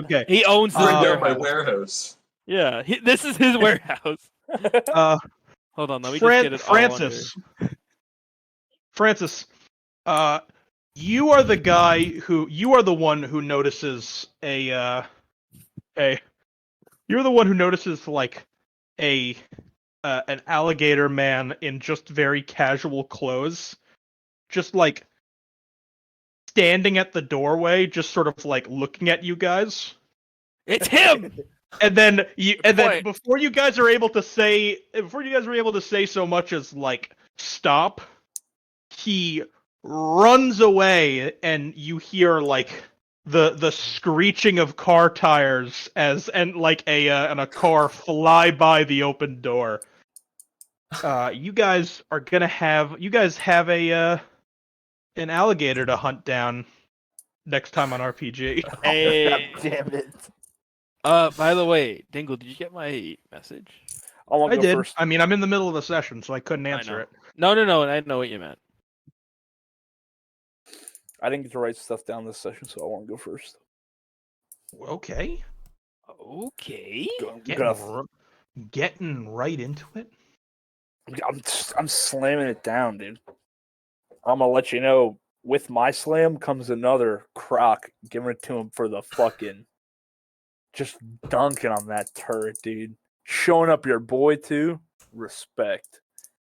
Okay. He owns this Bring down my warehouse. warehouse. Yeah, this is his warehouse. Hold on, let me just get it Francis, you are the guy you are the one who notices you're the one who notices an alligator man in just very casual clothes, just standing at the doorway, just sort of like looking at you guys. It's him. And then point. before you guys are able to say so much as like stop, he runs away, and you hear like the screeching of car tires and a car fly by the open door. You guys have a an alligator to hunt down next time on RPG. Hey. God damn it. By the way, Dingle, did you get my message? I did. First. I mean, I'm in the middle of a session, so I couldn't answer it. No. I know what you meant. I didn't get to write stuff down this session, so I want to go first. Okay. Getting right into it. I'm slamming it down, dude. I'm gonna let you know. With my slam comes another Croc, giving it to him for the fucking, just dunking on that turret, dude. Showing up your boy too, respect.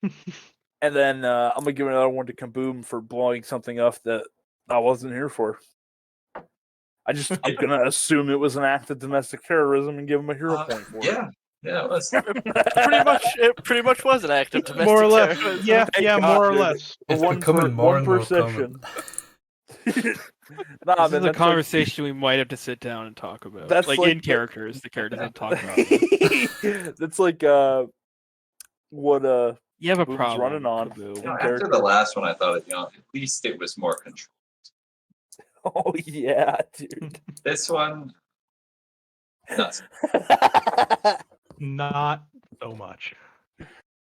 And then I'm gonna give another one to Kaboom for blowing something up that I wasn't here for. I'm gonna assume it was an act of domestic terrorism and give him a hero point for it. Yeah, it was. It pretty much was an act of domestic More or less. terrorism. Yeah, more or less. It's becoming more and more session. This is a conversation we might have to sit down and talk about. That's like in characters, the characters don't talk about. That's like what you have a Boom's problem running on. After the last one, I thought at least it was more controlled. Oh yeah, dude. This one, nuts. Not so much.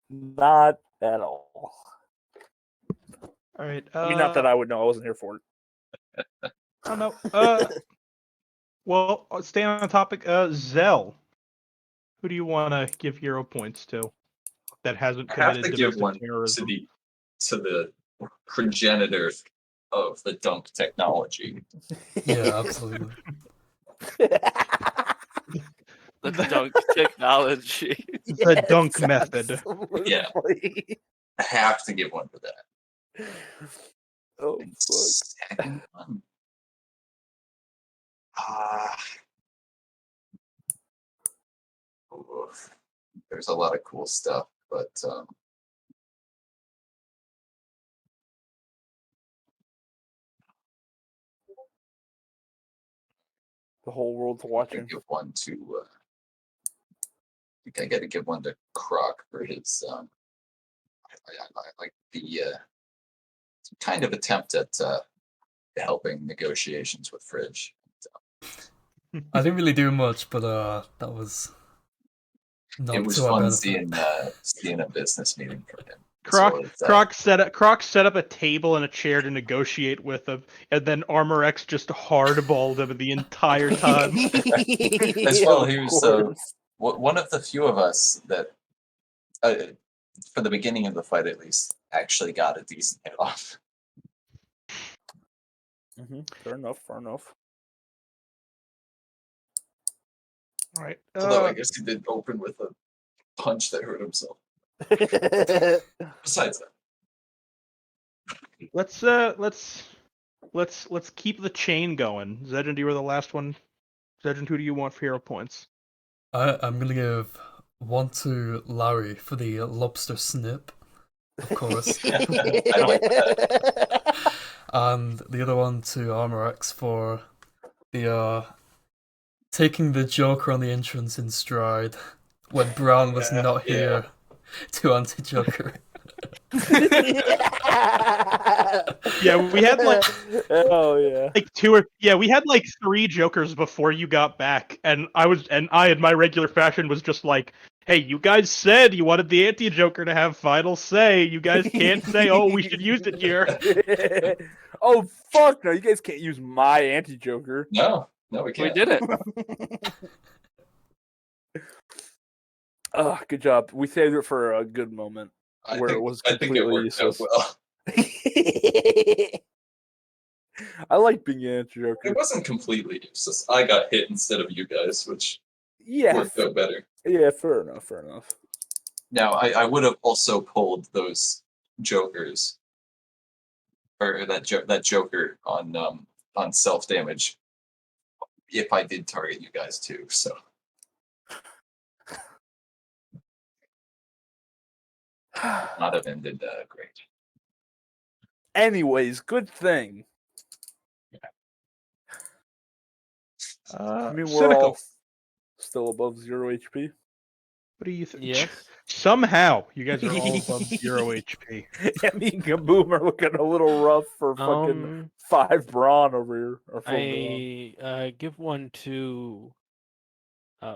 Not at all. All right. I mean, not that I would know. I wasn't here for it. I don't know. Well, staying on the topic, Zell. Who do you want to give hero points to that hasn't committed I have to give one terrorism? to the progenitor of the dunk technology. Yeah, absolutely. The dunk technology. The dunk method. Absolutely. Yeah. I have to give one for that. Oh, And fuck. second one. There's a lot of cool stuff, but The whole world's watching. give one to. I think I got to give one to Croc for his. I like the kind of attempt at helping negotiations with Fridge. I didn't really do much, but that was. It was fun seeing a business meeting from him. Croc set up a table and a chair to negotiate with him, and then Armor X just hardballed him the entire time. As well, he was one of the few of us that, for the beginning of the fight at least, actually got a decent hit off. Mm-hmm. Fair enough. All right. Although I guess he did open with a punch that hurt himself. Besides that, let's keep the chain going. Zedgen, you were the last one. Zedgen, who do you want for hero points? I'm gonna give one to Larry for the lobster snip, of course. I don't like that. And the other one to Armor X for the taking the Joker on the entrance in stride when Brown was not here to anti-Joker. Yeah, we had like we had like 3 Jokers before you got back, and I in my regular fashion was just like, hey, you guys said you wanted the anti-Joker to have final say. You guys can't say, oh, we should use it here. Oh fuck no, you guys can't use my anti-Joker. No, we can't. We did it. Oh, good job. We saved it for a good moment where it was completely useless. Well. I like being an anti-Joker. It wasn't completely useless. I got hit instead of you guys, which worked out better. Yeah, fair enough. Now, I would have also pulled those Jokers or that Joker on self damage. If I did target you guys too, so not have ended great. Anyways, good thing. Uh, I mean, we're cynical. all still above 0 HP. What do you think? Yes. Somehow, you guys are all above 0 HP. Yeah, me and Kaboom are looking a little rough for fucking 5 brawn over here. Or 4 brawn. I give one to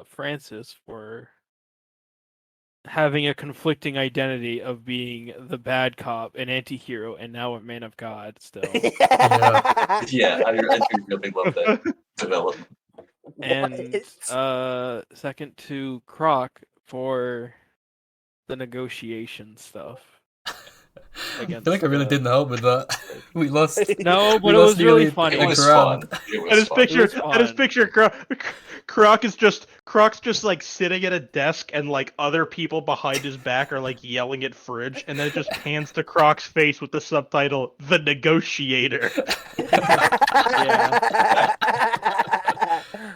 Francis for having a conflicting identity of being the bad cop, an anti-hero, and now a man of God still. Yeah, I do really love that development. And second to Croc for the negotiation stuff. I feel like I really didn't help with that. We lost. No, but we it lost was really nearly funny. It a was grand. fun. It I was just fun. picture, was I just fun. picture Croc's just like sitting at a desk, and like other people behind his back are like yelling at Fridge, and then it just pans to Croc's face with the subtitle "The Negotiator."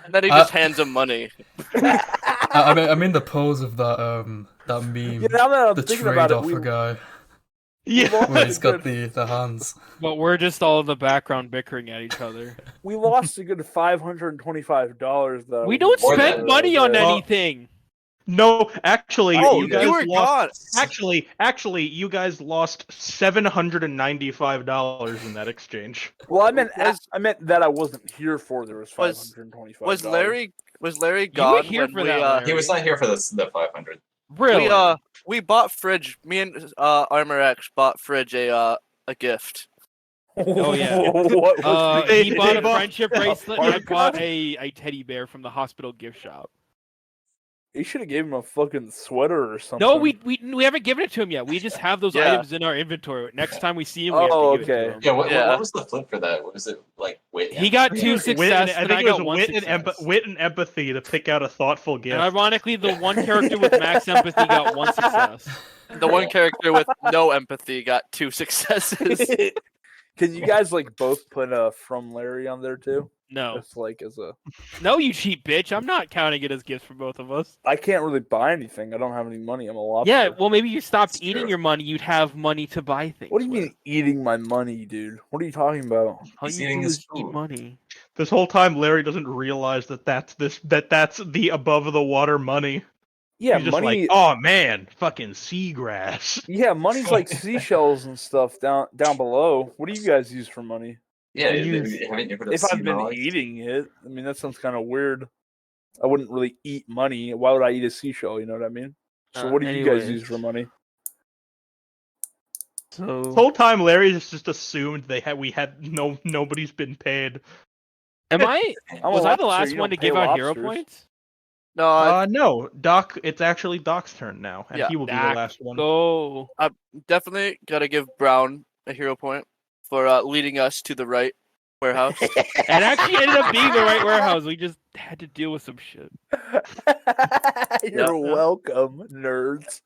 And then he just hands him money. I mean the pose of that that meme, Yeah, now that I'm the thinking trade about it, offer guy, Yeah, where he's got the hands. But we're just all in the background bickering at each other. we lost a good $525 though. We don't More spend than- money on Well, anything. no, actually, Oh, you yeah. guys You were lost. gone. Actually, you guys lost $795 in that exchange. Well, I meant Was- I meant that I wasn't here for. There was Was- $525. Was Larry You gone were here when for we that, Larry. He was not here for the 500. Really? we bought Fridge. Me and Armor X bought Fridge a gift. Oh, yeah. What was They- He bought they a bought- friendship bracelet, and I parka? bought a teddy bear from the hospital gift shop. You should have gave him a fucking sweater or something. No, we haven't given it to him yet. We just have those Yeah. items in our inventory. Next time we see him, we have Oh, to give it okay. to him. Yeah, what Yeah. was the flip for that? What was it like? Wait, He got I 2 think it was success, I and think I it was got 1 success. wit and empathy to pick out a thoughtful gift. And ironically, the one character with max empathy got 1 success. The one character with no empathy got 2 successes. Can you guys like both put from Larry on there too? No. Just like as a, No, you cheap bitch. I'm not counting it as gifts for both of us. I can't really buy anything. I don't have any money. I'm a lobster. Yeah, well, maybe you stopped It's eating true. your money. You'd have money to buy things. What do you with. mean eating my money, dude? What are you talking about? All He's you eating do his is eat food. money. This whole time, Larry doesn't realize that's the above the water money. Yeah, He's just money. like, oh man, fucking seagrass. Yeah, money's like seashells and stuff down below. What do you guys use for money? Yeah, I use- haven't you heard of If I've sea been knowledge? eating it, I mean that sounds kind of weird. I wouldn't really eat money. Why would I eat a seashell? You know what I mean? So what do you guys use anyways. for money? This So, whole time, Larry just assumed nobody's been paid. am I? I'm a Was I the lobster, last you one to don't pay give out hero lobsters. points? No, No, Doc. It's actually Doc's turn now, and Yeah, he will be Doc, the last one. Go. definitely gotta give Brown a hero point for leading us to the right warehouse. It actually ended up being the right warehouse. We just had to deal with some shit. You're welcome, nerds.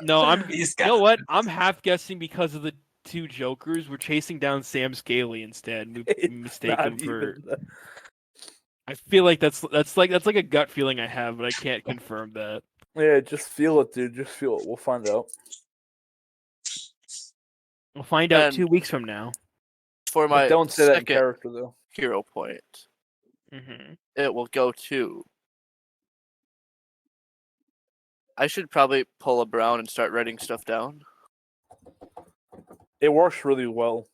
No, I'm. These You know guys. what? I'm half guessing because of the 2 jokers. We're chasing down Sam Scaly instead. We It's mistake not him for. even the- I feel like that's like a gut feeling I have, but I can't confirm that. Yeah, just feel it, dude. Just feel it. We'll find out. We'll find out And- 2 weeks from now. For But my don't say that in second character, though. hero point, Mm-hmm. it will go to. I should probably pull a Brown and start writing stuff down. It works really well.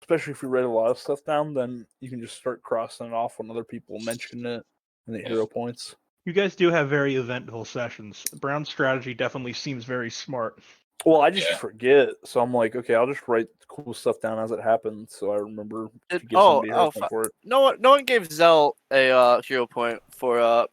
Especially if you write a lot of stuff down, then you can just start crossing it off when other people mention it in the hero points. You guys do have very eventful sessions. Brown's strategy definitely seems very smart. Well, I just Yeah. forget, so I'm like, okay, I'll just write cool stuff down as it happens, so I remember to It- give somebody a hero fu- point for it. No one gave Zell a hero point for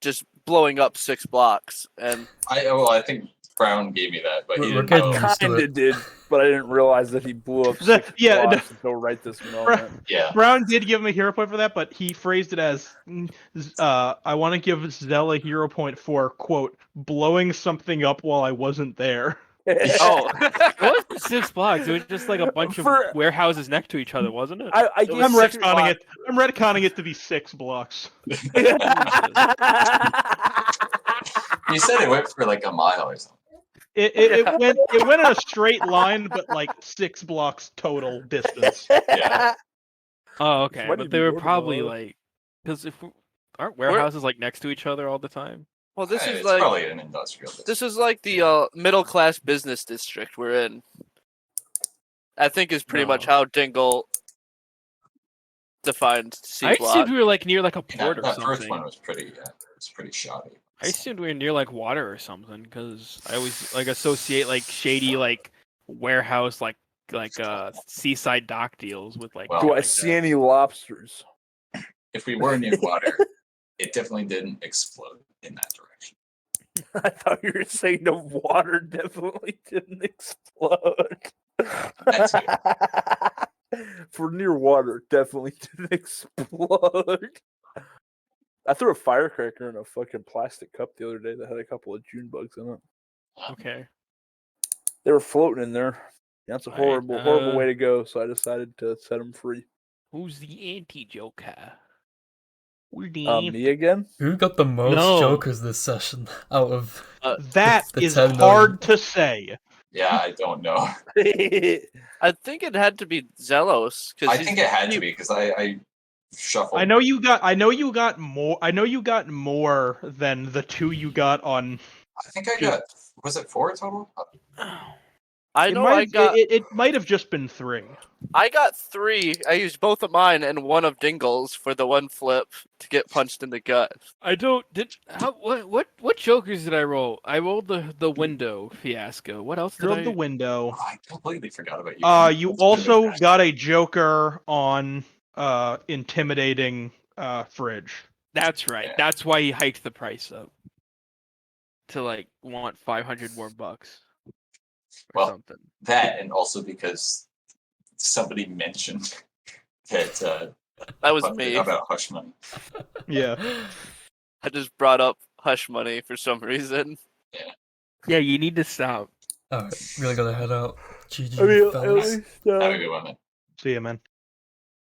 just blowing up 6 blocks, and I think Brown gave me that, but he We're didn't getting know. used to Kinda it. did, but I didn't realize that he blew up The- 6 yeah, blocks until right this moment. Yeah, Brown did give him a hero point for that, but he phrased it as, I want to give Zell a hero point for, quote, blowing something up while I wasn't there. Oh, It wasn't 6 blocks. It was just like a bunch For- of warehouses next to each other, wasn't it? I I'm gave retconning it. I'm retconning it to be 6 blocks. You said it went for like a mile or something. It went in a straight line, but like 6 blocks total distance. Yeah. Oh, okay. Might But even they be were more than probably that. like, because aren't warehouses like next to each other all the time? well, this is It's like probably an industrial district. this is like the middle class business district we're in. I think is pretty much No. how Dingle defined C I block. assumed we were like near like a And port or that first something. one was pretty shoddy. I assumed we were near like water or something because I always like associate like shady like warehouse like seaside dock deals with like. Well, Do shit I like see that. any lobsters? If we were near water, it definitely didn't explode in that direction. I thought you were saying the water definitely didn't explode. If we're near water, it definitely didn't explode. I threw a firecracker in a fucking plastic cup the other day that had a couple of June bugs in it. Okay. They were floating in there. That's a Alright, horrible way to go. So I decided to set them free. Who's the anti-Joker? Me again? Who got the most No. jokers this session out of That the is 10 hard to say. Yeah, I don't know. I think it had to be Zelos I think it had to be because I shuffled. I know you got more. I know you got more than the 2 you got on. I think I got. Was it 4 total? I know I got It might have just been 3. I got 3. I used both of mine and one of Dingle's for the one flip to get punched in the gut. I don't what jokers did I roll? I rolled the window fiasco. What else did Drove I? the window. Oh, I completely forgot about you. You also got a joker on intimidating fridge. That's right. Yeah. That's why he hiked the price up to like want 500 more bucks or Well, something. that, and also because somebody mentioned that That was me. about hush money. Yeah. I just brought up hush money for some reason. Yeah, you need to stop. Alright, really gotta head out. GG, I mean, at fellas. least, Have a good one, man. See ya, man.